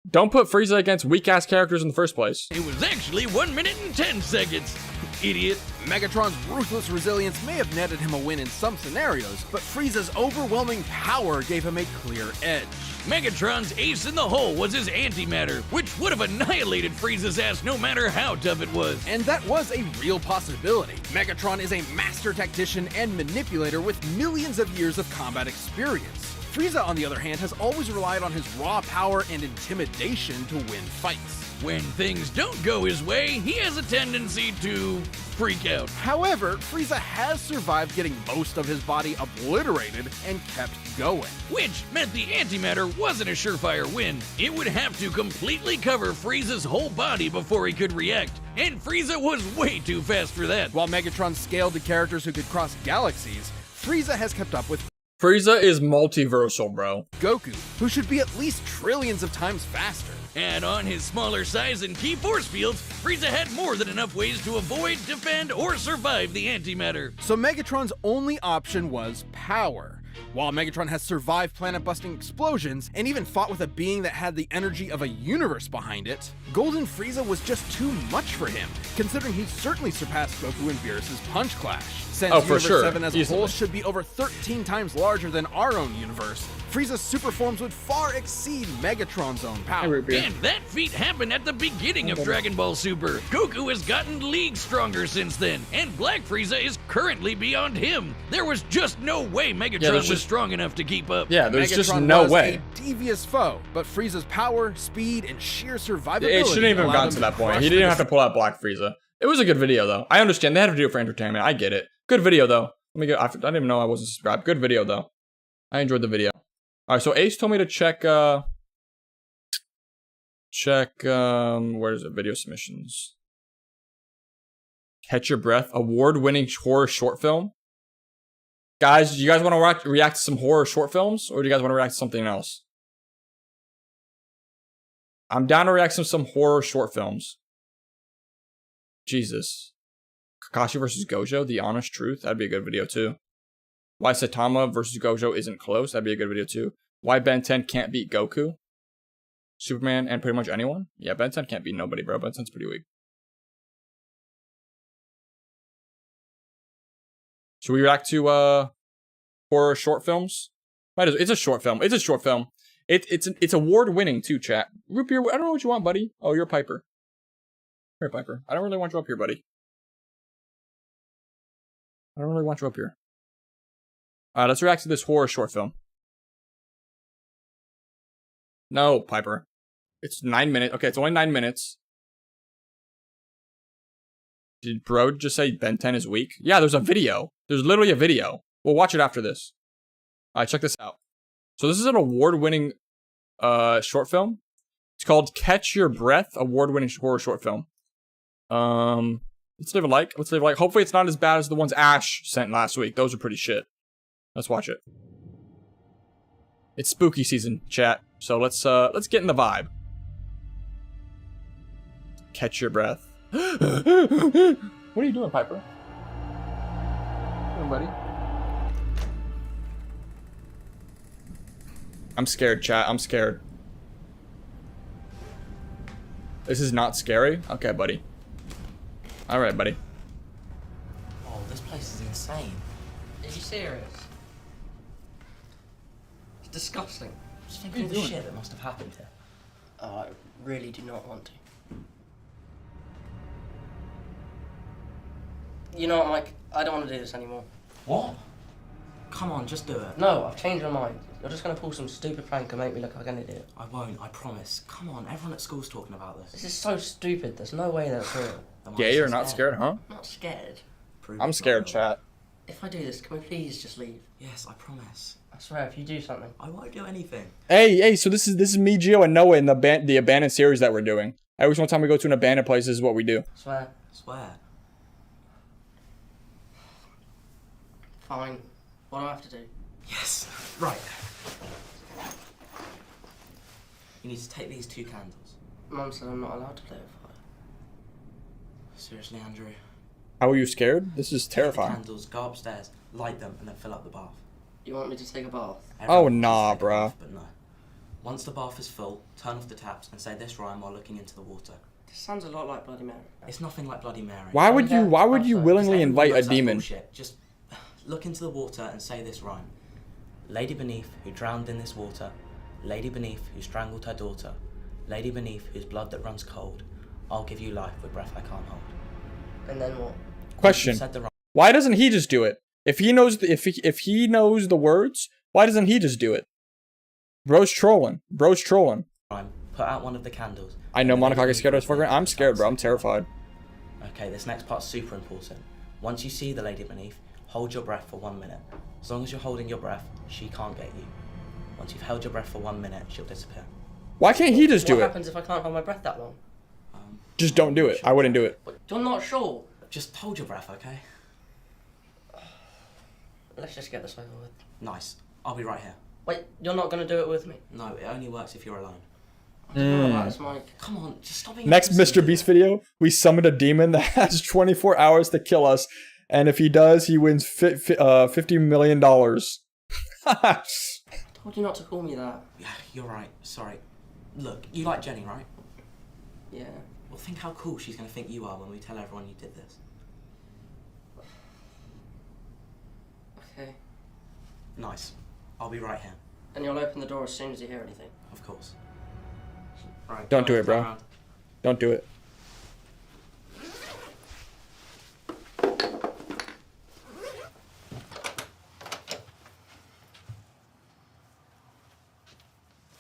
don't put Frieza against weak-ass characters in the first place. It was actually 1 minute and 10 seconds. Idiot. Megatron's ruthless resilience may have netted him a win in some scenarios, but Frieza's overwhelming power gave him a clear edge. Megatron's ace in the hole was his antimatter, which would have annihilated Frieza's ass no matter how tough it was. And that was a real possibility. Megatron is a master tactician and manipulator with millions of years of combat experience. Frieza, on the other hand, has always relied on his raw power and intimidation to win fights. When things don't go his way, he has a tendency to freak out. However, Frieza has survived getting most of his body obliterated and kept going. Which meant the antimatter wasn't a surefire win. It would have to completely cover Frieza's whole body before he could react. And Frieza was way too fast for that. While Megatron scaled to characters who could cross galaxies, Frieza has kept up with Frieza is multiversal, bro. Goku, who should be at least trillions of times faster. And on his smaller size and key force fields, Frieza had more than enough ways to avoid, defend, or survive the antimatter. So Megatron's only option was power. While Megatron has survived planet-busting explosions and even fought with a being that had the energy of a universe behind it, Golden Frieza was just too much for him, considering he certainly surpassed Goku and Beerus' Punch Clash. Since Oh, for Universe sure. 7 as a Easily. whole should be over 13 times larger than our own universe, Frieza's super forms would far exceed Megatron's own power. And that feat happened at the beginning of Dragon Ball Super. Goku has gotten leagues stronger since then, and Black Frieza is currently beyond him. There was just no way Megatron was strong enough to keep up. Yeah, there's just Megatron no was way. a devious foe, but Frieza's power, speed, and sheer survivability It shouldn't even have allowed gotten him to that point. crush He the didn't have to pull out Black Frieza. It was a good video, though. I understand. They had to do it for entertainment. I get it. Good video, though. Let me go. I didn't even know I wasn't subscribed. Good video, though. I enjoyed the video. All right, so Ace told me to check, where is it? Video submissions. Catch Your Breath. Award-winning horror short film. Guys, do you guys want to react to some horror short films? Or do you guys want to react to something else? I'm down to react to some horror short films. Jesus. Kakashi versus Gojo, The Honest Truth. That'd be a good video too. Why Saitama versus Gojo isn't close. That'd be a good video too. Why Ben 10 can't beat Goku. Superman and pretty much anyone. Yeah, Ben 10 can't beat nobody, bro. Ben 10's pretty weak. Should we react to horror short films? It's a short film. It's a short film. It's award-winning too, chat. Root beer, I don't know what you want, buddy. Oh, you're a Piper. You're a Piper. I don't really want you up here, buddy. I don't really want you up here. Alright, let's react to this horror short film. No, Piper. It's 9 minutes. Okay, it's only 9 minutes. Did bro just say Ben 10 is weak? Yeah, there's a video. There's literally a video. We'll watch it after this. Alright, check this out. So this is an award-winning short film. It's called Catch Your Breath, award-winning horror short film. Let's leave a like. Let's leave a like. Hopefully it's not as bad as the ones Ash sent last week. Those are pretty shit. Let's watch it. It's spooky season, chat. So let's get in the vibe. Catch your breath. What are you doing, Piper? What are you doing, buddy? I'm scared, chat. I'm scared. This is not scary? Okay, buddy. Alright, buddy. Oh, this place is insane. Are you serious? It's disgusting. Just think of all the shit that must have happened here. Oh, I really do not want to. You know what, Mike? I don't want to do this anymore. What? Come on, just do it. No, I've changed my mind. You're just gonna pull some stupid prank and make me look like an idiot. I won't, I promise. Come on, everyone at school's talking about this. This is so stupid. There's no way that's real. Yeah, you're not scared, huh? I'm not scared. I'm scared, chat. If I do this, can we please just leave? Yes, I promise. I swear, if you do something, I won't do anything. Hey, so this is me, Gio, and Noah in the abandoned series that we're doing. Every single time we go to an abandoned place, this is what we do. Swear. Swear. Fine. What do I have to do? Yes. Right. You need to take these 2 candles. Mum said I'm not allowed to play with fire. Seriously, Andrew? How are you scared? This is Take terrifying. the candles, go upstairs, light them, and then fill up the bath. You want me to take a bath? Oh, nah, bruh. But no. Once the bath is full, turn off the taps and say this rhyme while looking into the water. This sounds a lot like Bloody Mary. It's nothing like Bloody Mary. Why would you willingly invite a demon? Just look into the water and say this rhyme. Lady beneath who drowned in this water, lady beneath who strangled her daughter, lady beneath whose blood that runs cold, I'll give you life with breath I can't hold. And then what? Question. Why doesn't he just do it? If he knows if he knows the words, why doesn't he just do it? Bro's trolling. Put out one of the candles. I know Monakage's scared as fuck. I'm scared, bro. I'm terrified. Okay, this next part's super important. Once you see the lady beneath, hold your breath for 1 minute. As long as you're holding your breath, she can't get you. Once you've held your breath for 1 minute, she'll disappear. Why can't he just do it? What happens if I can't hold my breath that long? Just don't do it. I wouldn't do it. You're not sure. Just hold your breath, okay? Let's just get this over with. Nice. I'll be right here. Wait, you're not going to do it with me? No, it only works if you're alone. I don't know about this, Mike. Come on, just stop being Next Mr. Beast video, we summoned a demon that has 24 hours to kill us, and if he does, he wins $50 million. I told you not to call me that. Yeah, you're right. Sorry. Look, you like Jenny, right? Yeah. Well, think how cool she's going to think you are when we tell everyone you did this. Okay. Nice. I'll be right here. And you'll open the door as soon as you hear anything? Of course. Right. Don't do it, bro. Don't do it.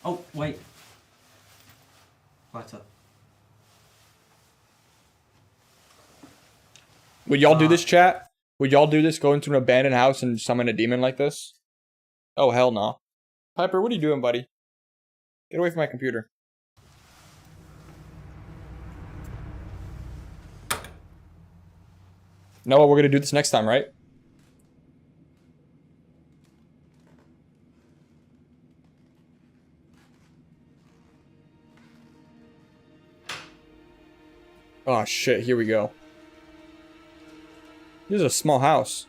Oh, wait. Lighter. Would y'all do this, chat? Would y'all do this? Go into an abandoned house and summon a demon like this? Oh, hell no. Piper, what are you doing, buddy? Get away from my computer. Noah, we're gonna do this next time, right? Oh shit, here we go. This is a small house.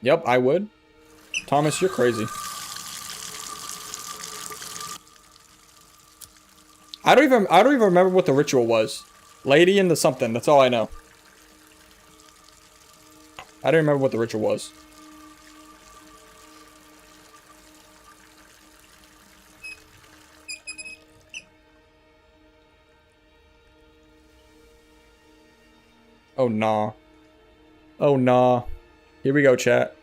Yep, I would. Thomas, you're crazy. I don't even remember what the ritual was. Lady in the something, that's all I know. I don't remember what the ritual was. Oh, nah. Oh, nah. Here we go, chat.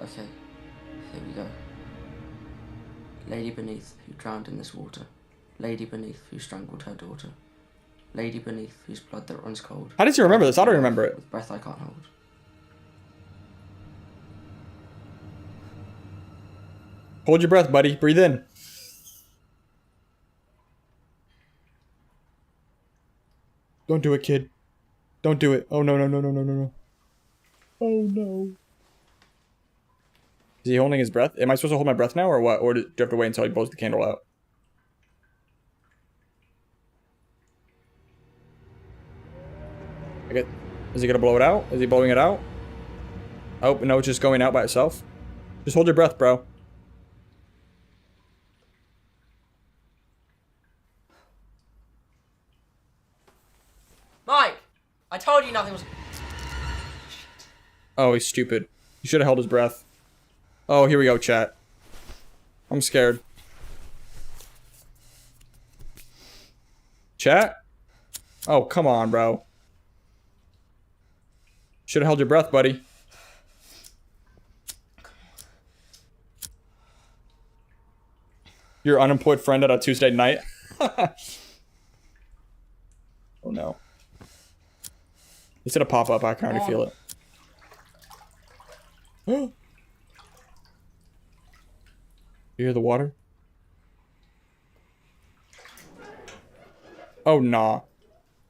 Okay, here we go. Lady beneath who drowned in this water. Lady beneath who strangled her daughter. Lady beneath whose blood that runs cold. How does he remember this? I don't remember it. With breath I can't hold. Hold your breath, buddy. Breathe in. Don't do it, kid. Don't do it. Oh, no, no, no, no, no, no, no. Oh, no. Is he holding his breath? Am I supposed to hold my breath now or what? Or do you have to wait until he blows the candle out? Is he gonna blow it out? Is he blowing it out? Oh, no, it's just going out by itself. Just hold your breath, bro. Mike! I told you nothing was... Oh, he's stupid. He should have held his breath. Oh, here we go, chat. I'm scared. Chat? Oh, come on, bro. Should have held your breath, buddy. Your unemployed friend at a Tuesday night? Oh, no. It's gonna pop up. I can already feel it. You hear the water? Oh, nah.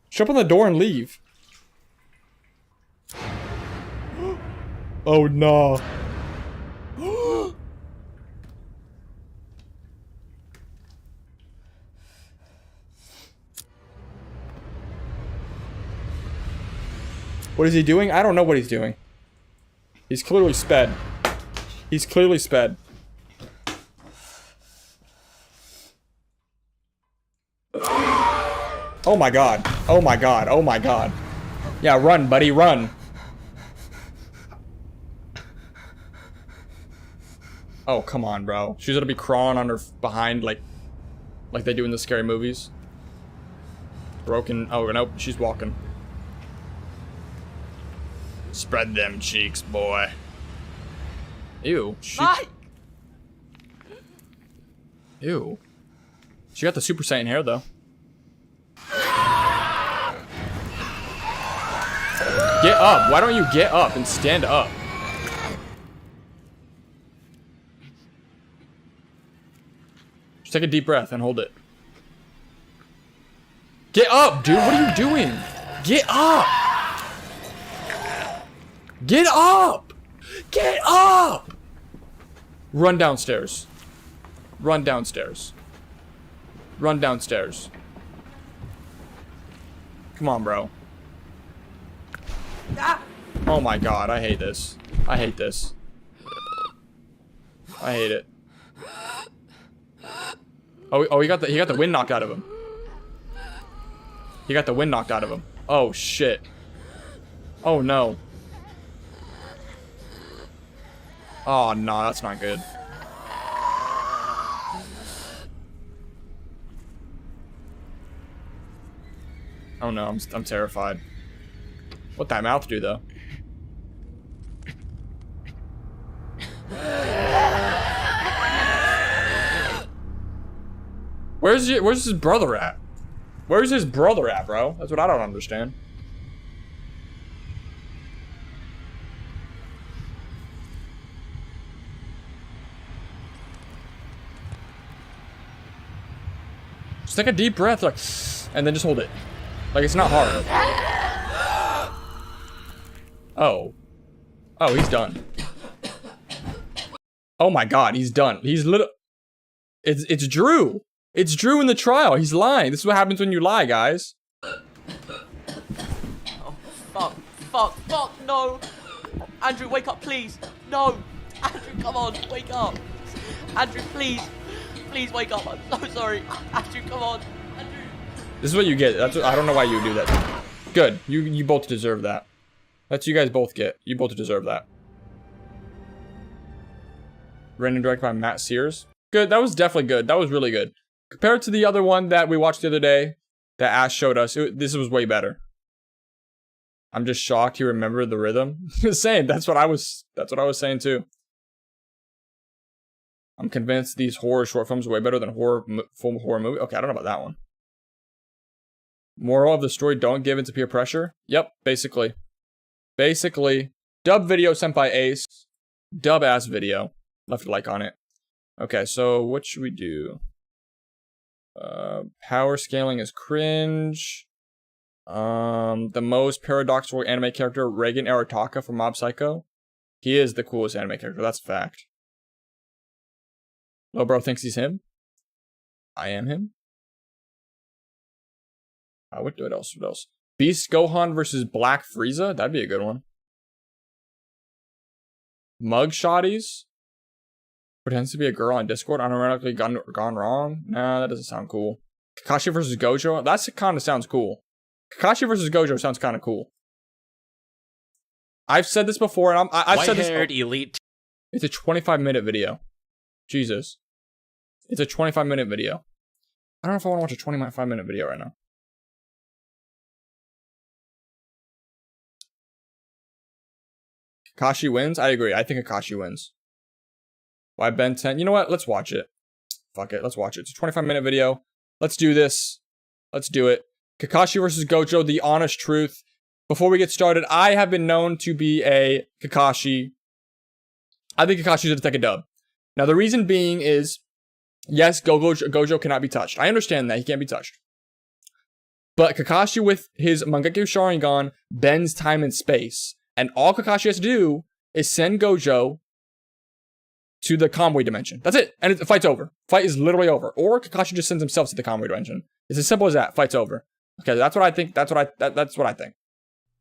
Shut up on the door and leave. Oh, no. What is he doing? I don't know what he's doing. He's clearly sped. He's clearly sped. Oh my god. Oh my god. Oh my god. Yeah, run, buddy, run. Oh, come on, bro. She's gonna be crawling on her behind like they do in the scary movies. Broken. Oh, nope, she's walking. Spread them cheeks, boy. Ew. Mike! Ew. She got the Super Saiyan hair, though. Get up. Why don't you get up and stand up? Just take a deep breath and hold it. Get up, dude. What are you doing? Get up. Get up. Get up. Run downstairs. Run downstairs. Run downstairs. Come on, bro. Oh my god, I hate this. I hate this. I hate it. Oh, he got the wind knocked out of him. He got the wind knocked out of him. Oh shit. Oh no. Oh no, that's not good. Oh no, I'm terrified. What'd that mouth do though? Where's his brother at? Where's his brother at, bro? That's what I don't understand. Just take a deep breath, like, and then just hold it. Like, it's not hard. Oh. Oh, he's done. Oh my god, he's done. He's It's Drew. It's Drew in the trial. He's lying. This is what happens when you lie, guys. Oh, fuck, no. Andrew, wake up, please. No. Andrew, come on, wake up. Andrew, please. Please wake up. I'm so sorry. Andrew, come on. Andrew. This is what you get. That's what, I don't know why you do that. Good. You both deserve that. That's what you guys both get. You both deserve that. Written and directed by Matt Sears. Good. That was definitely good. That was really good. Compared to the other one that we watched the other day, that Ash showed us, this was way better. I'm just shocked he remembered the rhythm. Same. That's what I was saying too. I'm convinced these horror short films are way better than full horror movie. Okay, I don't know about that one. Moral of the story: don't give in to peer pressure. Yep, basically. Dub video sent by Ace. Dub ass video. Left a like on it. Okay, so what should we do? Power scaling is cringe. The most paradoxical anime character, Reigen Arataka from Mob Psycho. He is the coolest anime character, that's a fact. Lobro thinks he's him. I am him. What else? Beast Gohan versus Black Frieza? That'd be a good one. Mug shotties. Pretends to be a girl on Discord. Unironically gone wrong. Nah, that doesn't sound cool. Kakashi versus Gojo. That kind of sounds cool. Kakashi versus Gojo sounds kind of cool. I've said this before, and I've said this. Elite. It's a 25-minute video. Jesus. It's a 25-minute video. I don't know if I want to watch a 25-minute video right now. Kakashi wins? I agree. I think Kakashi wins. Why Ben 10? You know what? Let's watch it. Fuck it. Let's watch it. It's a 25-minute video. Let's do this. Let's do it. Kakashi versus Gojo, the honest truth. Before we get started, I have been known to be a Kakashi. I think Kakashi's going to take a dub. Now, the reason being is, yes, Gojo cannot be touched. I understand that. He can't be touched. But Kakashi with his Mangekyo Sharingan bends time and space. And all Kakashi has to do is send Gojo to the Kamui dimension. That's it. And the fight's over. Fight is literally over. Or Kakashi just sends himself to the Kamui dimension. It's as simple as that. Fight's over. Okay, that's what I think. That's what I think.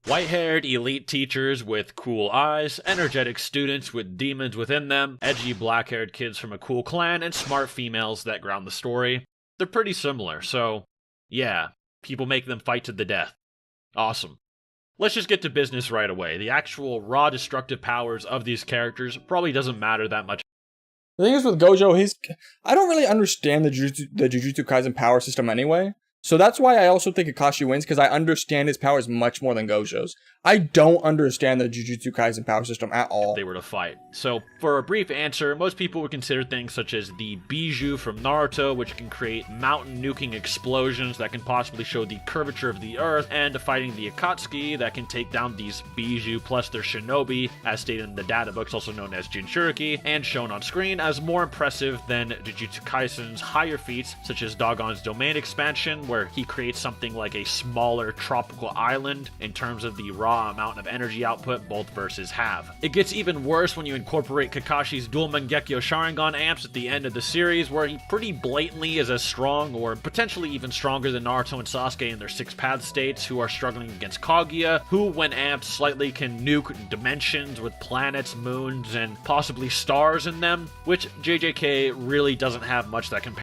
White-haired elite teachers with cool eyes, energetic students with demons within them, edgy black-haired kids from a cool clan, and smart females that ground the story. They're pretty similar, so yeah, people make them fight to the death. Awesome. Let's just get to business right away. The actual raw destructive powers of these characters probably doesn't matter that much. The thing is with Gojo, I don't really understand the Jujutsu Kaisen power system anyway. So that's why I also think Kakashi wins, because I understand his powers much more than Gojo's. I don't understand the Jujutsu Kaisen power system at all. If they were to fight. So, for a brief answer, most people would consider things such as the Bijou from Naruto, which can create mountain-nuking explosions that can possibly show the curvature of the earth, and fighting the Akatsuki that can take down these Bijou plus their shinobi, as stated in the data books, also known as Jinchuriki, and shown on screen as more impressive than Jujutsu Kaisen's higher feats, such as Dogon's domain expansion, where he creates something like a smaller tropical island in terms of the raw amount of energy output both verses have. It gets even worse when you incorporate Kakashi's dual Mangekyo Sharingan amps at the end of the series, where he pretty blatantly is as strong or potentially even stronger than Naruto and Sasuke in their six path states, who are struggling against Kaguya, who when amped slightly can nuke dimensions with planets, moons, and possibly stars in them, which JJK really doesn't have much that compares.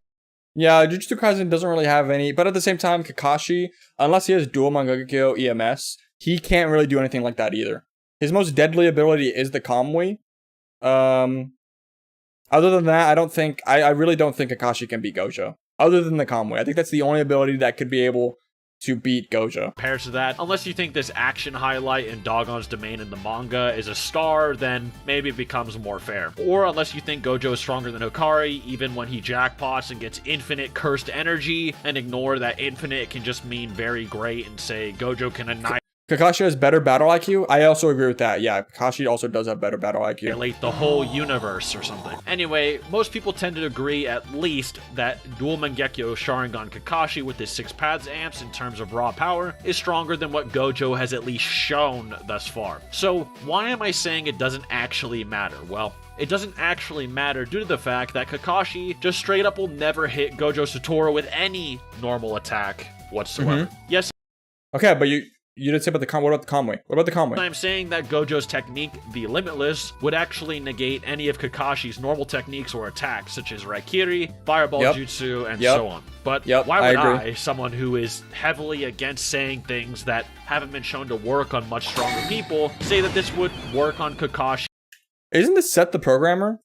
Yeah, Jujutsu Kaisen doesn't really have any, but at the same time, Kakashi, unless he has dual Mangekyo EMS, he can't really do anything like that either. His most deadly ability is the Kamui. Other than that, I really don't think Kakashi can beat Gojo. Other than the Kamui. I think that's the only ability that could be able to beat Gojo. Compared to that, unless you think this action highlight in Dogon's domain in the manga is a star, then maybe it becomes more fair. Or unless you think Gojo is stronger than Hikari, even when he jackpots and gets infinite cursed energy, and ignore that infinite can just mean very great and say Gojo can annihilate. Kakashi has better battle IQ? I also agree with that. Yeah, Kakashi also does have better battle IQ. Annihilate the whole universe or something. Anyway, most people tend to agree at least that dual Mangekyo Sharingan Kakashi with his 6 paths amps in terms of raw power is stronger than what Gojo has at least shown thus far. So why am I saying it doesn't actually matter? Well, it doesn't actually matter due to the fact that Kakashi just straight up will never hit Gojo Satoru with any normal attack whatsoever. Yes. Okay, but you didn't say about the Kamui. What about the Kamui? What about the Kamui? I'm saying that Gojo's technique, the Limitless, would actually negate any of Kakashi's normal techniques or attacks, such as Raikiri, Fireball Jutsu, and so on. But why would I, someone who is heavily against saying things that haven't been shown to work on much stronger people, say that this would work on Kakashi? Isn't this Seth the programmer?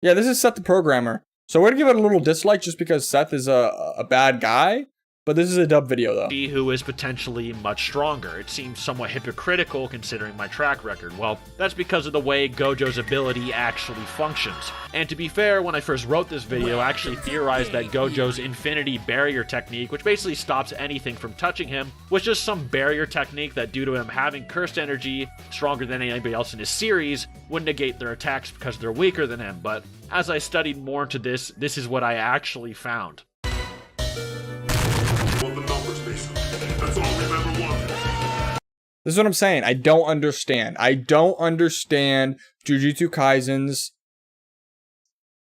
Yeah, this is Seth the programmer. So we're gonna give it a little dislike just because Seth is a bad guy? But this is a dub video, though. Who is potentially much stronger. It seems somewhat hypocritical considering my track record. Well, that's because of the way Gojo's ability actually functions. And to be fair, when I first wrote this video, I actually theorized that Gojo's infinity barrier technique, which basically stops anything from touching him, was just some barrier technique that, due to him having cursed energy stronger than anybody else in his series, would negate their attacks because they're weaker than him. But as I studied more into this, this is what I actually found. This is what I'm saying. I don't understand. I don't understand Jujutsu Kaisen's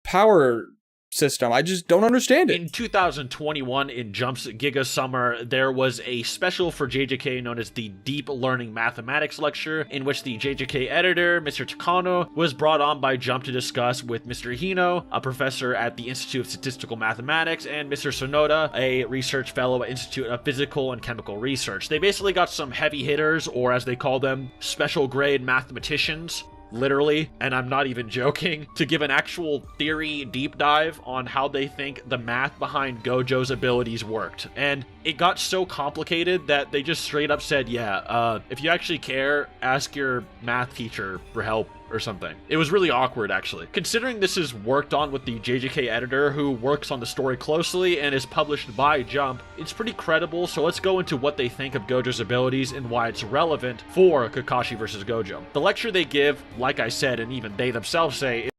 power system. I just don't understand it. In 2021, in Jump's Giga Summer, there was a special for JJK known as the Deep Learning Mathematics Lecture, in which the JJK editor, Mr. Takano, was brought on by Jump to discuss with Mr. Hino, a professor at the Institute of Statistical Mathematics, and Mr. Sonoda, a research fellow at Institute of Physical and Chemical Research. They basically got some heavy hitters, or as they call them, special grade mathematicians, literally, and I'm not even joking, to give an actual theory deep dive on how they think the math behind Gojo's abilities worked. And it got so complicated that they just straight up said, yeah, if you actually care, ask your math teacher for help or something. It was really awkward, actually. Considering this is worked on with the JJK editor who works on the story closely and is published by Jump, it's pretty credible, so let's go into what they think of Gojo's abilities and why it's relevant for Kakashi versus Gojo. The lecture they give, like I said, and even they themselves say,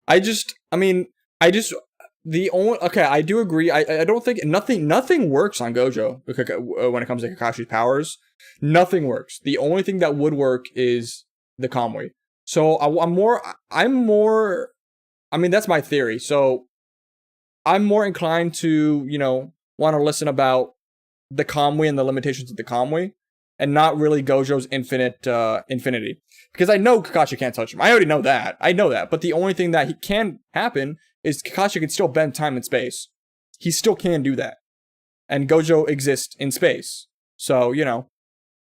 I do agree. I don't think nothing works on Gojo when it comes to Kakashi's powers. Nothing works. The only thing that would work is the Kamui. So I mean, that's my theory. So I'm more inclined to, want to listen about the Kamui and the limitations of the Kamui and not really Gojo's infinity. Because I know Kakashi can't touch him. I already know that. But the only thing that can happen is Kakashi can still bend time and space. He still can do that. And Gojo exists in space. So,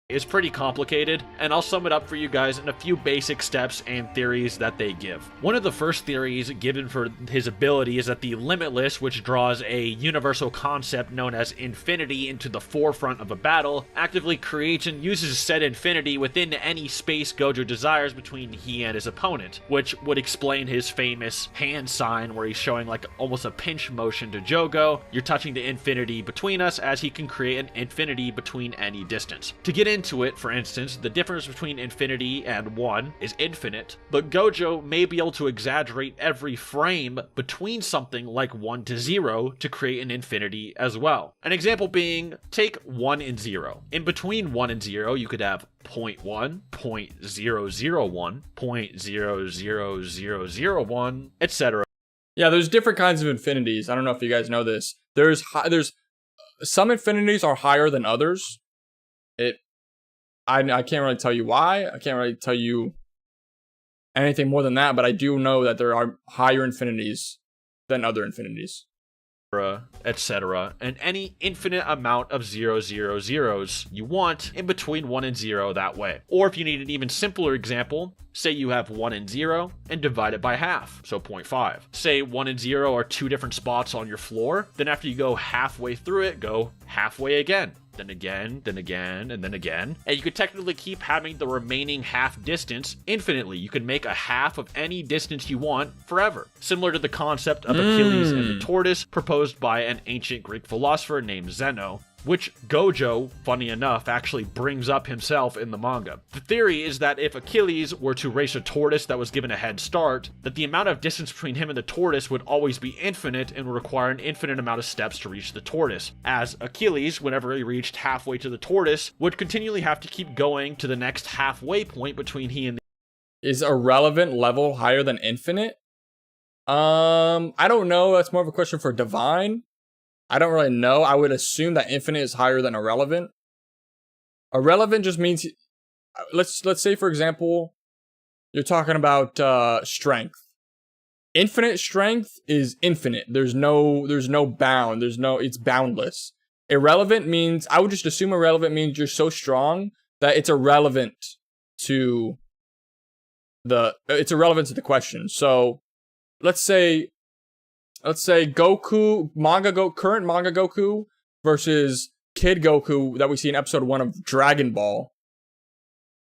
is pretty complicated, and I'll sum it up for you guys in a few basic steps and theories that they give. One of the first theories given for his ability is that the Limitless, which draws a universal concept known as infinity into the forefront of a battle, actively creates and uses said infinity within any space Gojo desires between he and his opponent, which would explain his famous hand sign where he's showing like almost a pinch motion to Jogo. You're touching the infinity between us, as he can create an infinity between any distance. To get into it, for instance, the difference between infinity and 1 is infinite, but Gojo may be able to exaggerate every frame between something like 1 to 0 to create an infinity as well. An example being, take 1 and 0. In between 1 and 0, you could have 0.1, 0.001, 0.00001, etc. Yeah, there's different kinds of infinities. I don't know if you guys know this. There's some infinities are higher than others. I can't really tell you why. I can't really tell you anything more than that, but I do know that there are higher infinities than other infinities, etc. And any infinite amount of 000s you want in between 1 and 0 that way. Or if you need an even simpler example, say you have 1 and 0 and divide it by half, so 0.5. Say 1 and 0 are two different spots on your floor, then after you go halfway through it, go halfway again. Then again, then again, and then again. And you could technically keep having the remaining half distance infinitely. You can make a half of any distance you want forever. Similar to the concept of Achilles and the tortoise proposed by an ancient Greek philosopher named Zeno, which Gojo, funny enough, actually brings up himself in the manga. The theory is that if Achilles were to race a tortoise that was given a head start, that the amount of distance between him and the tortoise would always be infinite and would require an infinite amount of steps to reach the tortoise, as Achilles, whenever he reached halfway to the tortoise, would continually have to keep going to the next halfway point between he and the... Is a relevant level higher than infinite? I don't know. That's more of a question for Divine. I don't really know. I would assume that infinite is higher than irrelevant. Irrelevant just means, let's say for example, you're talking about strength. Infinite strength is infinite. There's no bound. It's boundless. Irrelevant means, I would just assume irrelevant means you're so strong that it's irrelevant to the question. So let's say Goku, current manga Goku versus Kid Goku that we see in episode 1 of Dragon Ball,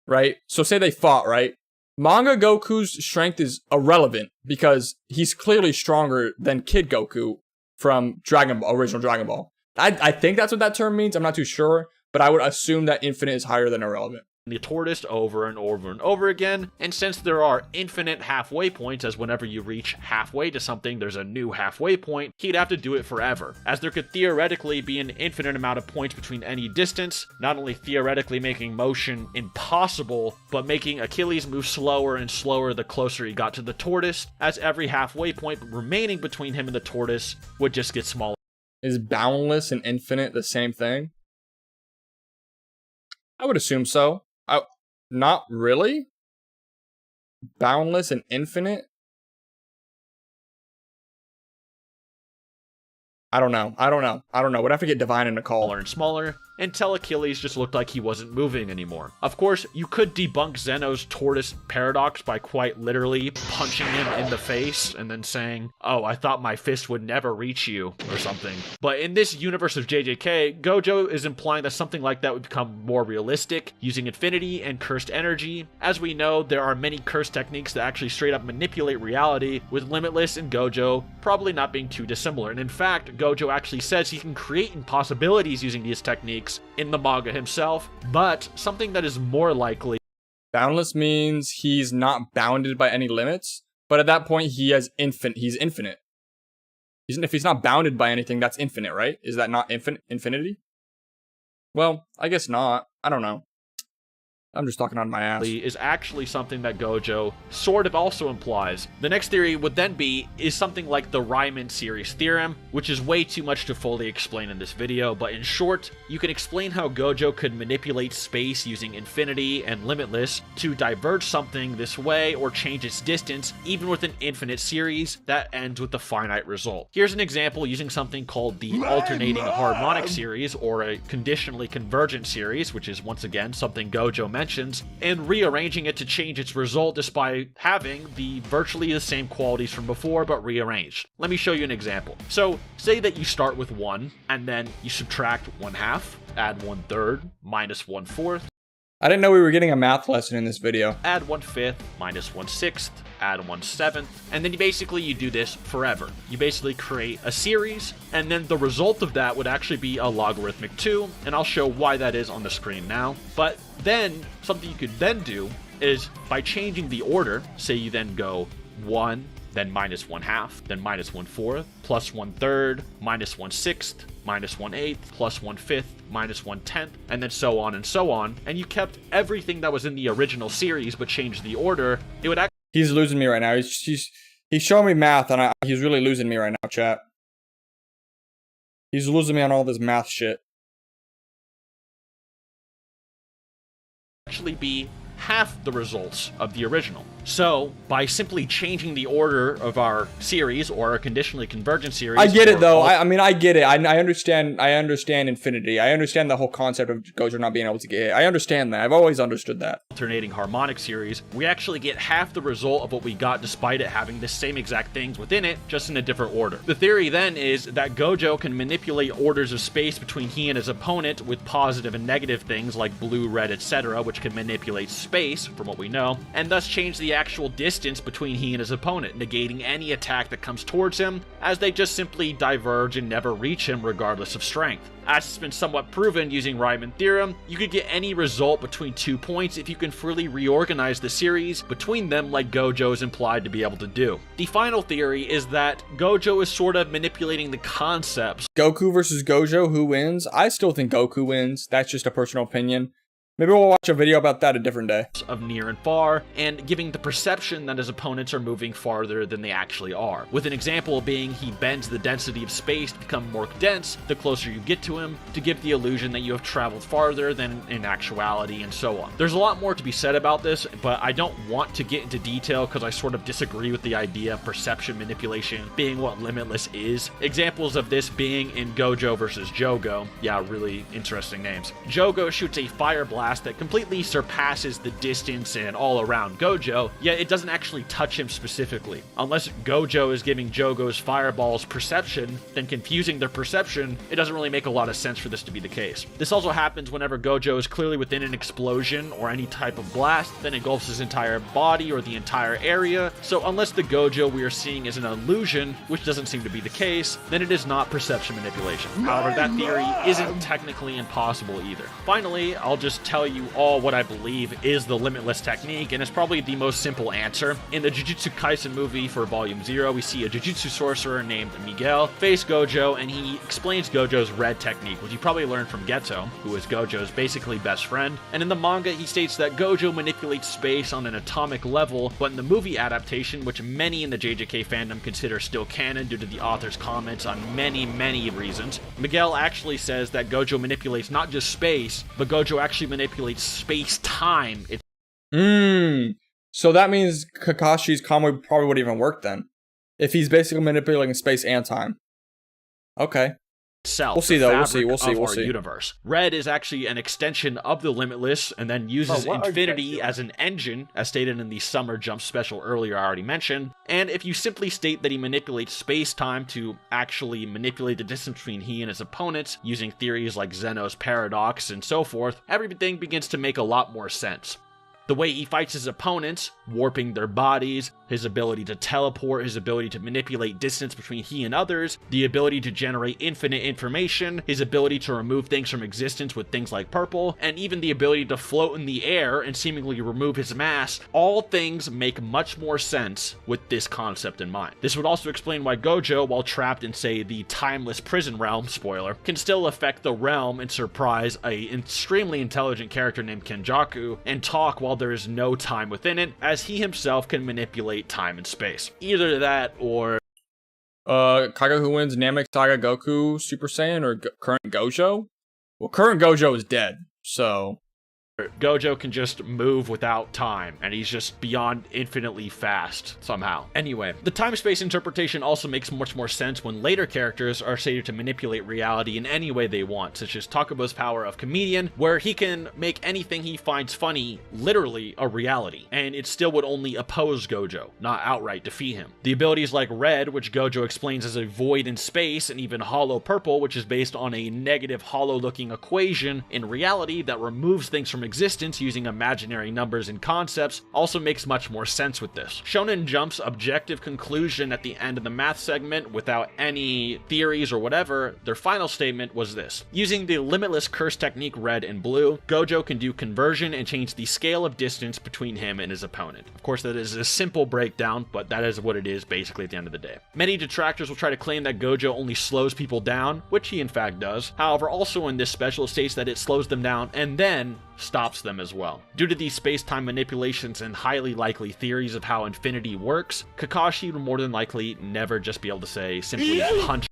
right? So say they fought, right? Manga Goku's strength is irrelevant because he's clearly stronger than Kid Goku from Dragon Ball, original Dragon Ball. I think that's what that term means. I'm not too sure, but I would assume that infinite is higher than irrelevant. The tortoise over and over and over again, and since there are infinite halfway points, as whenever you reach halfway to something there's a new halfway point, he'd have to do it forever, as there could theoretically be an infinite amount of points between any distance, not only theoretically making motion impossible, but making Achilles move slower and slower the closer he got to the tortoise, as every halfway point remaining between him and the tortoise would just get smaller. Is boundless and infinite the same thing? I would assume so. Not really. Boundless and infinite? I don't know. Would have to get Divine in a call. Smaller and smaller, until Achilles just looked like he wasn't moving anymore. Of course, you could debunk Zeno's tortoise paradox by quite literally punching him in the face and then saying, "Oh, I thought my fist would never reach you," or something. But in this universe of JJK, Gojo is implying that something like that would become more realistic, using infinity and cursed energy. As we know, there are many cursed techniques that actually straight up manipulate reality, with Limitless and Gojo probably not being too dissimilar. And in fact, Gojo actually says he can create impossibilities using these techniques in the manga himself, but something that is more likely. Boundless means he's not bounded by any limits, but at that point he's infinite. If he's not bounded by anything, that's infinite, right? Is that not infinity? Well, I guess not. I don't know. I'm just talking on my ass. Is actually something that Gojo sort of also implies. The next theory would then is something like the Riemann series theorem, which is way too much to fully explain in this video, but in short, you can explain how Gojo could manipulate space using infinity and limitless to diverge something this way or change its distance, even with an infinite series that ends with a finite result. Here's an example using something called the alternating harmonic series, or a conditionally convergent series, which is once again something Gojo mentions, and rearranging it to change its result despite having virtually the same qualities from before but rearranged. Let me show you an example. So say that you start with 1 and then you subtract 1/2, add 1/3, minus 1/4. I didn't know we were getting a math lesson in this video. Add 1/5, minus 1/6, add 1/7, and then you do this forever. You basically create a series, and then the result of that would actually be a logarithmic 2, and I'll show why that is on the screen now. But then, something you could then do is, by changing the order, say you then go 1, then minus 1/2, then minus 1/4, plus 1/3, minus 1/6, minus 1/8, plus 1/5, minus 1/10, and then so on and so on, and you kept everything that was in the original series but changed the order, it would actually... He's losing me right now. He's showing me math, and he's really losing me right now, chat. He's losing me on all this math shit. Actually be half the results of the original. So, by simply changing the order of our series, or a conditionally convergent series... I get it, though. I mean, I get it. I understand infinity. I understand the whole concept of Gojo not being able to get hit. I understand that. I've always understood that. Alternating harmonic series, we actually get half the result of what we got despite it having the same exact things within it, just in a different order. The theory then is that Gojo can manipulate orders of space between he and his opponent with positive and negative things like blue, red, etc., which can manipulate space, from what we know, and thus change the actual distance between he and his opponent, negating any attack that comes towards him, as they just simply diverge and never reach him regardless of strength. As it's been somewhat proven using Riemann theorem, you could get any result between 2 points if you can freely reorganize the series between them like Gojo is implied to be able to do. The final theory is that Gojo is sort of manipulating the concepts. Goku versus Gojo, who wins? I still think Goku wins. That's just a personal opinion. Maybe we'll watch a video about that a different day. Of near and far, and giving the perception that his opponents are moving farther than they actually are. With an example being he bends the density of space to become more dense the closer you get to him, to give the illusion that you have traveled farther than in actuality, and so on. There's a lot more to be said about this, but I don't want to get into detail because I sort of disagree with the idea of perception manipulation being what Limitless is. Examples of this being in Gojo versus Jogo. Yeah, really interesting names. Jogo shoots a fire blast blast that completely surpasses the distance and all around Gojo, yet it doesn't actually touch him specifically. Unless Gojo is giving Jogo's fireballs perception, then confusing their perception, it doesn't really make a lot of sense for this to be the case. This also happens whenever Gojo is clearly within an explosion or any type of blast that engulfs his entire body or the entire area, so unless the Gojo we are seeing is an illusion, which doesn't seem to be the case, then it is not perception manipulation. However, that theory isn't technically impossible either. Finally, I'll just tell you all what I believe is the limitless technique, and it's probably the most simple answer. In the Jujutsu Kaisen movie for Volume 0, we see a Jujutsu sorcerer named Miguel face Gojo, and he explains Gojo's red technique, which you probably learned from Geto, who is Gojo's basically best friend. And in the manga, he states that Gojo manipulates space on an atomic level, but in the movie adaptation, which many in the JJK fandom consider still canon due to the author's comments on many reasons, Miguel actually says that Gojo manipulates not just space, but Gojo actually manipulates space-time. So that means Kakashi's Kamui probably wouldn't even work then, if he's basically manipulating space and time. Okay. Itself, we'll see the though. fabric We'll of see. Our universe. Red is actually an extension of the Limitless, and then uses infinity as an engine, as stated in the Summer Jump special earlier I already mentioned. And if you simply state that he manipulates space-time to actually manipulate the distance between he and his opponents, using theories like Zeno's paradox and so forth, everything begins to make a lot more sense. The way he fights his opponents, warping their bodies, his ability to teleport, his ability to manipulate distance between he and others, the ability to generate infinite information, his ability to remove things from existence with things like purple, and even the ability to float in the air and seemingly remove his mass, all things make much more sense with this concept in mind. This would also explain why Gojo, while trapped in, say, the timeless prison realm, spoiler, can still affect the realm and surprise a extremely intelligent character named Kenjaku, and talk while there is no time within it, as he himself can manipulate time and space. Either that or Kaga who wins Namek Saga Goku Super Saiyan or current Gojo? Well, current Gojo is dead, so Gojo can just move without time, and he's just beyond infinitely fast somehow. Anyway, the time-space interpretation also makes much more sense when later characters are stated to manipulate reality in any way they want, such as Takubo's power of comedian, where he can make anything he finds funny literally a reality, and it still would only oppose Gojo, not outright defeat him. The abilities like Red, which Gojo explains as a void in space, and even Hollow Purple, which is based on a negative hollow-looking equation in reality that removes things from existence using imaginary numbers and concepts, also makes much more sense with this. Shonen Jump's objective conclusion at the end of the math segment, without any theories or whatever, their final statement was this: using the limitless curse technique Red and Blue, Gojo can do conversion and change the scale of distance between him and his opponent. Of course, that is a simple breakdown, but that is what it is basically at the end of the day. Many detractors will try to claim that Gojo only slows people down, which he in fact does. However, also in this special, it states that it slows them down and then stops them as well. Due to these space-time manipulations and highly likely theories of how infinity works, Kakashi would more than likely never just be able to say simply punch.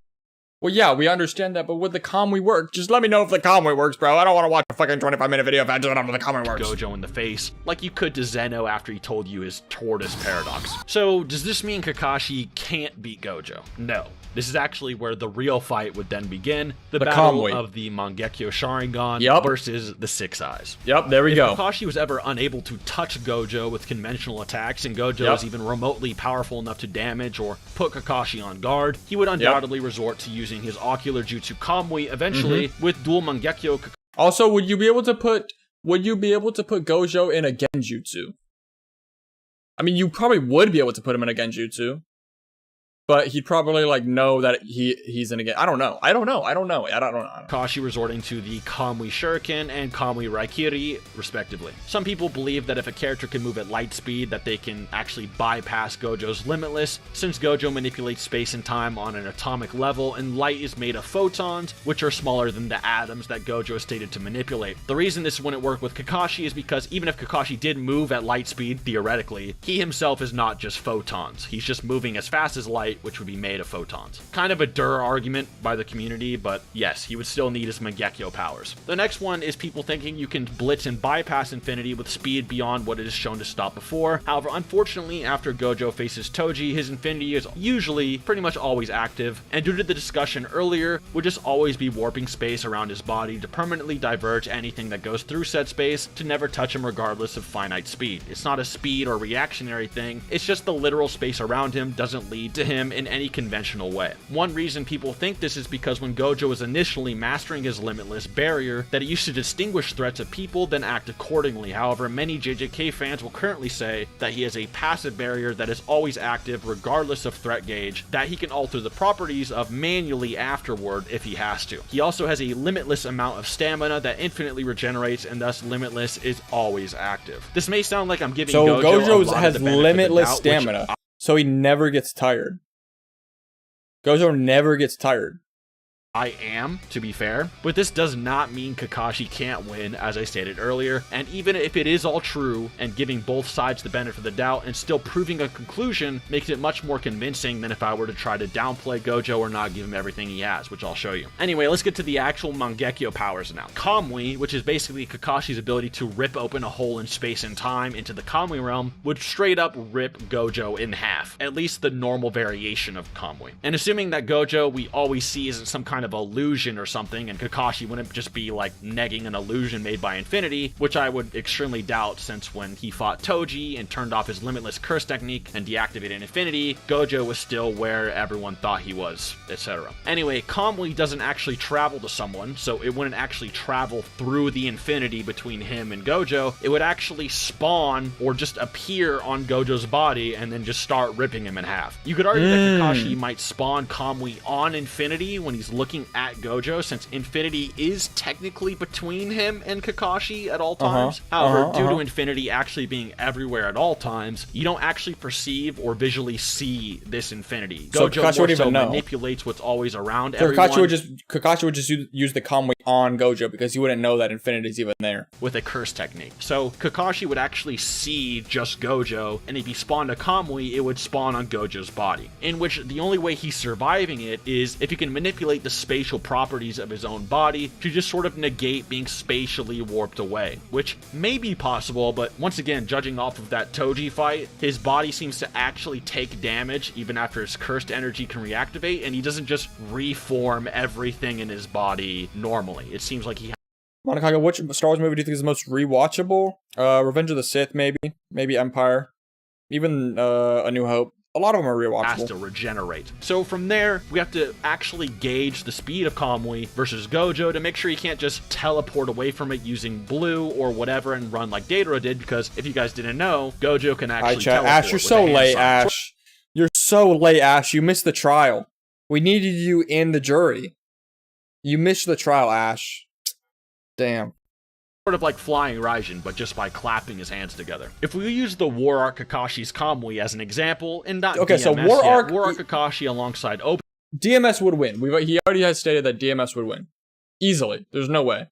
Well, yeah, we understand that, but would the Kamui work? Just let me know if the Kamui works, bro. I don't want to watch a fucking 25-minute video if I just don't know if the Kamui works. Gojo in the face, like you could to Zeno after he told you his tortoise paradox. So, does this mean Kakashi can't beat Gojo? No. This is actually where the real fight would then begin. The battle Kamui of the Mangekyo Sharingan versus the Six Eyes. Yep, there we go. If Kakashi was ever unable to touch Gojo with conventional attacks, and Gojo is even remotely powerful enough to damage or put Kakashi on guard, he would undoubtedly resort to using his ocular jutsu Kamui eventually with dual Mangekyo. Also, would you be able to put Gojo in a Genjutsu? I mean, you probably would be able to put him in a Genjutsu, but he'd probably like know that he's in a game. I don't know. Kakashi resorting to the Kamui Shuriken and Kamui Raikiri, respectively. Some people believe that if a character can move at light speed, that they can actually bypass Gojo's Limitless, since Gojo manipulates space and time on an atomic level, and light is made of photons, which are smaller than the atoms that Gojo is stated to manipulate. The reason this wouldn't work with Kakashi is because even if Kakashi did move at light speed, theoretically, he himself is not just photons. He's just moving as fast as light, light, which would be made of photons. Kind of a argument by the community, but yes, he would still need his Mangekyo powers. The next one is people thinking you can blitz and bypass Infinity with speed beyond what it is shown to stop before. However, unfortunately, after Gojo faces Toji, his Infinity is usually pretty much always active, and due to the discussion earlier, would just always be warping space around his body to permanently diverge anything that goes through said space to never touch him regardless of finite speed. It's not a speed or reactionary thing, it's just the literal space around him doesn't lead to him in any conventional way. One reason people think this is because when Gojo was initially mastering his limitless barrier, that it used to distinguish threats of people, then act accordingly. However, many JJK fans will currently say that he has a passive barrier that is always active regardless of threat gauge, that he can alter the properties of manually afterward if he has to. He also has a limitless amount of stamina that infinitely regenerates, and thus limitless is always active. This may sound like I'm giving Gojo has limitless stamina, so he never gets tired. Gojo never gets tired. I am, to be fair, but this does not mean Kakashi can't win, as I stated earlier, and even if it is all true, and giving both sides the benefit of the doubt and still proving a conclusion makes it much more convincing than if I were to try to downplay Gojo or not give him everything he has, which I'll show you. Anyway, let's get to the actual Mangekyo powers now. Kamui, which is basically Kakashi's ability to rip open a hole in space and time into the Kamui realm, would straight up rip Gojo in half, at least the normal variation of Kamui. And assuming that Gojo we always see isn't some kind of illusion or something, and Kakashi wouldn't just be like negging an illusion made by Infinity, which I would extremely doubt, since when he fought Toji and turned off his limitless curse technique and deactivated Infinity, Gojo was still where everyone thought he was, etc. Anyway, Kamui doesn't actually travel to someone, so it wouldn't actually travel through the Infinity between him and Gojo. It would actually spawn or just appear on Gojo's body and then just start ripping him in half. You could argue that Kakashi might spawn Kamui on Infinity when he's looking at Gojo, since Infinity is technically between him and Kakashi at all times. However, due to Infinity actually being everywhere at all times, you don't actually perceive or visually see this Infinity. So Gojo Kakashi would even know. manipulates what's always around So everyone. Kakashi would just use the Kamui on Gojo because he wouldn't know that Infinity is even there. With a curse technique. So Kakashi would actually see just Gojo, and if he spawned a Kamui, it would spawn on Gojo's body. In which the only way he's surviving it is if he can manipulate the spatial properties of his own body to just sort of negate being spatially warped away, which may be possible, but once again, judging off of that Toji fight, his body seems to actually take damage even after his cursed energy can reactivate, and he doesn't just reform everything in his body normally. It seems like he Monakage, which Star Wars movie do you think is the most rewatchable? Revenge of the Sith, maybe Empire, even A New Hope. A lot of them are rewatchable. Has to regenerate. So from there, we have to actually gauge the speed of Kamui versus Gojo to make sure he can't just teleport away from it using blue or whatever and run like Datara did, because if you guys didn't know, Gojo can actually teleport. Ash, you're so late, Ash. You're so late, Ash. You missed the trial. We needed you in the jury. You missed the trial, Ash. Damn. Sort of like flying Raijin, but just by clapping his hands together. If we use the War Arc Kakashi's Kamui as an example, and not okay, DMS so War Arc Kakashi alongside Open, DMS would win. He already has stated that DMS would win easily. There's no way.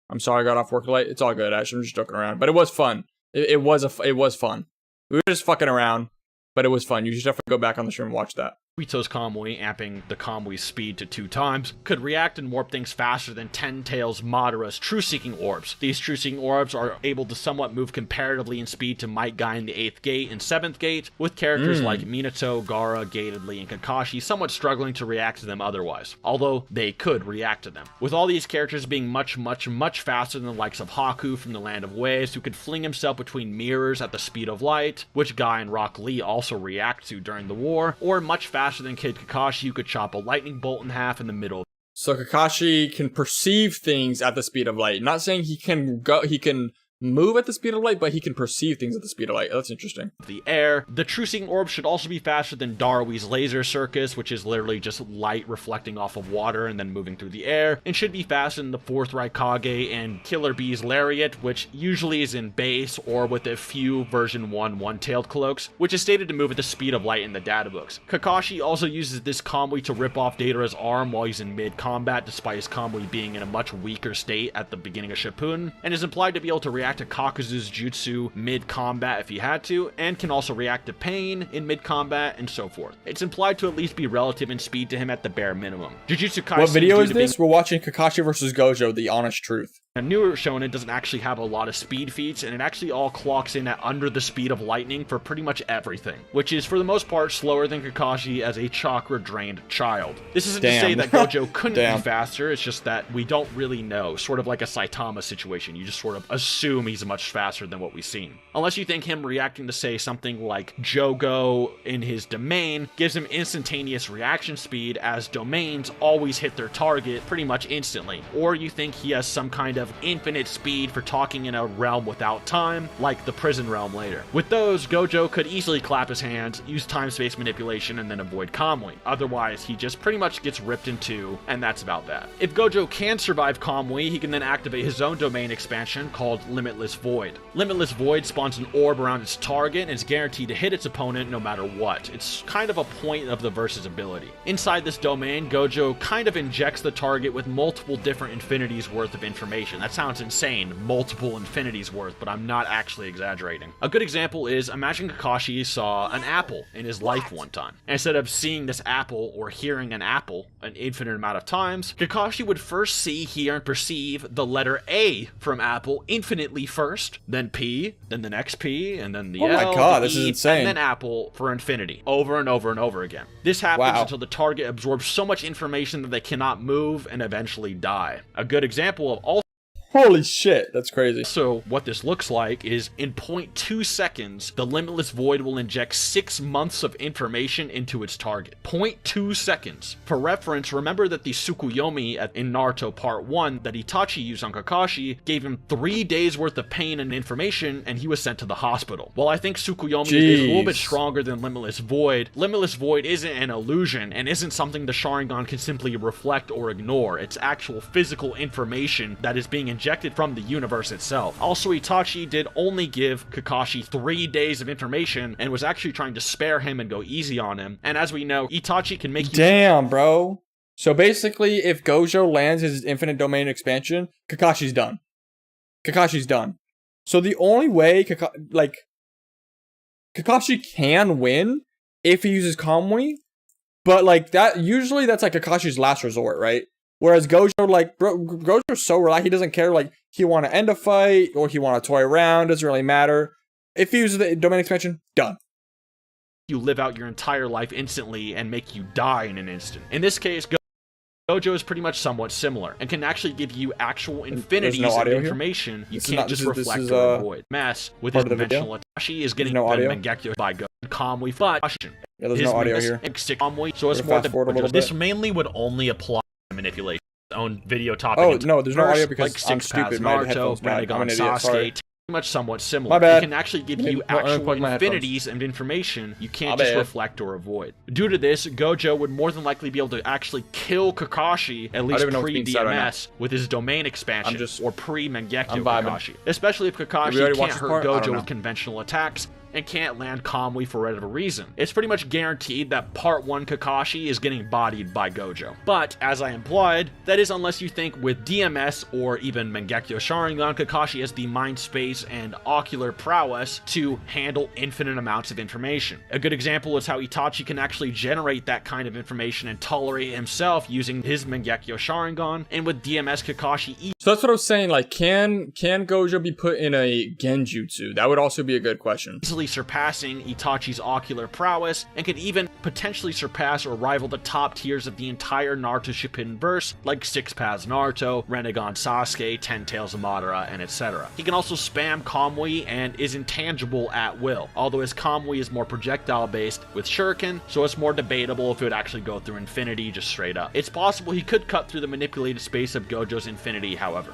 I'm sorry I got off work late. It's all good, Ash. I'm just joking around, but it was fun. It was fun. We were just fucking around, but it was fun. You should definitely go back on the stream and watch that. Obito's Kamui, amping the Kamui's speed to 2 times, could react and warp things faster than Ten Tails Madara's True-Seeking Orbs. These True-Seeking Orbs are able to somewhat move comparatively in speed to Might Guy in the 8th Gate and 7th Gate, with characters like Minato, Gaara, Gatedly, and Kakashi somewhat struggling to react to them otherwise, although they could react to them. With all these characters being much faster than the likes of Haku from the Land of Waves, who could fling himself between mirrors at the speed of light, which Guy and Rock Lee also react to during the war, or much faster than Kid Kakashi, who could chop a lightning bolt in half in the middle. So Kakashi can perceive things at the speed of light. Not saying he can move at the speed of light, but he can perceive things at the speed of light. That's interesting. The air. The True-Seeking Orb should also be faster than Darwee's Laser Circus, which is literally just light reflecting off of water and then moving through the air, and should be faster than the 4th Raikage and Killer Bee's Lariat, which usually is in base or with a few version 1 one-tailed cloaks, which is stated to move at the speed of light in the databooks. Kakashi also uses this Kamui to rip off Datara's arm while he's in mid-combat, despite his Kamui being in a much weaker state at the beginning of Shippuden, and is implied to be able to react react to Kakuzu's jutsu mid-combat if he had to, and can also react to pain in mid-combat, and so forth. It's implied to at least be relative in speed to him at the bare minimum. Jujutsu Kaisen, what video is this? We're watching Kakashi versus Gojo, the honest truth. A newer shonen doesn't actually have a lot of speed feats, and it actually all clocks in at under the speed of lightning for pretty much everything, which is for the most part slower than Kakashi as a chakra-drained child. This isn't to say that Gojo couldn't be faster, it's just that we don't really know, sort of like a Saitama situation. You just sort of assume he's much faster than what we've seen. Unless you think him reacting to, say, something like Jogo in his domain gives him instantaneous reaction speed, as domains always hit their target pretty much instantly. Or you think he has some kind of infinite speed for talking in a realm without time, like the prison realm later. With those, Gojo could easily clap his hands, use time-space manipulation, and then avoid Kamui. Otherwise, he just pretty much gets ripped in two, and that's about that. If Gojo can survive Kamui, he can then activate his own domain expansion called Limitless Void. Limitless Void spawns an orb around its target and is guaranteed to hit its opponent no matter what. It's kind of a point of the versus ability. Inside this domain, Gojo kind of injects the target with multiple different infinities worth of information. That sounds insane, multiple infinities worth, but I'm not actually exaggerating. A good example is, imagine Kakashi saw an apple in his life one time. And instead of seeing this apple or hearing an apple an infinite amount of times, Kakashi would first see, hear, and perceive the letter A from apple infinitely first, then P, then the next P, and then the L, my god, the this E, is insane. and then apple for infinity, over and over and over again. This happens until the target absorbs so much information that they cannot move and eventually die. A good example of all Holy shit, that's crazy. So what this looks like is in 0.2 seconds, the Limitless Void will inject 6 months of information into its target. 0.2 seconds. For reference, remember that the Tsukuyomi in Naruto Part 1 that Itachi used on Kakashi gave him 3 days worth of pain and information, and he was sent to the hospital. While I think Tsukuyomi is a little bit stronger than Limitless Void isn't an illusion and isn't something the Sharingan can simply reflect or ignore. It's actual physical information that is being injected from the universe itself. Also, Itachi did only give Kakashi 3 days of information and was actually trying to spare him and go easy on him. And as we know, Itachi can make you— Damn, bro. So basically, if Gojo lands his infinite domain expansion, Kakashi's done. Kakashi's done. So the only way Kakashi can win if he uses Kamui, but like that, usually that's like Kakashi's last resort, right? Whereas Gojo, Gojo's so relaxed, he doesn't care, like, he want to end a fight, or he want to toy around, doesn't really matter. If he uses the domain expansion, done. You live out your entire life instantly and make you die in an instant. In this case, Gojo is pretty much somewhat similar, and can actually give you actual infinities of information you can't just reflect or avoid. Mess with his dimensional Itachi is getting Mangekyo by Kamui, but there's no audio here. Kamui, so it's more this mainly would only apply manipulation. Own video topic. Oh no, there's no audio because like I'm stupid. My headphones bad. I'm an idiot. Sasuke, Sorry. Much somewhat similar. My bad. It can actually give you actual infinities and information you can't just reflect or avoid. Due to this, Gojo would more than likely be able to actually kill Kakashi, at least pre-DMS, with his domain expansion, or pre-Mangekyo Kakashi. Especially if Kakashi can't hurt Gojo with conventional attacks, and can't land Kamui for whatever reason. It's pretty much guaranteed that Part 1 Kakashi is getting bodied by Gojo. But, as I implied, that is unless you think with DMS or even Mangekyo Sharingan, Kakashi has the mind space and ocular prowess to handle infinite amounts of information. A good example is how Itachi can actually generate that kind of information and tolerate himself using his Mangekyo Sharingan, and with DMS Kakashi... So that's what I was saying, like, can Gojo be put in a Genjutsu? That would also be a good question. Easily surpassing Itachi's ocular prowess, and could even potentially surpass or rival the top tiers of the entire Naruto Shippuden verse, like 6 Paths Naruto, Rinnegan Sasuke, 10 Tails of Madara, and etc. He can also spam Kamui and is intangible at will, although his Kamui is more projectile based with Shuriken, so it's more debatable if it would actually go through infinity just straight up. It's possible he could cut through the manipulated space of Gojo's infinity, however.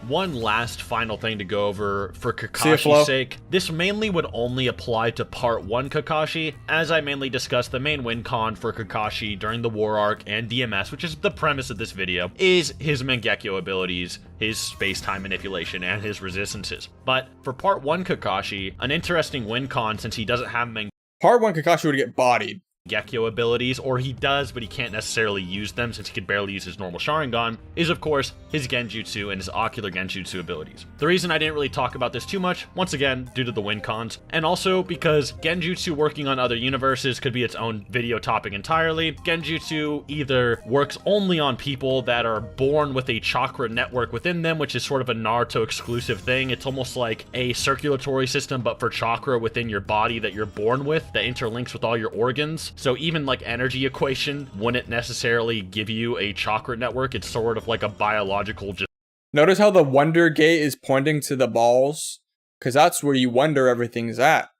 One last final thing to go over for Kakashi's sake. This mainly would only apply to Part 1 Kakashi, as I mainly discussed the main win con for Kakashi during the War Arc and DMS, which is the premise of this video, is his Mangekyo abilities, his space-time manipulation, and his resistances. But for Part 1 Kakashi, an interesting win con since he doesn't have Part 1 Kakashi would get bodied. Gekyo abilities, or he does, but he can't necessarily use them since he can barely use his normal Sharingan, is of course his Genjutsu and his Ocular Genjutsu abilities. The reason I didn't really talk about this too much, once again, due to the win cons, and also because Genjutsu working on other universes could be its own video topic entirely. Genjutsu either works only on people that are born with a chakra network within them, which is sort of a Naruto exclusive thing. It's almost like a circulatory system, but for chakra within your body that you're born with, that interlinks with all your organs. So even like energy equation wouldn't necessarily give you a chakra network. It's sort of like a biological just. Notice how the Wonder Gate is pointing to the balls? Because that's where you wonder everything's at.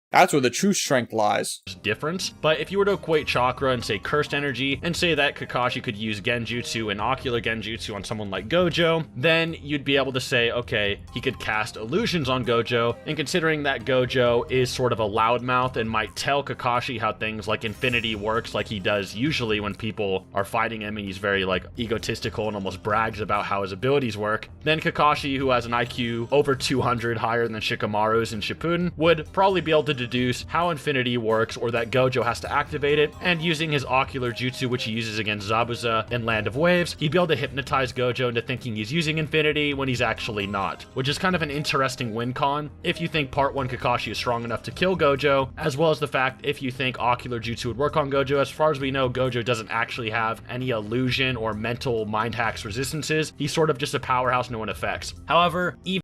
That's where the true strength lies. Difference. But if you were to equate chakra and say cursed energy, and say that Kakashi could use Genjutsu and Ocular Genjutsu on someone like Gojo, then you'd be able to say, okay, he could cast illusions on Gojo, and considering that Gojo is sort of a loudmouth and might tell Kakashi how things like infinity works like he does usually when people are fighting him, and he's very like egotistical and almost brags about how his abilities work, then Kakashi, who has an IQ over 200 higher than Shikamaru's in Shippuden, would probably be able to deduce how infinity works, or that Gojo has to activate it, and using his ocular jutsu, which he uses against Zabuza in Land of Waves, he'd be able to hypnotize Gojo into thinking he's using infinity when he's actually not, which is kind of an interesting win con if you think part 1 Kakashi is strong enough to kill Gojo, as well as the fact if you think ocular jutsu would work on Gojo. As far as we know, Gojo doesn't actually have any illusion or mental mind hacks resistances. He's sort of just a powerhouse no one affects. However, even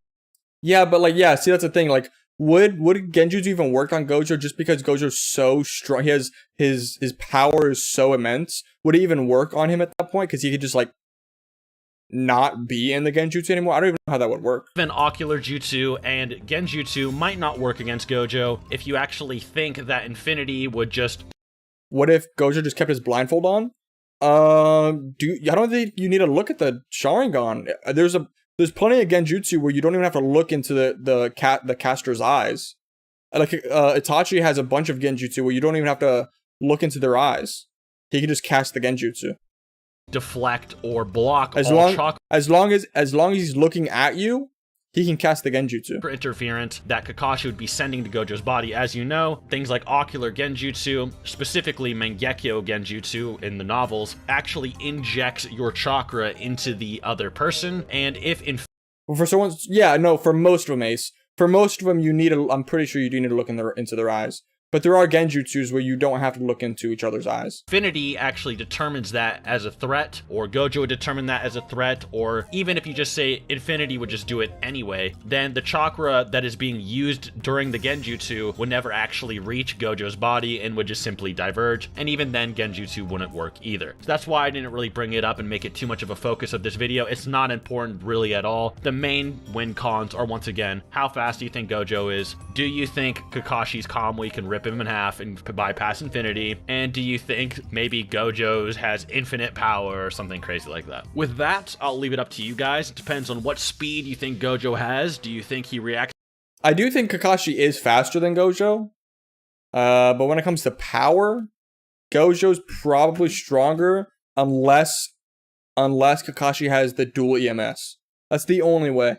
yeah, but like, yeah, see, that's the thing. Like, would Genjutsu even work on Gojo just because Gojo's so strong? He has his power is so immense. Would it even work on him at that point? Because he could just like not be in the Genjutsu anymore. I don't even know how that would work. Even ocular jutsu and Genjutsu might not work against Gojo if you actually think that infinity would just. What if Gojo just kept his blindfold on? I don't think you need to look at the Sharingan. There's plenty of Genjutsu where you don't even have to look into the caster's eyes. Like Itachi has a bunch of Genjutsu where you don't even have to look into their eyes. He can just cast the Genjutsu. Deflect or block as long as he's looking at you, he can cast the Genjutsu. Interference that Kakashi would be sending to Gojo's body. As you know, things like ocular Genjutsu, specifically Mangekyo Genjutsu in the novels, actually injects your chakra into the other person. And if in for most of them, Ace. For most of them, I'm pretty sure you do need to look into their eyes. But there are Genjutsus where you don't have to look into each other's eyes. Infinity actually determines that as a threat, or Gojo would determine that as a threat, or even if you just say Infinity would just do it anyway, then the chakra that is being used during the Genjutsu would never actually reach Gojo's body and would just simply diverge, and even then Genjutsu wouldn't work either. So that's why I didn't really bring it up and make it too much of a focus of this video. It's not important really at all. The main win cons are, once again, how fast do you think Gojo is? Do you think Kakashi's Kamui can rip him in half and bypass infinity? And do you think maybe Gojo's has infinite power or something crazy like that? With that, I'll leave it up to you guys. It depends on what speed you think Gojo has. Do you think he reacts? I do think Kakashi is faster than Gojo. But when it comes to power, Gojo's probably stronger unless Kakashi has the dual EMS. That's the only way.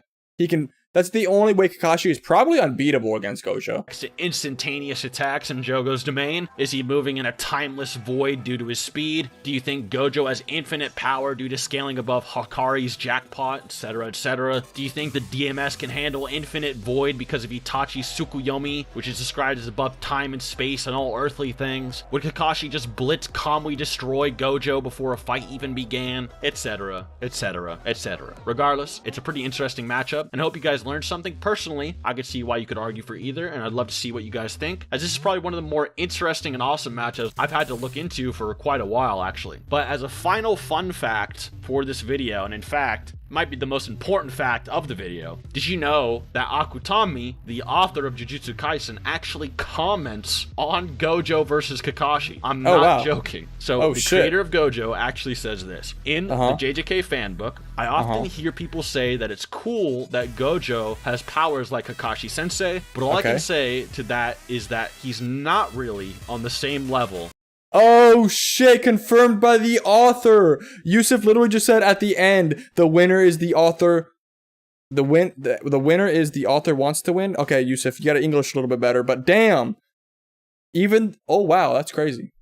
That's the only way Kakashi is probably unbeatable against Gojo. Instantaneous attacks in Jogo's domain? Is he moving in a timeless void due to his speed? Do you think Gojo has infinite power due to scaling above Hakari's jackpot, etc., etc.? Do you think the DMS can handle infinite void because of Itachi's Tsukuyomi, which is described as above time and space and all earthly things? Would Kakashi just blitz Kamui destroy Gojo before a fight even began? Etc., etc., etc. Regardless, it's a pretty interesting matchup, and I hope you guys learned something. Personally, I could see why you could argue for either, and I'd love to see what you guys think, as this is probably one of the more interesting and awesome matchups I've had to look into for quite a while, actually. But as a final fun fact for this video, and in fact, might be the most important fact of the video, did you know that Akutami, the author of Jujutsu Kaisen, actually comments on Gojo versus Kakashi? I'm not joking. So the creator of Gojo actually says this. In the JJK fan book, I often hear people say that it's cool that Gojo has powers like Kakashi Sensei, but all I can say to that is that he's not really on the same level. Oh shit, confirmed by the author. Yusuf literally just said at the end, the winner is the author. The winner is the author wants to win. Okay, Yusuf, you got English a little bit better, but damn. Oh wow, that's crazy.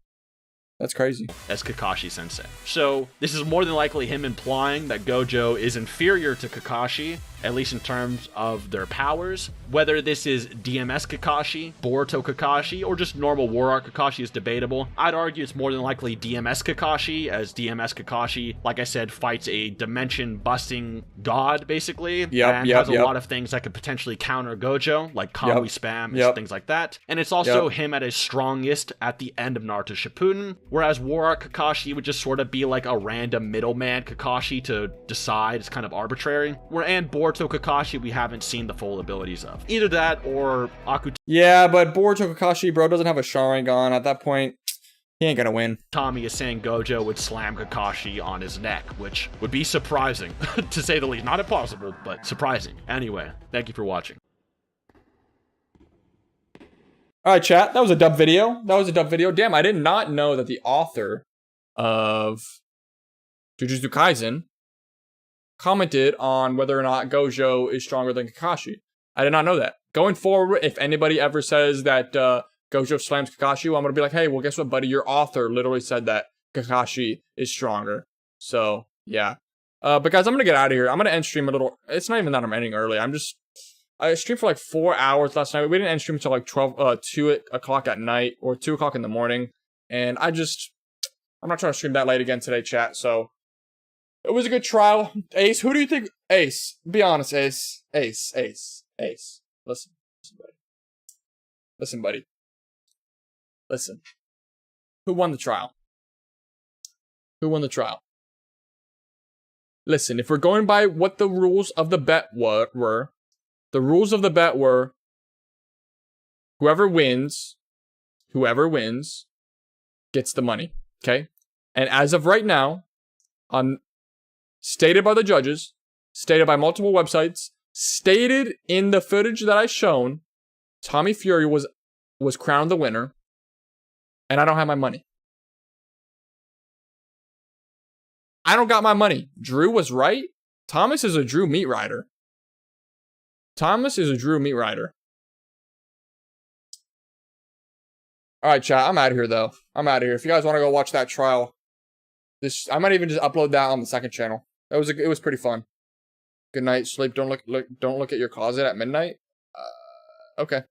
That's crazy. As Kakashi Sensei. So this is more than likely him implying that Gojo is inferior to Kakashi, at least in terms of their powers. Whether this is DMS Kakashi, Boruto Kakashi, or just normal War Art Kakashi is debatable. I'd argue it's more than likely DMS Kakashi, as DMS Kakashi, like I said, fights a dimension-busting god, basically, and has a lot of things that could potentially counter Gojo, like Kamui spam and things like that. And it's also him at his strongest at the end of Naruto Shippuden, whereas War Art Kakashi would just sort of be like a random middleman Kakashi to decide. It's kind of arbitrary. And Boruto Kakashi, we haven't seen the full abilities of. Either that or Akutami. Yeah, but Boruto Kakashi, bro, doesn't have a Sharingan. At that point, he ain't gonna win. Tommy is saying Gojo would slam Kakashi on his neck, which would be surprising, to say the least. Not impossible, but surprising. Anyway, thank you for watching. All right, chat. That was a dub video. Damn, I did not know that the author of Jujutsu Kaisen commented on whether or not Gojo is stronger than Kakashi. I did not know that. Going forward, if anybody ever says that Gojo slams Kakashi, well, I'm going to be like, hey, well, guess what, buddy? Your author literally said that Kakashi is stronger. So, yeah. But guys, I'm going to get out of here. I'm going to end stream a little. It's not even that I'm ending early. I streamed for like 4 hours last night. We didn't end stream until like 2 o'clock at night or 2 o'clock in the morning. And I'm not trying to stream that late again today, chat. So, it was a good trial. Ace, who do you think? Ace, be honest, Ace. Ace. Listen, buddy. Listen. Who won the trial? Listen, if we're going by what the rules of the bet were, the rules of the bet were whoever wins gets the money, okay? And as of right now, stated by the judges, stated by multiple websites, stated in the footage that I shown, Tommy Fury was crowned the winner, and I don't have my money. I don't got my money. Drew was right. Thomas is a Drew meat rider. All right, chat. I'm out of here, though. If you guys want to go watch that trial, I might even just upload that on the second channel. It was pretty fun. Good night, sleep. Don't look at your closet at midnight. Okay.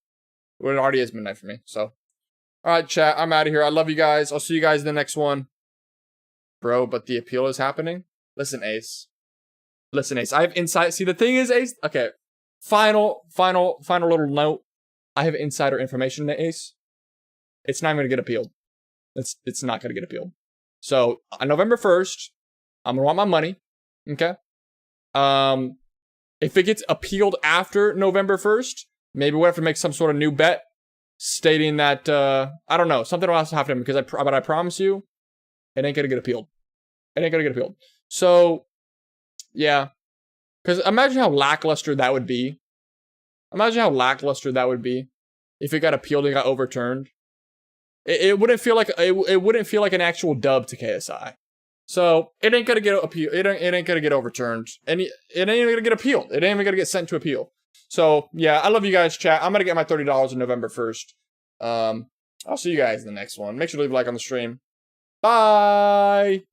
Well, it already is midnight for me. So, all right, chat. I'm out of here. I love you guys. I'll see you guys in the next one, bro. But the appeal is happening. Listen, Ace. I have insight. See, the thing is, Ace. Okay. Final little note. I have insider information to Ace. It's not even gonna get appealed. It's not gonna get appealed. So on November 1st, I'm gonna want my money. Okay. If it gets appealed after November 1st, maybe we'll have to make some sort of new bet stating that I don't know, something will have to happen because I promise you, it ain't gonna get appealed. So yeah. Because imagine how lackluster that would be. If it got appealed and got overturned. It wouldn't feel like an actual dub to KSI. So it ain't gonna get appealed. It ain't gonna get overturned. And it ain't even gonna get appealed. It ain't even gonna get sent to appeal. So yeah, I love you guys, chat. I'm gonna get my $30 on November 1st. I'll see you guys in the next one. Make sure to leave a like on the stream. Bye.